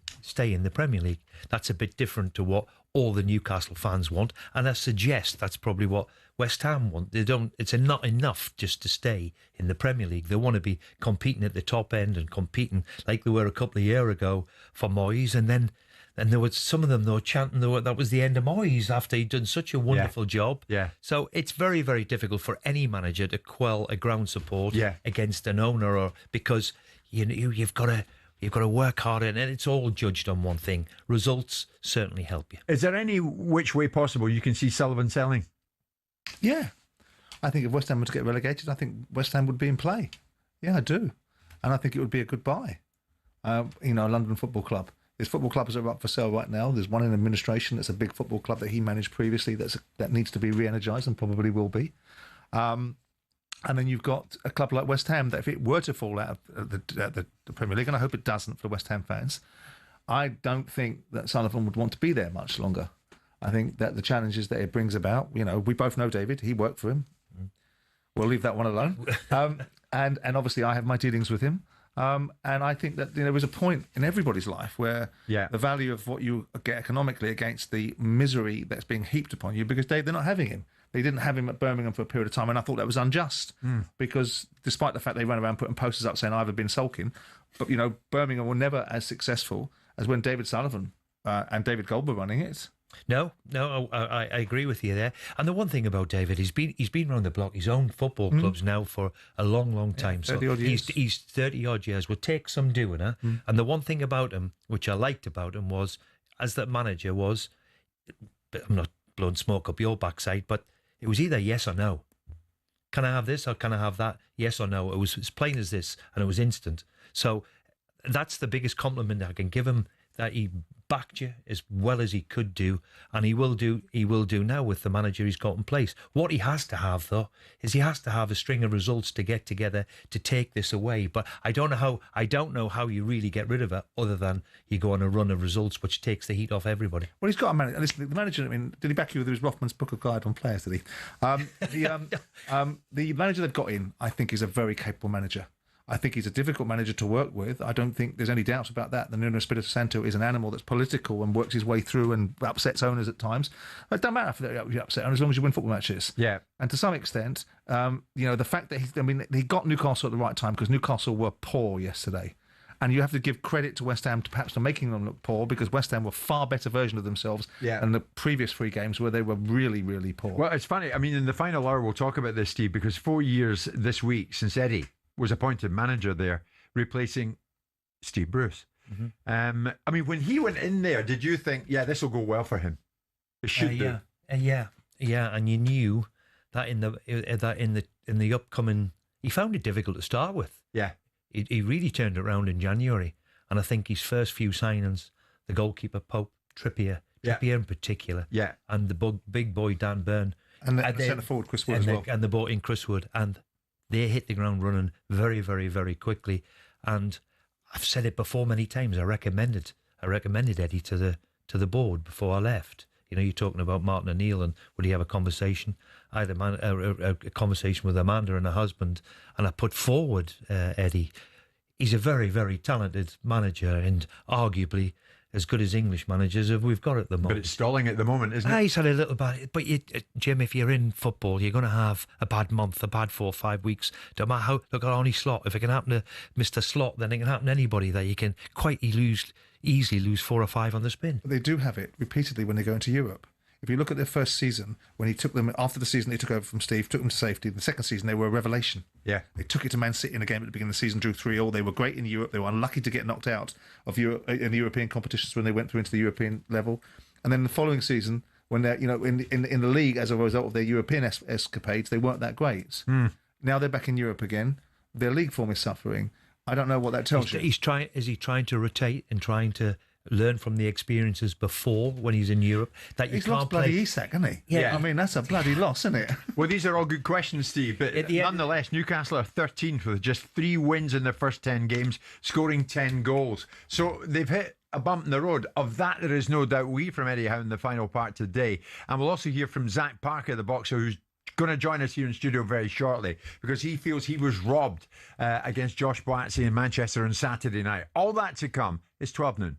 Premier League. That's a bit different to what all the Newcastle fans want, and I suggest that's probably what West Ham want. It's not enough just to stay in the Premier League. They want to be competing at the top end and competing like they were a couple of years ago for Moyes, and there was some of them though chanting that was the end of Moyes after he'd done such a wonderful job. Yeah. So it's very, very difficult for any manager to quell a ground support against an owner, or because you've got to work hard, and it's all judged on one thing. Results certainly help you. Is there any which way possible you can see Sullivan selling? Yeah. I think if West Ham were to get relegated, I think West Ham would be in play. Yeah, I do. And I think it would be a good buy. London Football Club. There's football clubs that are up for sale right now. There's one in administration that's a big football club that he managed previously that needs to be re-energised and probably will be. And then you've got a club like West Ham that if it were to fall out of the Premier League, and I hope it doesn't for West Ham fans, I don't think that Sullivan would want to be there much longer. I think that the challenges that it brings about, we both know David, he worked for him. We'll leave that one alone. And obviously I have my dealings with him. And I think that there was a point in everybody's life where the value of what you get economically against the misery that's being heaped upon you, because they're not having him. They didn't have him at Birmingham for a period of time, and I thought that was unjust because despite the fact they ran around putting posters up saying I've been sulking, but Birmingham were never as successful as when David Sullivan and David Gold were running it. No, I agree with you there. And the one thing about David, he's been around the block, his own football clubs now for a long, long time. 30 odd years. He's 30 odd years. Will take some doing, huh? And the one thing about him, which I liked about him, was as that manager was, I'm not blowing smoke up your backside, but it was either yes or no. Can I have this or can I have that? Yes or no. It was as plain as this, and it was instant. So that's the biggest compliment I can give him. that he backed you as well as he could do, and he will do now with the manager he's got in place. What he has to have, though, is he has to have a string of results to get together to take this away. But I don't know how you really get rid of it, other than you go on a run of results, which takes the heat off everybody. Well, he's got a manager. Listen, the manager, I mean, did he back you with his Rothman's Book of Guide on players, did he? The manager they've got in, I think, is a very capable manager. I think he's a difficult manager to work with. I don't think there's any doubts about that. The Nuno Espirito Santo is an animal that's political and works his way through and upsets owners at times. But it doesn't matter if you upset owners as long as you win football matches. Yeah. And to some extent, the fact that he got Newcastle at the right time, because Newcastle were poor yesterday. And you have to give credit to West Ham for making them look poor, because West Ham were a far better version of themselves than the previous 3 games where they were really, really poor. Well, it's funny. I mean, in the final hour, we'll talk about this, Steve, because 4 years this week since Eddie was appointed manager there, replacing Steve Bruce. Mm-hmm. I mean, when he went in there, did you think, this will go well for him? It should do. Yeah, and you knew that in the upcoming, he found it difficult to start with. Yeah. He really turned it around in January, and I think his first few signings, the goalkeeper Pope, Trippier in particular, and the big boy Dan Burn, and the centre forward Chris Wood as well, and they brought in Chris Wood, and they hit the ground running very, very, very quickly. And I've said it before many times. I recommended Eddie to the board before I left. You know, you're talking about Martin O'Neill, and would he have a conversation? I had a conversation with Amanda and her husband, and I put forward Eddie. He's a very, very talented manager, and arguably as good as English managers as we've got at the moment. But it's stalling at the moment, isn't it? He's had a little bad... But, Jim, if you're in football, you're going to have a bad month, a bad 4 or 5 weeks. No matter how... Look at Arnie Slot. If it can happen to Mr. Slot, then it can happen to anybody there. You can quite easily lose 4 or 5 on the spin. But they do have it repeatedly when they go into Europe. If you look at their first season, when he took them, after the season he took over from Steve, took them to safety, the second season they were a revelation. Yeah. They took it to Man City in a game at the beginning of the season, drew 3-3. They were great in Europe. They were unlucky to get knocked out of Europe, in the European competitions when they went through into the European level. And then the following season, when they're in the league as a result of their European escapades, they weren't that great. Now they're back in Europe again. Their league form is suffering. I don't know what that tells you. Is he trying to rotate and trying to learn from the experiences before when he's in Europe? That you he's can't lost play. bloody Isak, hasn't he? Yeah. I mean, that's a bloody loss, isn't it? Well, these are all good questions, Steve, but nonetheless, Newcastle are 13th with just 3 wins in their first 10 games, scoring 10 goals. So they've hit a bump in the road. Of that, there is no doubt. We from Eddie Howe in the final part today. And we'll also hear from Zack Parker, the boxer, who's going to join us here in studio very shortly, because he feels he was robbed against Josh Boazzi in Manchester on Saturday night. All that to come. It's 12 noon.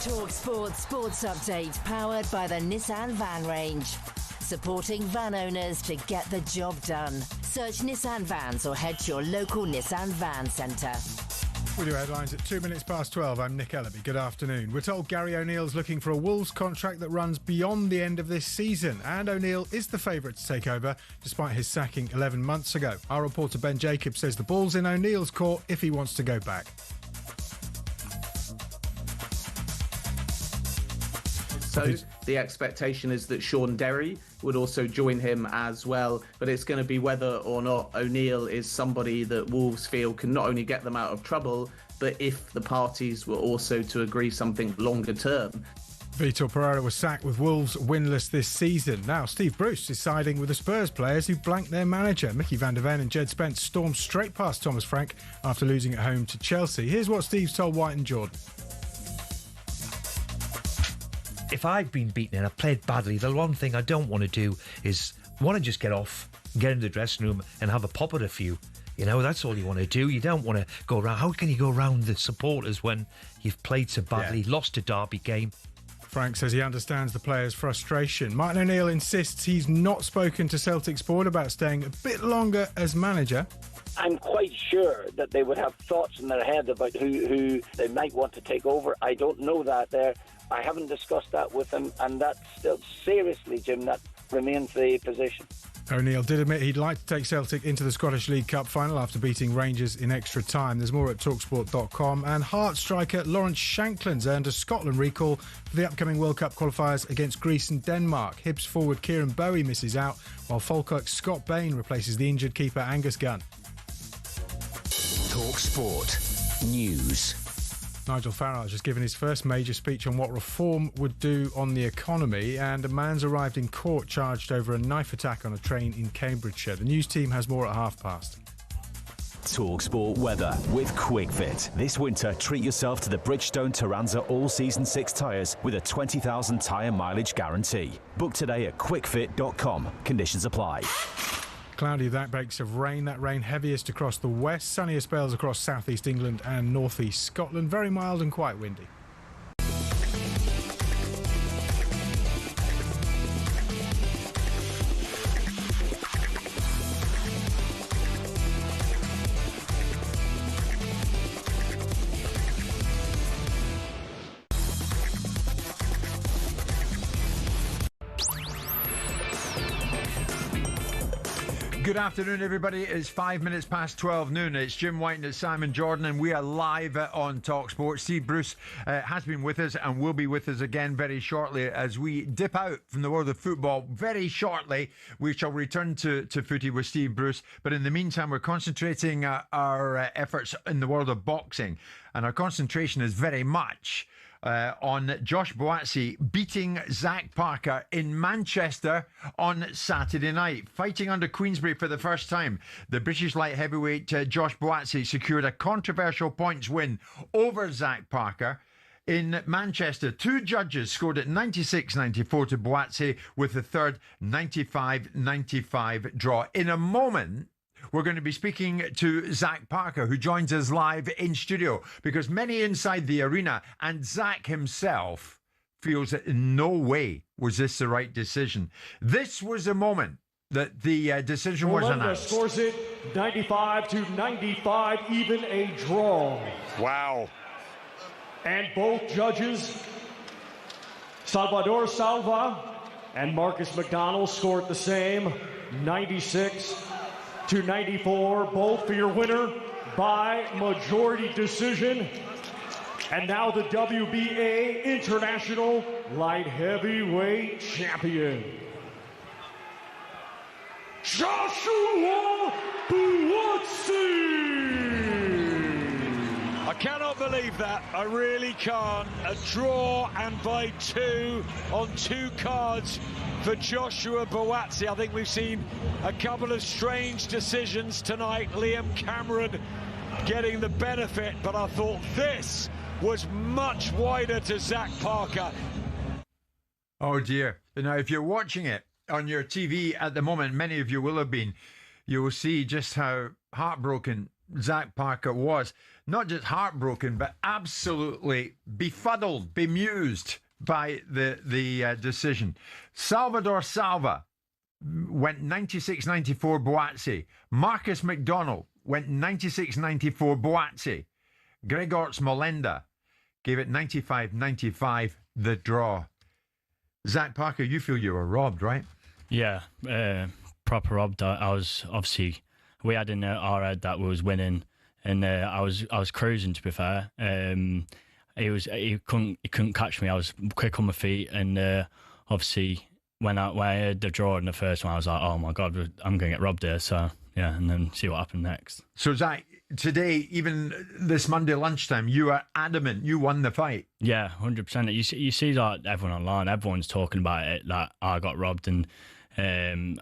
talkSPORT Sports Update, powered by the Nissan Van Range. Supporting van owners to get the job done. Search Nissan Vans or head to your local Nissan Van Centre. With your headlines at 2 minutes past 12, I'm Nick Ellaby. Good afternoon. We're told Gary O'Neill's looking for a Wolves contract that runs beyond the end of this season, and O'Neill is the favourite to take over, despite his sacking 11 months ago. Our reporter Ben Jacobs says the ball's in O'Neill's court if he wants to go back. So the expectation is that Sean Derry would also join him as well, but it's going to be whether or not O'Neill is somebody that Wolves feel can not only get them out of trouble, but if the parties were also to agree something longer term. Vitor Pereira was sacked with Wolves winless this season. Now Steve Bruce is siding with the Spurs players who blanked their manager. Mickey van der Ven and Jed Spence stormed straight past Thomas Frank after losing at home to Chelsea. Here's what Steve's told White and Jordan. If I've been beaten and I've played badly, the one thing I don't want to do is want to just get off, get into the dressing room and have a pop at a few. You know, that's all you want to do. You don't want to go around. How can you go around the supporters when you've played so badly, lost a derby game? Frank says he understands the players' frustration. Martin O'Neill insists he's not spoken to CelticSPORT about staying a bit longer as manager. I'm quite sure that they would have thoughts in their head about who they might want to take over. I don't know that there. I haven't discussed that with them, and that's still, seriously, Jim, that remains the position. O'Neill did admit he'd like to take Celtic into the Scottish League Cup final after beating Rangers in extra time. There's more at talksport.com. And Hearts striker Lawrence Shankland's earned a Scotland recall for the upcoming World Cup qualifiers against Greece and Denmark. Hibs forward Kieran Bowie misses out, while Falkirk's Scott Bain replaces the injured keeper Angus Gunn. talkSPORT News. Nigel Farage has given his first major speech on what reform would do on the economy, and a man's arrived in court charged over a knife attack on a train in Cambridgeshire. The news team has more at past. talkSPORT weather with QuickFit. This winter, treat yourself to the Bridgestone Turanza All-Season 6 tyres with a 20,000 tyre mileage guarantee. Book today at quickfit.com. Conditions apply. Cloudy with outbreaks of rain. That rain heaviest across the west. Sunnier spells across southeast England and northeast Scotland. Very mild and quite windy. Good afternoon, everybody. It's 5 minutes past 12 noon. It's Jim White and it's Simon Jordan, and we are live on talkSPORT. Steve Bruce has been with us and will be with us again very shortly as we dip out from the world of football. Very shortly, we shall return to footy with Steve Bruce. But in the meantime, we're concentrating our efforts in the world of boxing. And our concentration is very much on Josh Boazzi beating Zack Parker in Manchester on Saturday night. Fighting under Queensberry for the first time, the British light heavyweight Josh Boazzi secured a controversial points win over Zack Parker in Manchester. Two judges scored it 96-94 to Boazzi, with the third 95-95 draw. In a moment, we're going to be speaking to Zack Parker, who joins us live in studio, because many inside the arena and Zack himself feels that in no way was this the right decision. This was the moment that the decision was announced. Scores it 95-95, even a draw. Wow. And both judges, Salvador Salva and Marcus McDonald, scored the same, 96-94, both for your winner by majority decision. And now the WBA International Light Heavyweight Champion, Joshua Boazzi. I cannot believe that. I really can't. A draw and by two on two cards for Joshua Boazzi. I think we've seen a couple of strange decisions tonight. Liam Cameron getting the benefit, but I thought this was much wider to Zack Parker. Oh dear. Now, if you're watching it on your TV at the moment, many of you will have been, you will see just how heartbroken Zack Parker was not just heartbroken, but absolutely befuddled, bemused by the decision. Salvador Salva went 96-94 Boazzi. Marcus McDonald went 96-94 Boazzi. Gregor Smolenda gave it 95-95, the draw. Zack Parker, you feel you were robbed, right? Yeah, proper robbed. I was obviously, we had in our head that we was winning, and I was cruising, to be fair. He couldn't catch me. I was quick on my feet, and obviously when I heard the draw in the first one, I was like, oh my God, I'm going to get robbed here. So yeah, and then see what happened next. So Zack, today, even this Monday lunchtime, you are adamant you won the fight. Yeah, 100%. You see like everyone online, everyone's talking about it, that I got robbed, and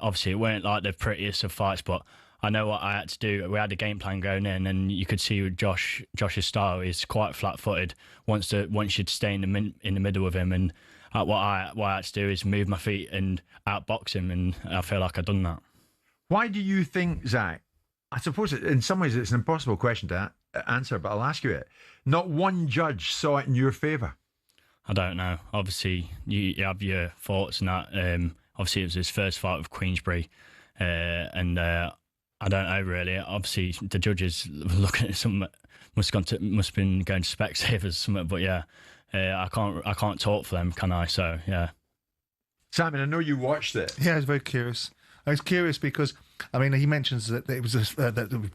obviously it weren't like the prettiest of fights, but I know what I had to do. We had a game plan going in, and you could see with Josh's style is quite flat-footed. Once you'd stay in the middle with him, and what I had to do is move my feet and outbox him, and I feel like I've done that. Why do you think, Zack? I suppose in some ways it's an impossible question to answer, but I'll ask you it. Not one judge saw it in your favour. I don't know. Obviously, you have your thoughts and that. Obviously, it was his first fight with Queensberry, and I don't know really. Obviously, the judges looking at something must have been going to Specsavers or something. But yeah, I can't talk for them, can I? So yeah. Simon, I know you watched it. Yeah, I was very curious. I was curious because, I mean, he mentions that it was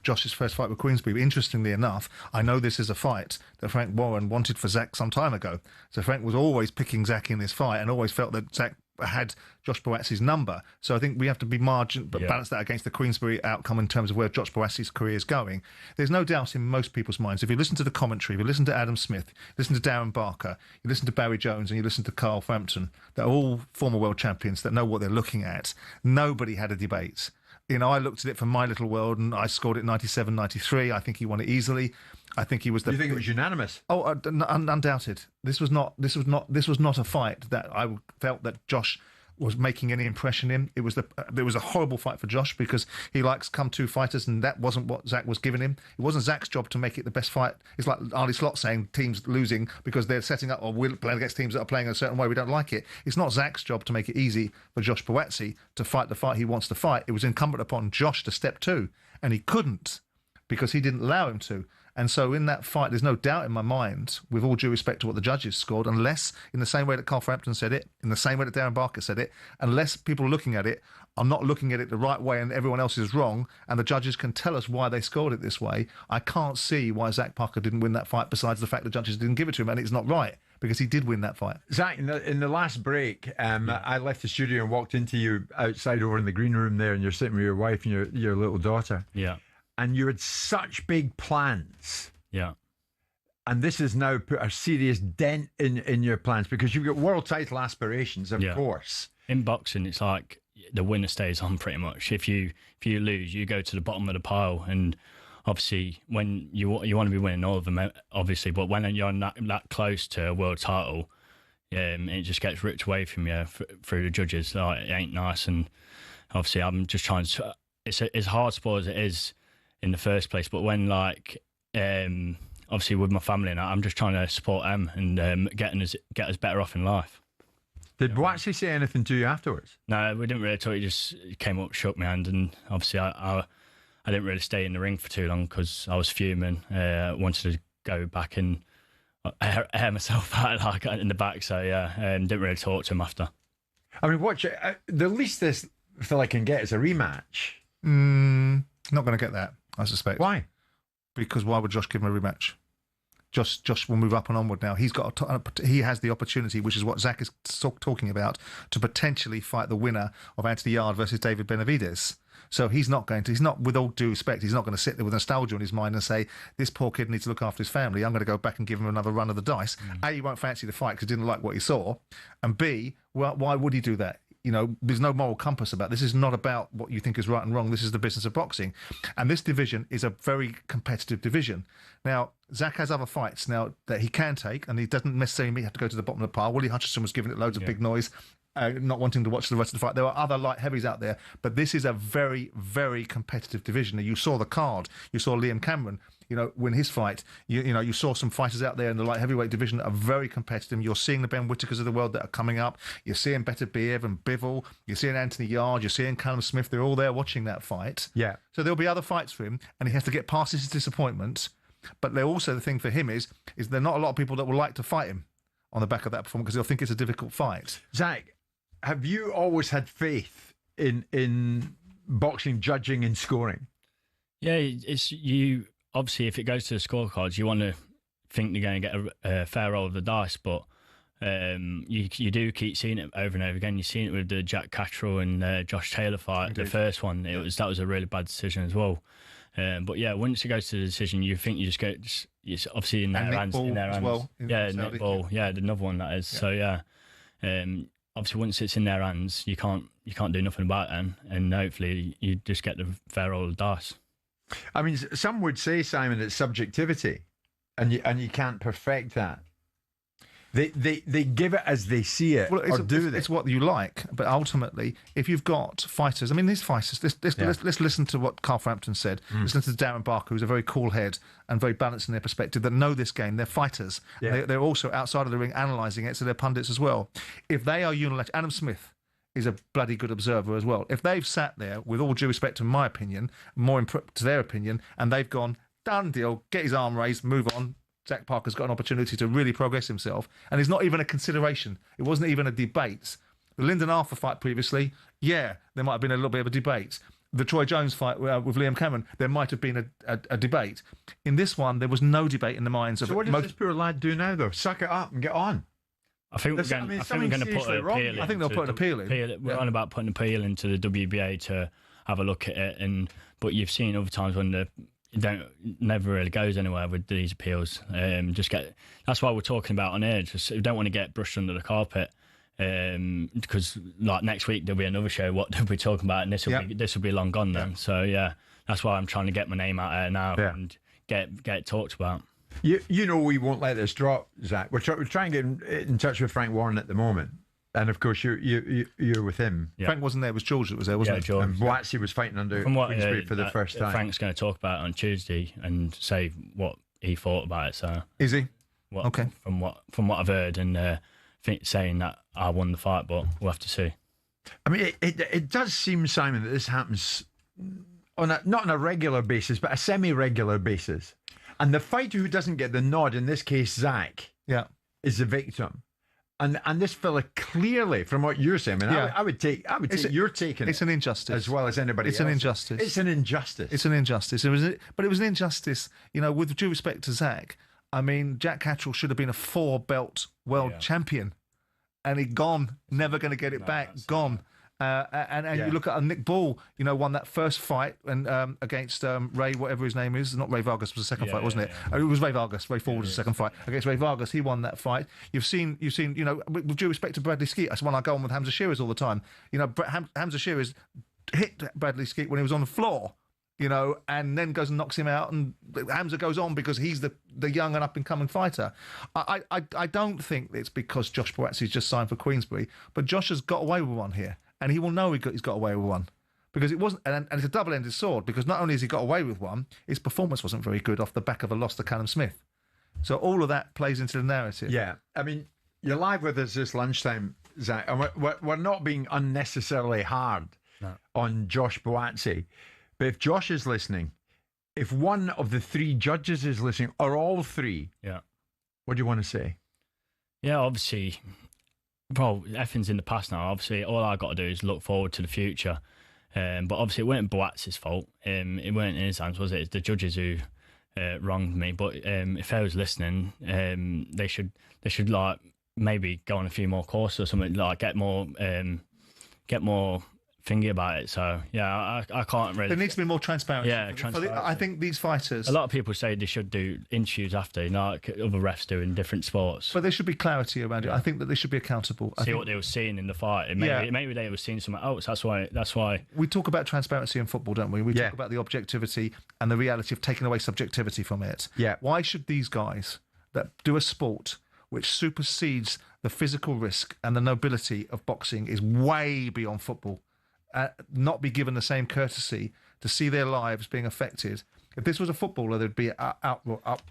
Josh's first fight with Queensberry. But interestingly enough, I know this is a fight that Frank Warren wanted for Zack some time ago. So Frank was always picking Zack in this fight and always felt that Zack had Josh Boazzi's number. So I think we have to be balance that against the Queensberry outcome in terms of where Josh Boazzi's career is going. There's no doubt in most people's minds, if you listen to the commentary, if you listen to Adam Smith, listen to Darren Barker, you listen to Barry Jones, and you listen to Carl Frampton, they're all former world champions that know what they're looking at. Nobody had a debate. You know, I looked at it from my little world, and I scored it 97-93. I think he won it easily. I think he was the. You think it was unanimous? Oh, undoubted. This was not a fight that I felt that Josh was making any impression in. It was a horrible fight for Josh because he likes come-to fighters, and that wasn't what Zack was giving him. It wasn't Zack's job to make it the best fight. It's like Arlie Slot saying teams losing because they're setting up or we're playing against teams that are playing a certain way. We don't like it. It's not Zack's job to make it easy for Josh Boazzi to fight the fight he wants to fight. It was incumbent upon Josh to step to, and he couldn't because he didn't allow him to. And so in that fight, there's no doubt in my mind, with all due respect to what the judges scored, unless in the same way that Carl Frampton said it, in the same way that Darren Barker said it, unless people looking at it are not looking at it the right way and everyone else is wrong, and the judges can tell us why they scored it this way, I can't see why Zack Parker didn't win that fight, besides the fact the judges didn't give it to him, and it's not right, because he did win that fight. Zack, in the last break, I left the studio and walked into you outside over in the green room there, and you're sitting with your wife and your little daughter. Yeah. And you had such big plans. Yeah. And this has now put a serious dent in your plans because you've got world title aspirations, of course. In boxing, it's like the winner stays on pretty much. If you lose, you go to the bottom of the pile. And obviously, when you want to be winning all of them, obviously, but when you're that close to a world title, it just gets ripped away from you through the judges. Like, it ain't nice. And obviously, I'm just trying to. It's hard sport as it is in the first place, but when obviously with my family and I'm just trying to support them and get us better off in life. Did Boazzi say anything to you afterwards? No, we didn't really talk. He just came up, shook my hand, and obviously I didn't really stay in the ring for too long because I was fuming. Wanted to go back and air myself out like in the back. So yeah, didn't really talk to him after. I mean, the least this fella can get is a rematch. Not going to get that, I suspect. Why? Because why would Josh give him a rematch? Josh will move up and onward now. He has the opportunity, which is what Zack is talking about, to potentially fight the winner of Anthony Yarde versus David Benavidez. So he's not, with all due respect, he's not going to sit there with nostalgia in his mind and say, this poor kid needs to look after his family. I'm going to go back and give him another run of the dice. A, he won't fancy the fight because he didn't like what he saw. And B, well, why would he do that? You know, there's no moral compass about this. This is not about what you think is right and wrong. This is the business of boxing. And this division is a very competitive division. Now, Zack has other fights now that he can take, and he doesn't necessarily have to go to the bottom of the pile. Willie Hutchinson was giving it loads of big noise not wanting to watch the rest of the fight. There are other light heavies out there, but this is a very, very competitive division. You saw the card. You saw Liam Cameron, win his fight. You saw some fighters out there in the light heavyweight division that are very competitive. You're seeing the Ben Whittakers of the world that are coming up. You're seeing Beterbiev and Bivol. You're seeing Anthony Yarde. You're seeing Callum Smith. They're all there watching that fight. Yeah. So there'll be other fights for him, and he has to get past his disappointment. But also the thing for him is there are not a lot of people that will like to fight him on the back of that performance because they'll think it's a difficult fight. Zach, have you always had faith in boxing judging and scoring? Yeah, it's you. Obviously, if it goes to the scorecards, you want to think they're going to get a fair roll of the dice, but you do keep seeing it over and over again. You've seen it with the Jack Catterall and Josh Taylor fight. Indeed. The first one, that was a really bad decision as well. But yeah, once it goes to the decision, you think you just go. It's obviously in their hands. In their hands. Well, netball. Yeah, another one that is. Yeah. So yeah, obviously once it's in their hands, you can't do nothing about it, and hopefully you just get the fair roll of the dice. I mean, some would say, Simon, it's subjectivity, and you can't perfect that. They give it as they see it, It's what you like, but ultimately, if you've got fighters, I mean, these fighters. Let's listen to what Carl Frampton said. Listen to Darren Barker, who's a very cool head and very balanced in their perspective. That know this game. They're fighters. Yeah. They're also outside of the ring analysing it, so they're pundits as well. If they are unilateral, Adam Smith is a bloody good observer as well. If they've sat there, with all due respect to my opinion, more to their opinion, and they've gone, done deal, get his arm raised, move on. Zack Parker's got an opportunity to really progress himself, and it's not even a consideration. It wasn't even a debate. The Lyndon Arthur fight previously, there might have been a little bit of a debate. The Troy Jones fight with Liam Cameron, there might have been a debate. In this one, there was no debate in the minds of... So what does this poor lad do now, though? Suck it up and get on? I think we're going to put an appeal in. I think they'll put an appeal in. We're on about putting an appeal into the WBA to have a look at it, but you've seen other times when never really goes anywhere with these appeals. That's why we're talking about on air. Just we don't want to get brushed under the carpet, because like next week there'll be another show. What we're talking about, and this will be long gone then. So yeah, that's why I'm trying to get my name out there now and get it talked about. You know we won't let this drop, Zach. We're trying to get in touch with Frank Warren at the moment. And of course, you're with him. Yeah. Frank wasn't there. It was George that was there, wasn't it? George. And Boatsy was fighting under Queensbury for the first time. Frank's going to talk about it on Tuesday and say what he thought about it. So is he? Okay. From what I've heard, and saying that I won the fight, but we'll have to see. I mean, it does seem, Simon, that this happens not on a regular basis, but a semi-regular basis. And the fighter who doesn't get the nod, in this case, Zach, is the victim. And this fella clearly, from what you're saying, I would take you're taking it's an injustice as well as anybody else. It's an injustice. It's an injustice. It's an injustice. But it was an injustice, with due respect to Zach. I mean, Jack Catterall should have been a 4-belt world champion, and he'd gone, never going to get it back, gone. And you look at Nick Ball, won that first fight and against Ray, whatever his name is. Not Ray Vargas was the second fight, wasn't it? It was Ray Vargas. Ray Ford was the second fight against Ray Vargas. He won that fight. You've seen. With due respect to Bradley Skeet, that's one I go on with Hamza Shearers all the time. Hamza Shearers hit Bradley Skeet when he was on the floor. And then goes and knocks him out, and Hamza goes on because he's the young and up-and-coming fighter. I don't think it's because Josh Boatsy's just signed for Queensbury, but Josh has got away with one here. And he will know he's got away with one, because it wasn't, and it's a double-ended sword. Because not only has he got away with one, his performance wasn't very good off the back of a loss to Callum Smith. So all of that plays into the narrative. Yeah, I mean, you're live with us this lunchtime, Zach, and we're not being unnecessarily hard on Josh Boatsy, but if Josh is listening, if one of the 3 judges is listening, or all 3, what do you want to say? Yeah, obviously. Well, everything's in the past now. Obviously, all I got to do is look forward to the future. But obviously, it weren't Boatsy's fault. It weren't in his hands, was it? It's the judges who wronged me. But if I was listening, they should like maybe go on a few more courses or something. Like get more thingy about it. So yeah, I can't really. There needs to be more transparency. Yeah, transparency. I think these fighters. A lot of people say they should do interviews after, like other refs do in different sports. But there should be clarity around it. I think that they should be accountable. See what they were seeing in the fight. Maybe they were seeing something else. That's why we talk about transparency in football, don't we? We talk about the objectivity and the reality of taking away subjectivity from it. Yeah. Why should these guys that do a sport which supersedes the physical risk and the nobility of boxing is way beyond football. Not be given the same courtesy to see their lives being affected. If this was a footballer, there'd be an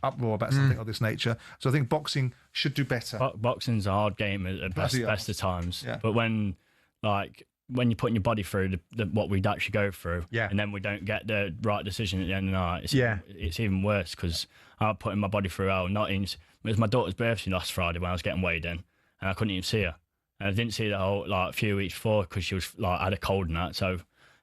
uproar about something of this nature. So I think boxing should do better. Boxing's a hard game at best of times. Yeah. But when you're putting your body through what we'd actually go through, and then we don't get the right decision at the end of the night, it's even worse because I was putting my body through hell. It was my daughter's birthday last Friday when I was getting weighed in, and I couldn't even see her. And I didn't see the whole a few weeks before because she was had a cold and that. So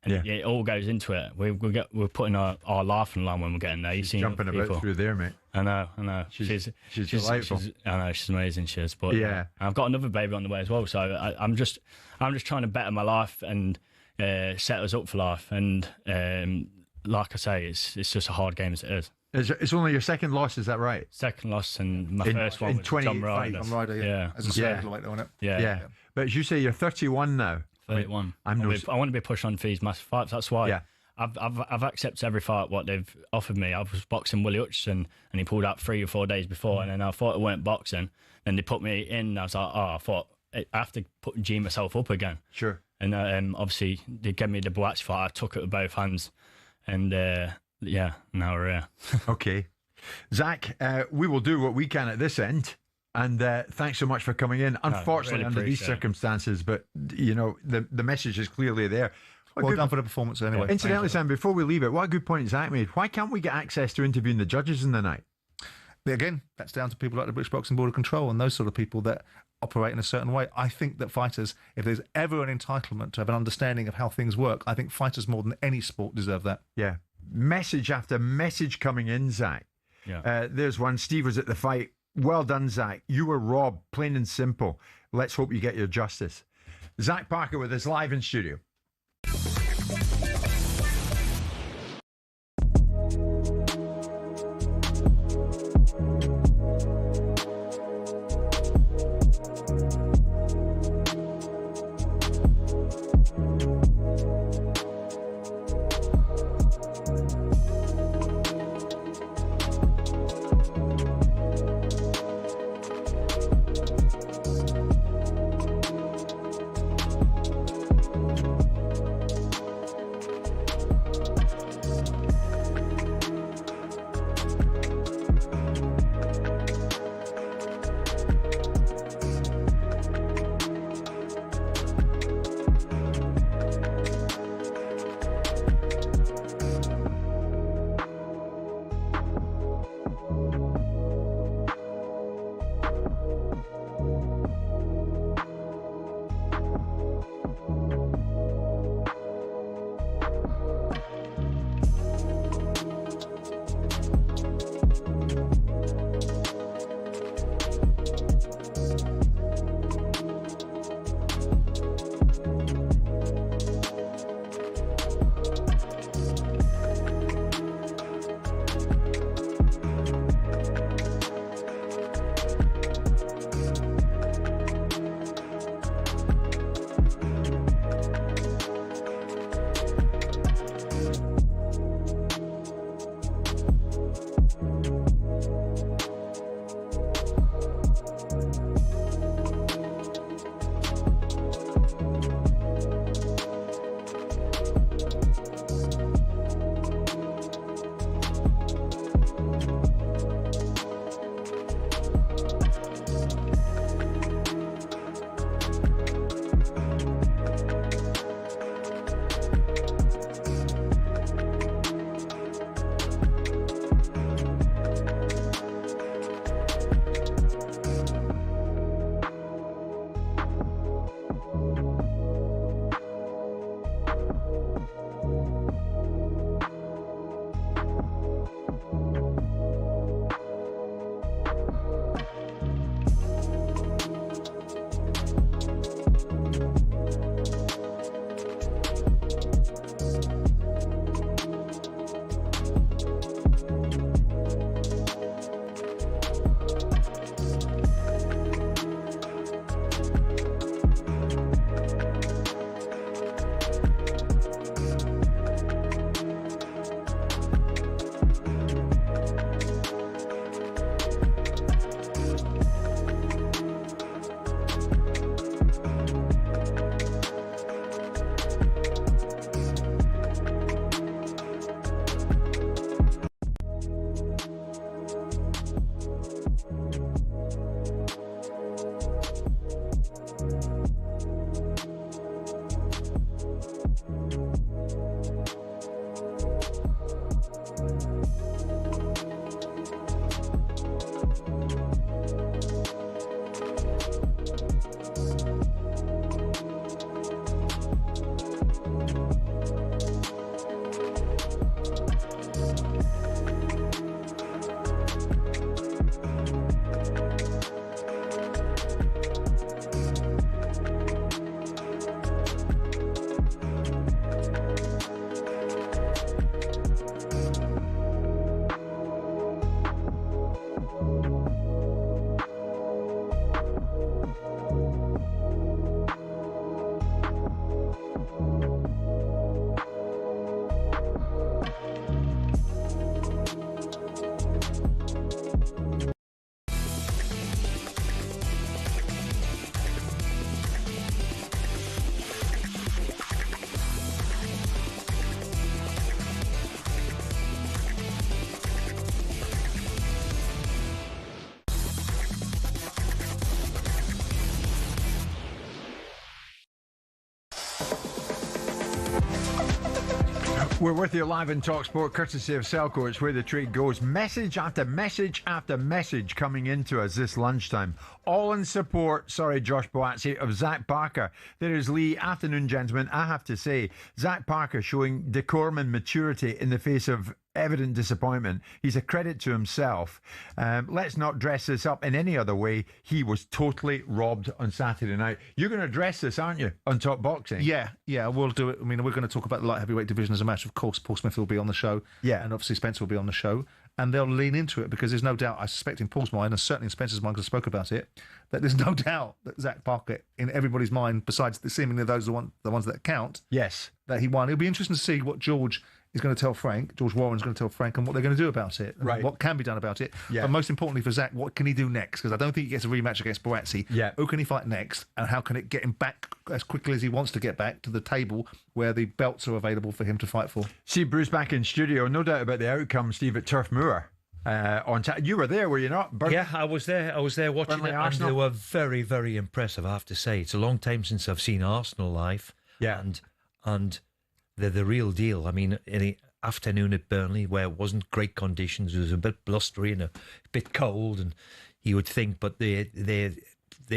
it all goes into it. We're putting our life on the line when we're getting there. She's jumping about through there, mate. I know. She's delightful. I know she's amazing. She is. But I've got another baby on the way as well. So I'm just trying to better my life and set us up for life. And like I say, it's just a hard game as it is. It's only your second loss, is that right? Second loss, and my first one was John Ryder. As a cycleweight, wasn't it? Yeah. But as you say, you're 31 now. 31. I want to be pushed on for these massive fights. That's why I've accepted every fight what they've offered me. I was boxing Willie Hutchison, and he pulled out 3 or 4 days before, and then I thought it weren't boxing. Then they put me in, and I was like, I thought I have to G myself up again. Sure. And obviously they gave me the Boatsy fight. I took it with both hands, and now we're here. Okay. Zach, we will do what we can at this end. And thanks so much for coming in. Unfortunately, really under these circumstances, but, the message is clearly there. Well done for the performance anyway. Incidentally, Sam, before we leave it, what a good point Zach made. Why can't we get access to interviewing the judges in the night? Again, that's down to people like the British Boxing Board of Control and those sort of people that operate in a certain way. I think that fighters, if there's ever an entitlement to have an understanding of how things work, I think fighters more than any sport deserve that. Yeah. Message after message coming in, Zach. Yeah. There's one. Steve was at the fight. Well done, Zach. You were robbed, plain and simple. Let's hope you get your justice. Zack Parker with us live in studio. We're with you live in talkSPORT, courtesy of Selco. It's where the trade goes. Message after message after message coming into us this lunchtime. All in support, Josh Boazzi, of Zack Parker. There is Lee. Afternoon, gentlemen. I have to say, Zack Parker showing decorum and maturity in the face of evident disappointment. He's a credit to himself. Let's not dress this up in any other way. He was totally robbed on Saturday night. You're going to address this, aren't you, on Top Boxing? Yeah, we'll do it. I mean, we're going to talk about the light heavyweight division as a match. Of course, Paul Smith will be on the show. Yeah. And obviously Spencer will be on the show. And they'll lean into it because there's no doubt, I suspect in Paul's mind, and certainly in Spencer's mind, because I spoke about it, that there's no doubt that Zack Parker, in everybody's mind, besides seemingly those the ones that count, yes, that he won. It'll be interesting to see what George is going to tell Frank, George Warren's going to tell Frank, and what they're going to do about it, and what can be done about it. Yeah. But most importantly for Zack, what can he do next? Because I don't think he gets a rematch against Boazzi. Yeah. Who can he fight next, and how can it get him back as quickly as he wants to get back to the table where the belts are available for him to fight for? See Bruce back in studio. No doubt about the outcome, Steve, at Turf Moor. You were there, were you not? Yeah, I was there watching Burnley, it, Arsenal. and they were very, very impressive, I have to say. It's a long time since I've seen Arsenal live. Yeah. And they're the real deal. I mean, in the afternoon at Burnley, where it wasn't great conditions, it was a bit blustery and a bit cold, and you would think, but they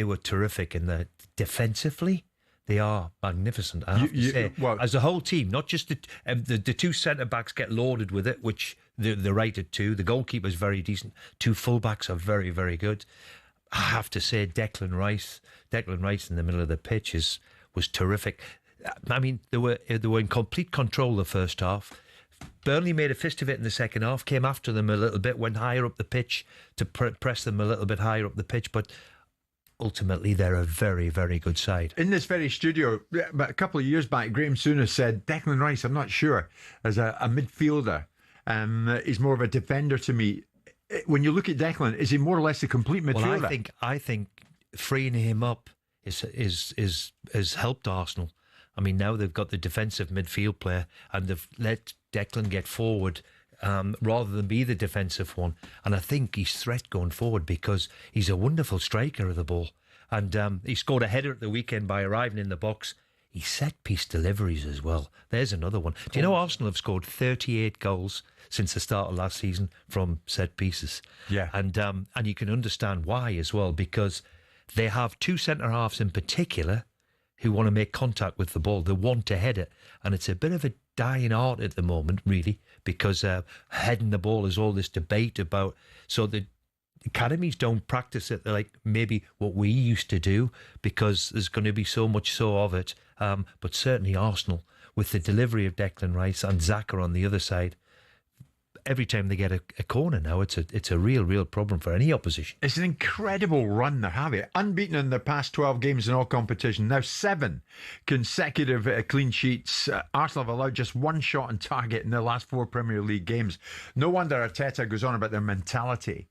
were terrific. And defensively, they are magnificent, I have to say. As a whole team, not just the two centre-backs get loaded with it, which they're rated to. The goalkeeper's very decent. Two full-backs are very, very good. I have to say, Declan Rice in the middle of the pitch was terrific. I mean, they were in complete control the first half. Burnley made a fist of it in the second half, came after them a little bit, went higher up the pitch to press them a little bit higher up the pitch, but ultimately they're a very, very good side. In this very studio, but a couple of years back, Graham Souness said, Declan Rice, I'm not sure, as a midfielder, he's more of a defender to me. When you look at Declan, is he more or less a complete midfielder? Well, I think freeing him up has helped Arsenal. I mean, now they've got the defensive midfield player, and they've let Declan get forward rather than be the defensive one. And I think he's threat going forward because he's a wonderful striker of the ball. And he scored a header at the weekend by arriving in the box. He set-piece deliveries as well. There's another one. Do you know Arsenal have scored 38 goals since the start of last season from set pieces? Yeah. And you can understand why as well, because they have two centre-halves in particular who want to make contact with the ball. They want to head it. And it's a bit of a dying art at the moment, really, because heading the ball is all this debate about. So the academies don't practice it like maybe what we used to do, because there's going to be so much of it. But certainly Arsenal, with the delivery of Declan Rice and Xhaka on the other side, every time they get a corner now, it's a real problem for any opposition. It's an incredible run they're having. Unbeaten in their past 12 games in all competition. Now 7 consecutive clean sheets. Arsenal have allowed just one shot on target in their last 4 Premier League games. No wonder Arteta goes on about their mentality.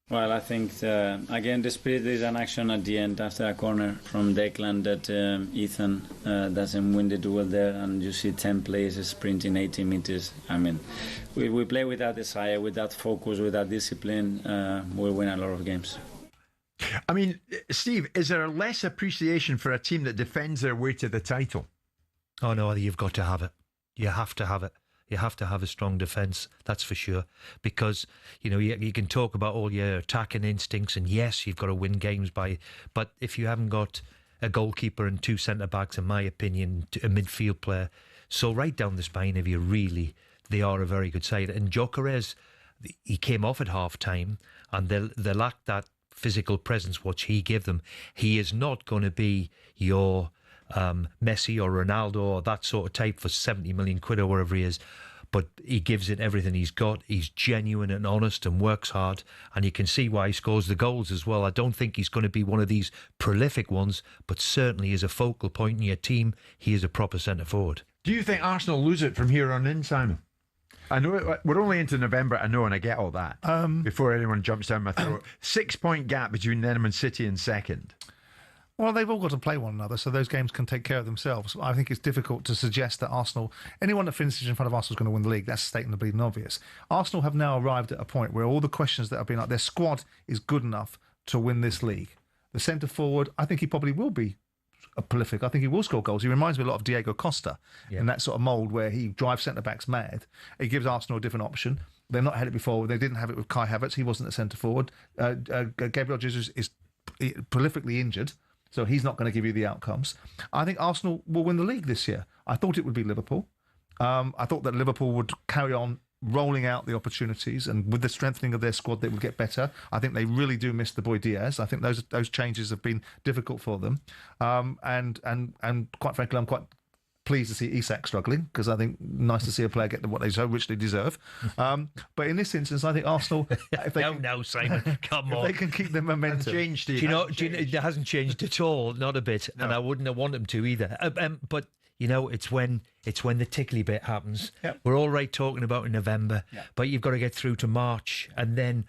Well, I think, again, the spirit is an action at the end after a corner from Declan that Ethan doesn't win the duel there, and you see 10 players sprinting 80 meters. I mean, we play with that desire, with that focus, with that discipline. We'll win a lot of games. I mean, Steve, is there less appreciation for a team that defends their way to the title? Oh, no, you've got to have it. You have to have it. You have to have a strong defence, that's for sure. Because, you can talk about all your attacking instincts, and yes, you've got to win games but if you haven't got a goalkeeper and 2 centre-backs, in my opinion, a midfield player, so right down the spine of you, they are a very good side. And Gyökeres, he came off at half-time, and they lacked that physical presence which he gave them. He is not going to be your Messi or Ronaldo or that sort of type for 70 million quid or whatever he is, but he gives it everything he's got. He's genuine and honest and works hard, and you can see why he scores the goals as well. I don't think he's going to be one of these prolific ones, but certainly as a focal point in your team, he is a proper centre forward. Do you think Arsenal lose it from here on in, Simon? I know we're only into November, I know, and I get all that. Before anyone jumps down my throat. 6-point gap between them and City in second. Well, they've all got to play one another, so those games can take care of themselves. I think it's difficult to suggest that anyone that finishes in front of Arsenal is going to win the league. That's stating the bleeding obvious. Arsenal have now arrived at a point where all the questions that have been their squad is good enough to win this league. The centre forward, I think he probably will be prolific. I think he will score goals. He reminds me a lot of Diego Costa in that sort of mould where he drives centre-backs mad. It gives Arsenal a different option. They've not had it before. They didn't have it with Kai Havertz. He wasn't a centre-forward. Gabriel Jesus is prolifically injured, so he's not going to give you the outcomes. I think Arsenal will win the league this year. I thought it would be Liverpool. I thought that Liverpool would carry on rolling out the opportunities, and with the strengthening of their squad, they will get better. I think they really do miss the boy Diaz. I think those changes have been difficult for them, and quite frankly, I'm quite pleased to see Isak struggling, because I think nice to see a player get what they so richly deserve. But in this instance, I think Arsenal, if they Simon, come on, if they can keep their momentum, changed it. It hasn't changed at all, not a bit, and I wouldn't want them to either. But you know, it's when the tickly bit happens. Yep. We're all right talking about in November, but you've got to get through to March, and then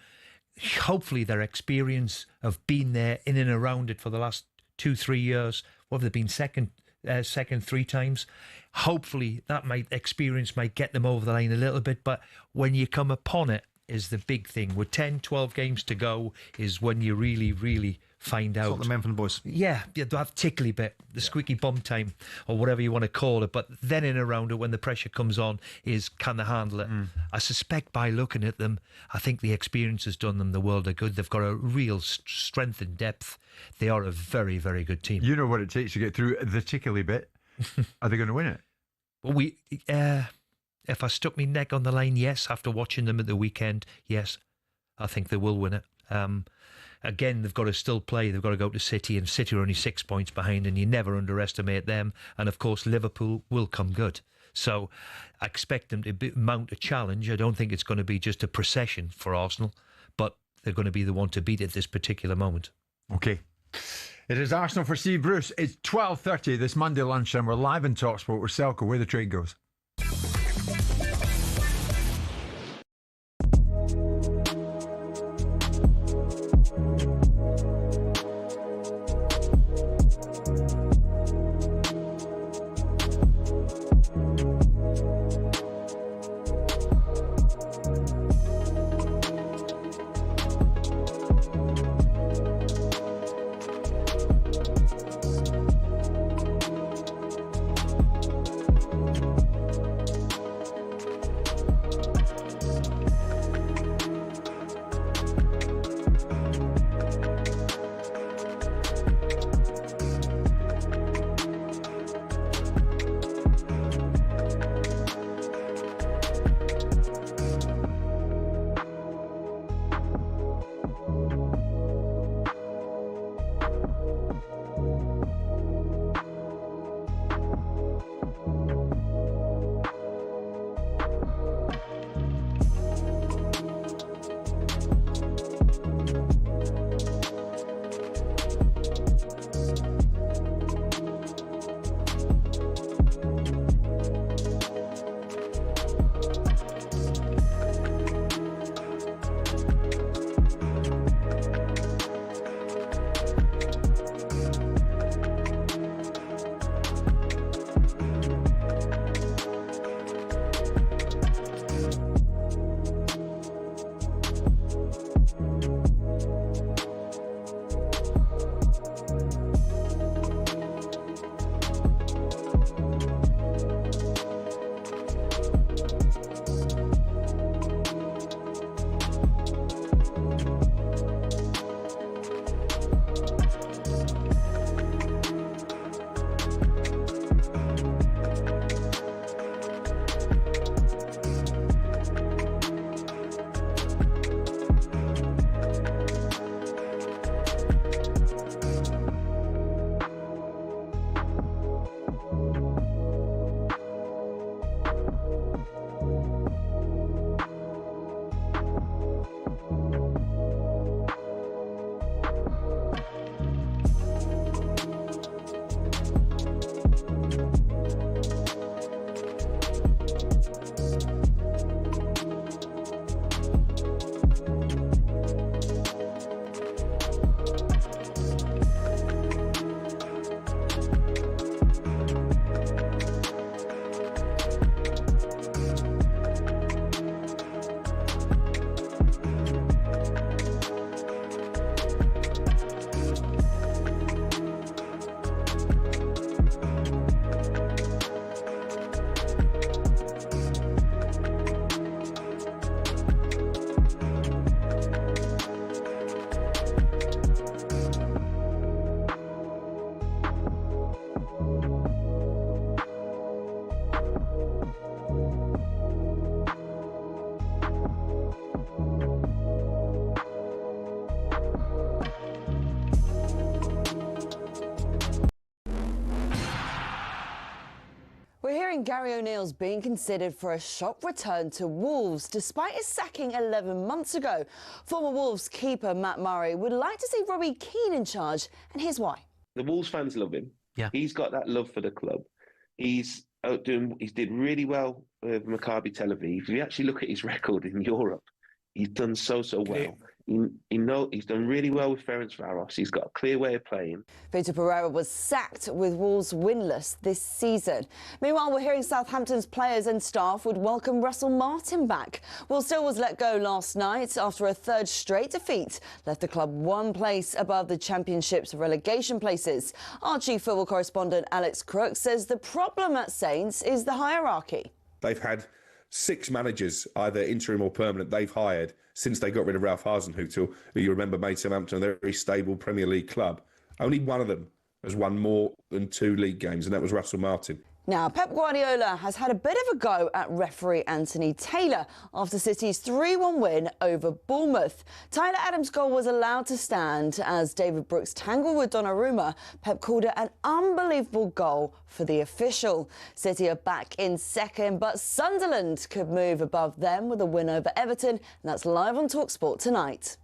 hopefully their experience of being there in and around it for the last 2-3 years, what have they been, second 3 times? Hopefully that experience might get them over the line a little bit, but when you come upon it is the big thing. With 10-12 games to go is when you really, really find out. It's what the men from the boys. Yeah, you have tickly bit, the squeaky bum time, or whatever you want to call it. But then in and around it, when the pressure comes on, is can they handle it? I suspect by looking at them, I think the experience has done them the world of good. They've got a real strength and depth. They are a very, very good team. You know what it takes to get through the tickly bit. Are they going to win it? Well, if I stuck my neck on the line, yes. After watching them at the weekend, yes, I think they will win it. Again, they've got to still play. They've got to go to City, and City are only 6 points behind, and you never underestimate them. And of course, Liverpool will come good. So I expect them to mount a challenge. I don't think it's going to be just a procession for Arsenal, but they're going to be the one to beat at this particular moment. Okay. It is Arsenal for Steve Bruce. It's 12:30 this Monday lunchtime. We're live in talkSPORT with Selco, where the trade goes. Gary O'Neill's being considered for a shock return to Wolves despite his sacking 11 months ago. Former Wolves keeper Matt Murray would like to see Robbie Keane in charge, and here's why. The Wolves fans love him. Yeah. He's got that love for the club. He's did really well with Maccabi Tel Aviv. If you actually look at his record in Europe, he's done so well. He's done really well with Ferencváros. He's got a clear way of playing. Vitor Pereira was sacked with Wolves winless this season. Meanwhile, we're hearing Southampton's players and staff would welcome Russell Martin back. Will Still was let go last night after a third straight defeat left the club one place above the Championship's relegation places. Our chief football correspondent Alex Crook says the problem at Saints is the hierarchy. They've had 6 managers, either interim or permanent, they've hired since they got rid of Ralph Hasenhüttl, who you remember made Southampton a very stable Premier League club. Only one of them has won more than 2 league games, and that was Russell Martin. Now, Pep Guardiola has had a bit of a go at referee Anthony Taylor after City's 3-1 win over Bournemouth. Tyler Adams' goal was allowed to stand as David Brooks tangled with Donnarumma. Pep called it an unbelievable goal for the official. City are back in second, but Sunderland could move above them with a win over Everton, and that's live on talkSPORT tonight.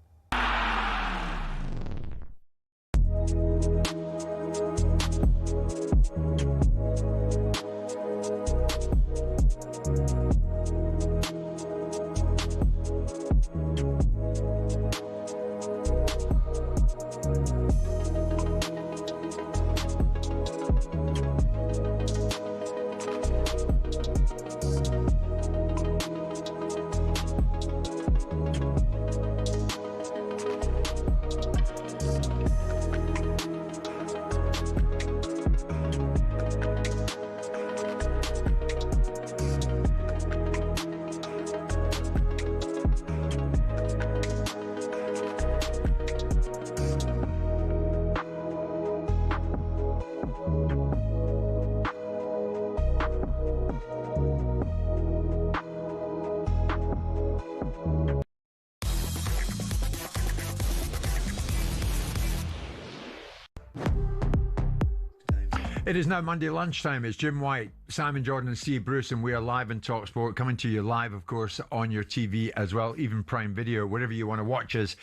It is now Monday lunchtime. It's Jim White, Simon Jordan and Steve Bruce, and we are live on talkSPORT, coming to you live, of course, on your TV as well, even Prime Video, wherever you want to watch us.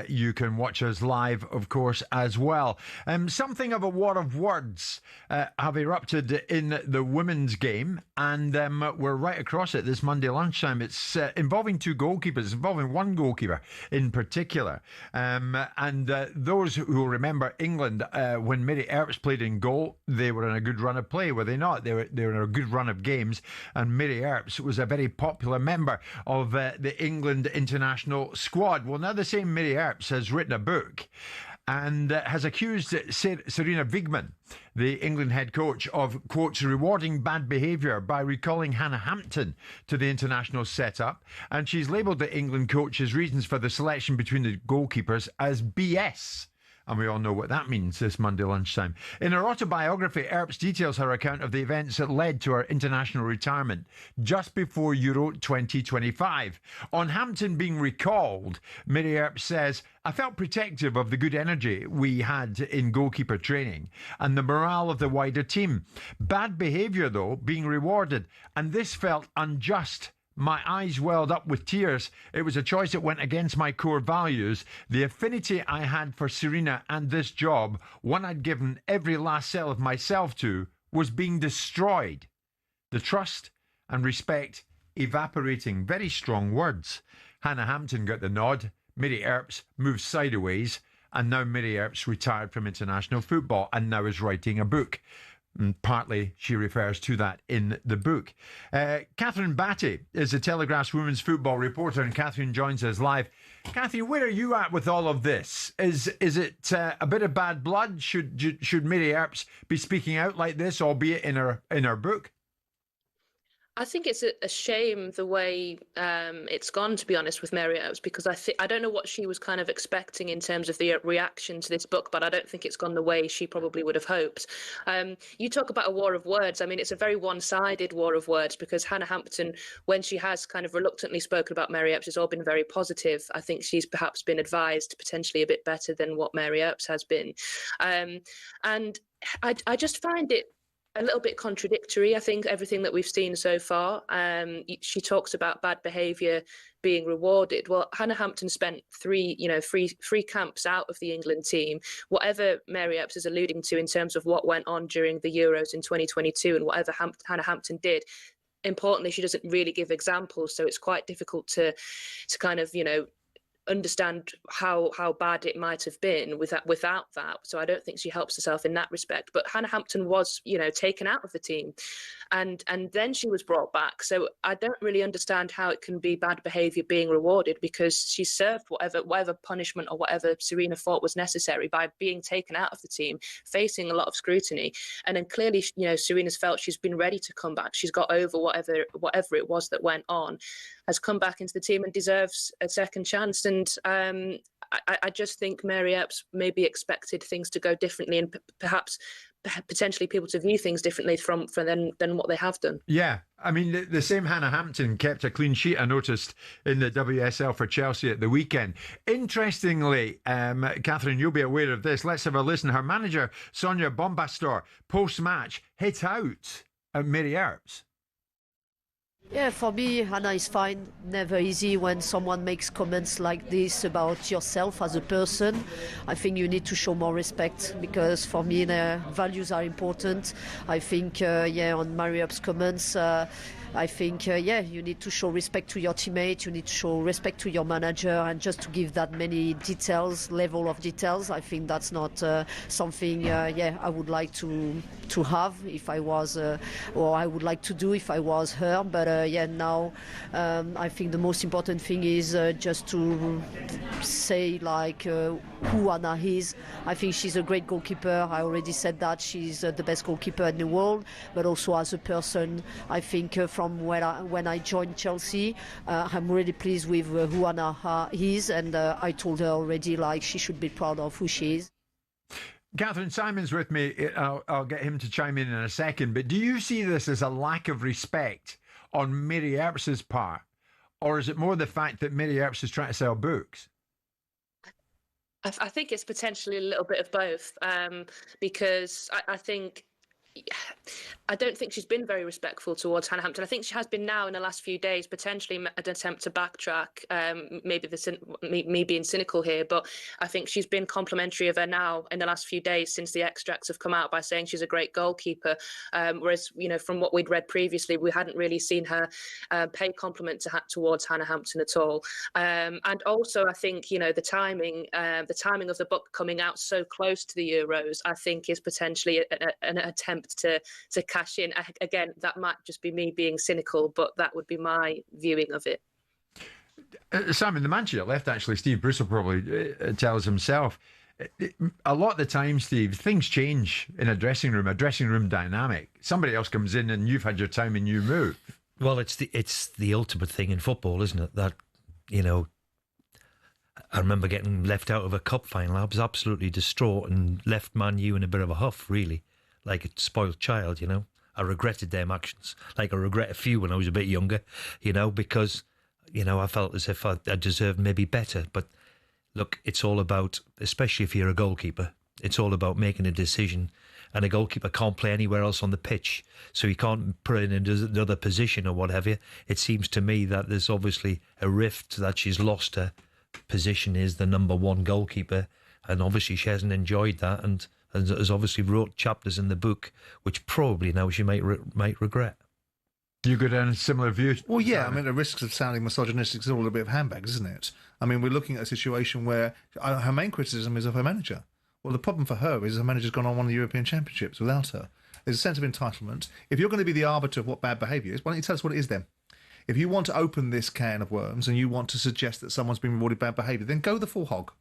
You can watch us live, of course, as well. Something of a war of words have erupted in the women's game, and we're right across it this Monday lunchtime. It's involving 2 goalkeepers, it's involving one goalkeeper in particular. Those who remember England, when Mary Earps played in goal, they were in a good run of play, were they not? They were in a good run of games, and Mary Earps was a very popular member of the England international squad. Well, now the same Mary Earps has written a book and has accused Serena Wigman, the England head coach, of, quotes, rewarding bad behaviour by recalling Hannah Hampton to the international setup. And she's labelled the England coach's reasons for the selection between the goalkeepers as BS. And we all know what that means this Monday lunchtime. In her autobiography, Earps details her account of the events that led to her international retirement just before Euro 2025. On Hampton being recalled, Mary Earps says, "I felt protective of the good energy we had in goalkeeper training and the morale of the wider team. Bad behaviour, though, being rewarded, and this felt unjust. My eyes welled up with tears. It was a choice that went against my core values. The affinity I had for Serena and this job, one I'd given every last cell of myself to, was being destroyed. The trust and respect evaporating." Very strong words. Hannah Hampton got the nod. Mary Earps moved sideways. And now Mary Earps retired from international football and now is writing a book. And partly she refers to that in the book. Catherine Batty is the Telegraph's women's football reporter, and Catherine joins us live. Catherine, where are you at with all of this? Is it a bit of bad blood? Should Mary Earps be speaking out like this, albeit in her book? I think it's a shame the way it's gone, to be honest, with Mary Earps, because I don't know what she was kind of expecting in terms of the reaction to this book, but I don't think it's gone the way she probably would have hoped. You talk about a war of words. I mean, it's a very one-sided war of words, because Hannah Hampton, when she has kind of reluctantly spoken about Mary Earps, it's all been very positive. I think she's perhaps been advised potentially a bit better than what Mary Earps has been. And I just find it a little bit contradictory, I think, everything that we've seen so far. She talks about bad behaviour being rewarded. Well, Hannah Hampton spent three camps out of the England team. Whatever Mary Epps is alluding to in terms of what went on during the Euros in 2022 and whatever Hannah Hampton did, importantly, she doesn't really give examples, so it's quite difficult to kind of, understand how bad it might have been without that. So I don't think she helps herself in that respect. But Hannah Hampton was, taken out of the team, and then she was brought back. So I don't really understand how it can be bad behaviour being rewarded, because she served whatever punishment or whatever Serena thought was necessary by being taken out of the team, facing a lot of scrutiny. And then clearly, Serena's felt she's been ready to come back. She's got over whatever it was that went on, has come back into the team and deserves a second chance. And I just think Mary Epps maybe expected things to go differently, and perhaps potentially people to view things differently than what they have done. Yeah, I mean, the same Hannah Hampton kept a clean sheet, I noticed, in the WSL for Chelsea at the weekend. Interestingly, Catherine, you'll be aware of this. Let's have a listen. Her manager, Sonia Bombastor, post-match, hit out at Mary Earps. Yeah, for me, Hannah is fine. Never easy when someone makes comments like this about yourself as a person. I think you need to show more respect, because for me, the values are important. I think, on Mary Earps' comments, I think, you need to show respect to your teammate, you need to show respect to your manager, and just to give that many level of details, I think that's not something, I would like to have if I was, or I would like to do if I was her. But now I think the most important thing is just to say who Hannah is. I think she's a great goalkeeper. I already said that she's the best goalkeeper in the world, but also as a person, I think from when I joined Chelsea, I'm really pleased with who Hannah is, and I told her already she should be proud of who she is. Catherine, Simon's with me. I'll get him to chime in a second, but do you see this as a lack of respect on Mary Earps' part, or is it more the fact that Mary Earps is trying to sell books? I think it's potentially a little bit of both, because I don't think she's been very respectful towards Hannah Hampton. I think she has been now in the last few days, potentially an attempt to backtrack. Maybe me being cynical here, but I think she's been complimentary of her now in the last few days since the extracts have come out by saying she's a great goalkeeper. Whereas, from what we'd read previously, we hadn't really seen her pay compliment towards Hannah Hampton at all. And also, I think, the timing of the book coming out so close to the Euros, I think is potentially an attempt to cash in. Again, that might just be me being cynical, but that would be my viewing of it. Simon, the man to your left, actually, Steve Bruce will probably tell us himself. A lot of the time, Steve, things change in a dressing room dynamic. Somebody else comes in and you've had your time and you move. Well, it's the ultimate thing in football, isn't it? That, I remember getting left out of a cup final. I was absolutely distraught and left Man U in a bit of a huff, really. Like a spoiled child, I regretted them actions. Like I regret a few when I was a bit younger, because, I felt as if I deserved maybe better. But look, it's all about, especially if you're a goalkeeper, it's all about making a decision. And a goalkeeper can't play anywhere else on the pitch, so he can't put it in another position or what have you. It seems to me that there's obviously a rift that she's lost her position as the number one goalkeeper, and obviously she hasn't enjoyed that, and has obviously wrote chapters in the book which probably now she might regret. You go down a similar view? Well, yeah. I mean, the risks of sounding misogynistic is all a bit of handbags, isn't it? I mean, we're looking at a situation where her main criticism is of her manager. Well, the problem for her is her manager's gone on one of the European Championships without her. There's a sense of entitlement. If you're going to be the arbiter of what bad behaviour is, why don't you tell us what it is then? If you want to open this can of worms and you want to suggest that someone's been rewarded bad behaviour, then go the full hog.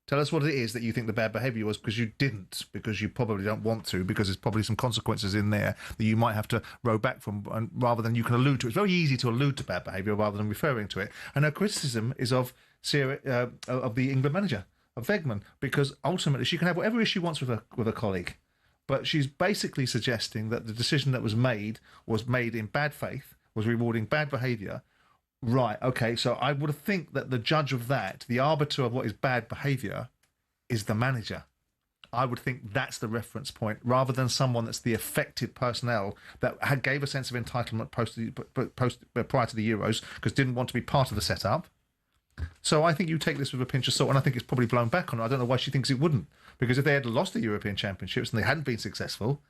Tell us what it is that you think the bad behaviour was, because you didn't, because you probably don't want to, because there's probably some consequences in there that you might have to row back from, and rather than you can allude to it. It's very easy to allude to bad behaviour rather than referring to it. And her criticism is of the England manager, of Weghorst, because ultimately she can have whatever issue she wants with a colleague. But she's basically suggesting that the decision that was made in bad faith, was rewarding bad behaviour. Right, okay, so I would think that the judge of that, the arbiter of what is bad behaviour, is the manager. I would think that's the reference point, rather than someone that's the affected personnel that gave a sense of entitlement prior to the Euros because didn't want to be part of the setup. So I think you take this with a pinch of salt, and I think it's probably blown back on her. I don't know why she thinks it wouldn't, because if they had lost the European Championships and they hadn't been successful,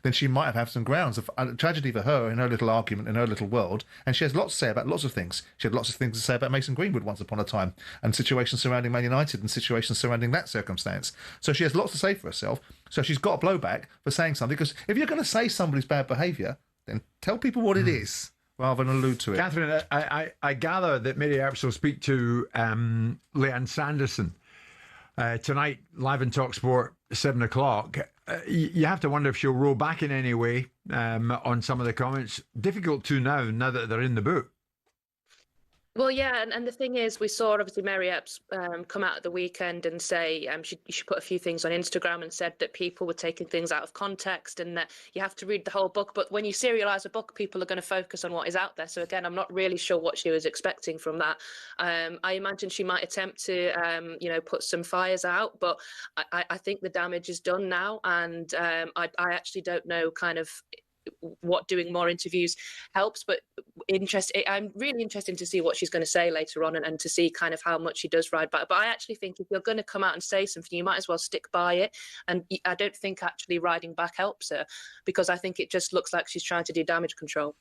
then she might have had some grounds of tragedy for her in her little argument, in her little world. And she has lots to say about lots of things. She had lots of things to say about Mason Greenwood once upon a time, and situations surrounding Man United and situations surrounding that circumstance. So she has lots to say for herself. So she's got a blowback for saying something, because if you're going to say somebody's bad behaviour, then tell people what it is, rather than allude to it. Catherine, I gather that Mary Earps will speak to Leanne Sanderson tonight, live in talkSPORT, 7 o'clock. You have to wonder if she'll roll back in any way on some of the comments. Difficult to now that they're in the book. Well, yeah, and the thing is, we saw obviously Mary Earps come out at the weekend and say she put a few things on Instagram and said that people were taking things out of context and that you have to read the whole book. But when you serialise a book, people are going to focus on what is out there. So again, I'm not really sure what she was expecting from that. I imagine she might attempt to, put some fires out, but I think the damage is done now, and I actually don't know kind of what doing more interviews helps, but I'm really interested to see what she's going to say later on and to see kind of how much she does ride back. But I actually think if you're going to come out and say something, you might as well stick by it. And I don't think actually riding back helps her, because I think it just looks like she's trying to do damage control.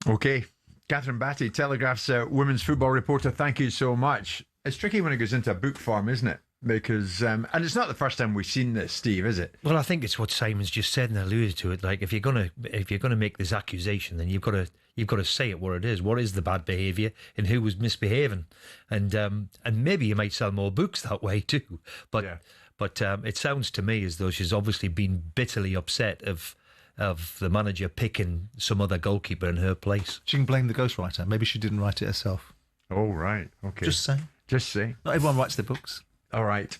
Okay. Catherine Batty, Telegraph's women's football reporter, thank you so much. It's tricky when it goes into book form, isn't it? Because and it's not the first time we've seen this, Steve, is it? Well, I think it's what Simon's just said and alluded to it. Like, if you're gonna make this accusation, then you've got to say it what it is. What is the bad behaviour and who was misbehaving? And maybe you might sell more books that way too. But it sounds to me as though she's obviously been bitterly upset of the manager picking some other goalkeeper in her place. She can blame the ghostwriter. Maybe she didn't write it herself. Oh, right. Okay. Just saying. Not everyone writes their books. All right.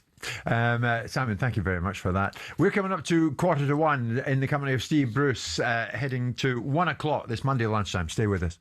Simon, thank you very much for that. We're coming up to 1:45 in the company of Steve Bruce, heading to 1 o'clock this Monday lunchtime. Stay with us.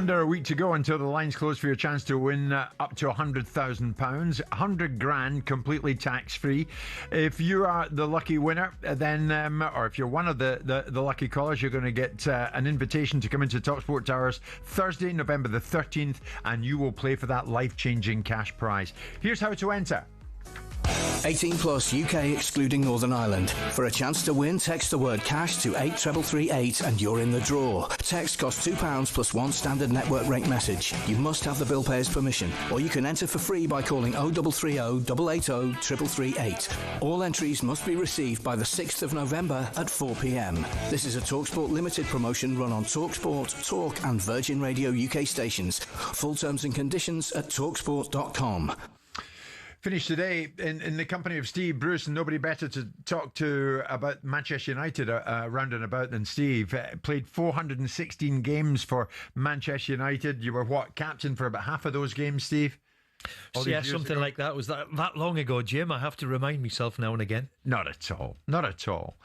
Under a week to go until the lines close for your chance to win up to £100,000. 100 grand completely tax-free. If you are the lucky winner, then, or if you're one of the lucky callers, you're going to get an invitation to come into talkSPORT Towers Thursday, November the 13th, and you will play for that life-changing cash prize. Here's how to enter. 18 plus UK excluding Northern Ireland. For a chance to win, text the word cash to 83338 and you're in the draw. Text costs £2 plus one standard network rate message. You must have the bill payer's permission, or you can enter for free by calling 0330 880 3338. All entries must be received by the 6th of November at 4 p.m. This is a TalkSPORT limited promotion run on TalkSPORT, Talk and Virgin Radio UK stations. Full terms and conditions at talksport.com. Finished today in the company of Steve Bruce, and nobody better to talk to about Manchester United round and about than Steve. Played 416 games for Manchester United. You were captain for about half of those games, Steve? Yeah, something like that. Was that long ago, Jim? I have to remind myself now and again. Not at all. Not at all.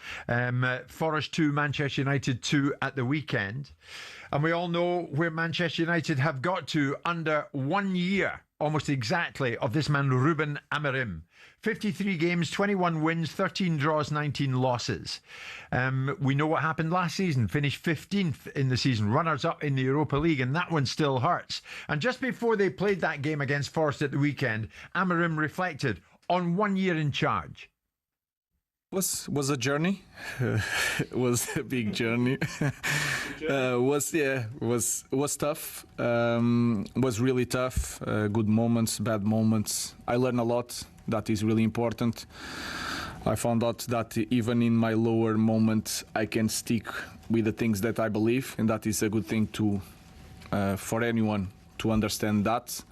Forest 2, Manchester United 2 at the weekend. And we all know where Manchester United have got to under 1 year, almost exactly, of this man Ruben Amorim. 53 games, 21 wins, 13 draws, 19 losses. We know what happened last season. Finished 15th in the season, runners-up in the Europa League, and that one still hurts. And just before they played that game against Forest at the weekend, Amorim reflected on 1 year in charge. Was a journey. It was a big journey. Was tough. Was really tough. Good moments, bad moments. I learned a lot. That is really important. I found out that even in my lower moment, I can stick with the things that I believe, and that is a good thing to for anyone to understand that.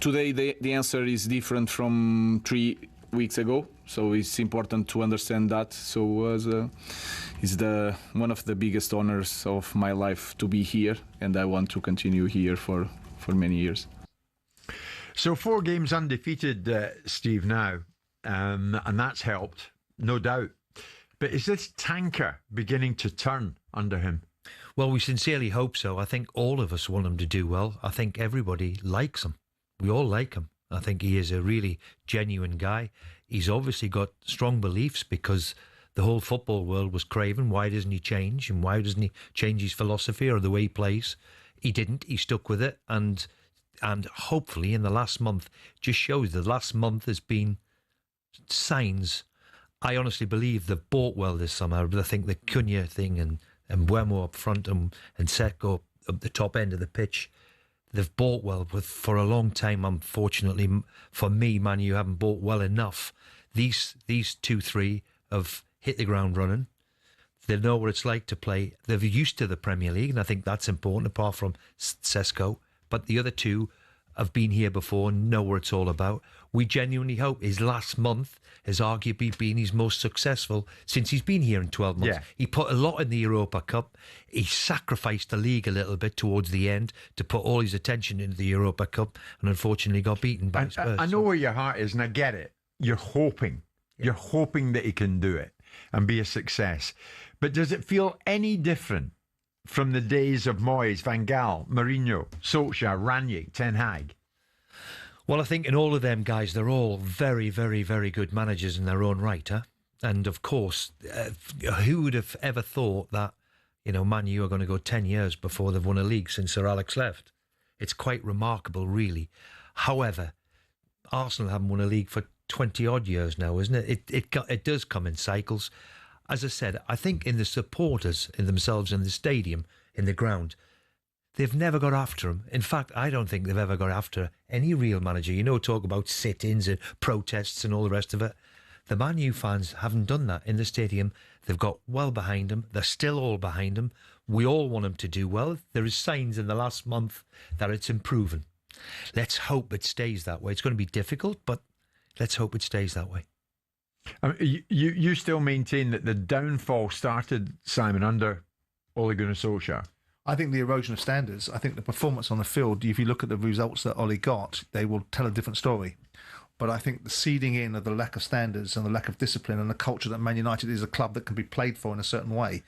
Today, the answer is different from 3 weeks ago. So it's important to understand that. So it's one of the biggest honors of my life to be here, and I want to continue here for many years. So 4 games undefeated, Steve, now, and that's helped, no doubt. But is this tanker beginning to turn under him? Well, we sincerely hope so. I think all of us want him to do well. I think everybody likes him. We all like him. I think he is a really genuine guy. He's obviously got strong beliefs because the whole football world was craving. Why doesn't he change? And why doesn't he change his philosophy or the way he plays? He didn't. He stuck with it. And hopefully in the last month, just shows the last month has been signs. I honestly believe they've bought well this summer. I think the Cunha thing and Mbeumo up front and Seko up the top end of the pitch, they've bought well for a long time. Unfortunately, for me, Man U haven't bought well enough. These 2-3 have hit the ground running. They know what it's like to play. They're used to the Premier League, and I think that's important, apart from Seko. But the other two have been here before and know what it's all about. We genuinely hope his last month has arguably been his most successful since he's been here in 12 months. Yeah. He put a lot in the Europa Cup. He sacrificed the league a little bit towards the end to put all his attention into the Europa Cup, and unfortunately got beaten by Spurs. I know where your heart is, and I get it. You're hoping. You're hoping that he can do it and be a success. But does it feel any different from the days of Moyes, Van Gaal, Mourinho, Solskjaer, Ranić, Ten Hag? Well, I think in all of them guys, they're all very, very, very good managers in their own right, huh? And of course, who would have ever thought that, Man U are going to go 10 years before they've won a league since Sir Alex left? It's quite remarkable, really. However, Arsenal haven't won a league for 20-odd years now, isn't it? It does come in cycles. As I said, I think in the supporters, in themselves, in the stadium, in the ground, they've never got after him. In fact, I don't think they've ever got after any real manager. Talk about sit-ins and protests and all the rest of it. The Man U fans haven't done that in the stadium. They've got well behind him. They're still all behind him. We all want him to do well. There is signs in the last month that it's improving. Let's hope it stays that way. It's going to be difficult, but let's hope it stays that way. You still maintain that the downfall started, Simon, under Ole Gunnar Solskjaer? I think the erosion of standards, I think the performance on the field, if you look at the results that Ole got, they will tell a different story. But I think the seeding in of the lack of standards and the lack of discipline and the culture that Man United is a club that can be played for in a certain way,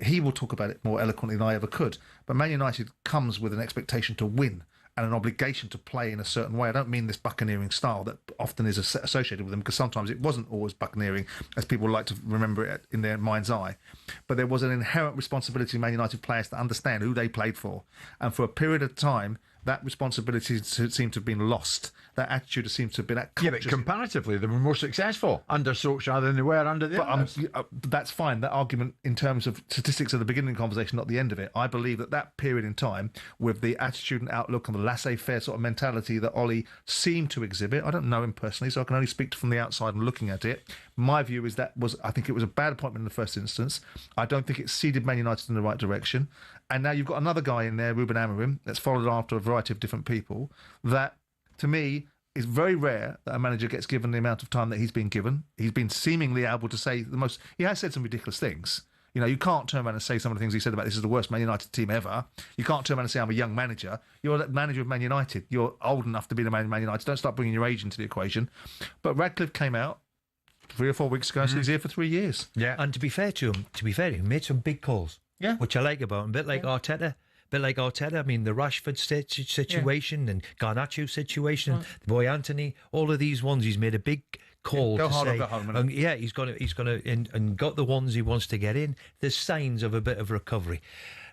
he will talk about it more eloquently than I ever could. But Man United comes with an expectation to win and an obligation to play in a certain way. I don't mean this buccaneering style that often is associated with them, because sometimes it wasn't always buccaneering, as people like to remember it in their mind's eye. But there was an inherent responsibility of Man United players to understand who they played for. And for a period of time, that responsibility seemed to have been lost. That attitude seems to have been... Yeah, but comparatively, they were more successful under Solskjaer than they were under the others. That's fine. That argument in terms of statistics at the beginning of the conversation, not the end of it. I believe that period in time, with the attitude and outlook and the laissez-faire sort of mentality that Ollie seemed to exhibit, I don't know him personally, so I can only speak from the outside and looking at it. My view is I think it was a bad appointment in the first instance. I don't think it seeded Man United in the right direction. And now you've got another guy in there, Ruben Amorim, that's followed after a variety of different people, that, to me, is very rare that a manager gets given the amount of time that he's been given. He's been seemingly able to say the most... He has said some ridiculous things. You know, you can't turn around and say some of the things he said about this is the worst Man United team ever. You can't turn around and say, I'm a young manager. You're the manager of Man United. You're old enough to be the manager of Man United. Don't start bringing your age into the equation. But Radcliffe came out 3 or 4 weeks ago, so he's here for 3 years. Yeah. And to be fair to him, he made some big calls. Yeah. Which I like about him. A bit like Arteta. I mean, the Rashford situation and Garnacho situation, the boy Anthony, all of these ones, he's made a big call go to hard say, or go home, he's gonna and got the ones he wants to get in. There's signs of a bit of recovery.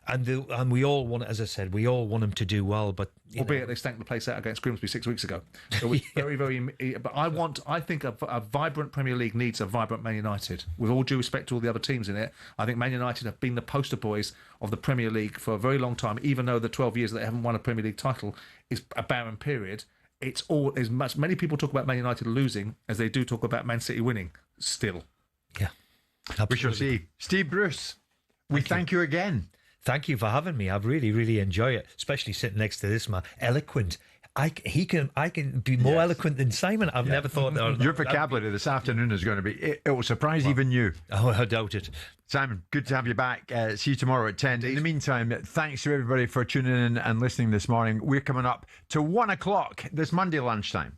And we all want, as I said, we all want him to do well, but albeit they stank the place out against Grimsby 6 weeks ago. So it was very, very. But I think a vibrant Premier League needs a vibrant Man United. With all due respect to all the other teams in it, I think Man United have been the poster boys of the Premier League for a very long time. Even though the 12 years that they haven't won a Premier League title is a barren period, it's all as much. Many people talk about Man United losing as they do talk about Man City winning. Still, yeah. Absolutely. We shall see. Steve Bruce, we thank you again. Thank you for having me. I've really, really enjoyed it, especially sitting next to this man. Eloquent. I can be more eloquent than Simon. I've never thought that. Your vocabulary this afternoon is going to be, it will surprise even you. Oh, I doubt it. Simon, good to have you back. See you tomorrow at 10. In the meantime, thanks to everybody for tuning in and listening this morning. We're coming up to 1 o'clock this Monday lunchtime.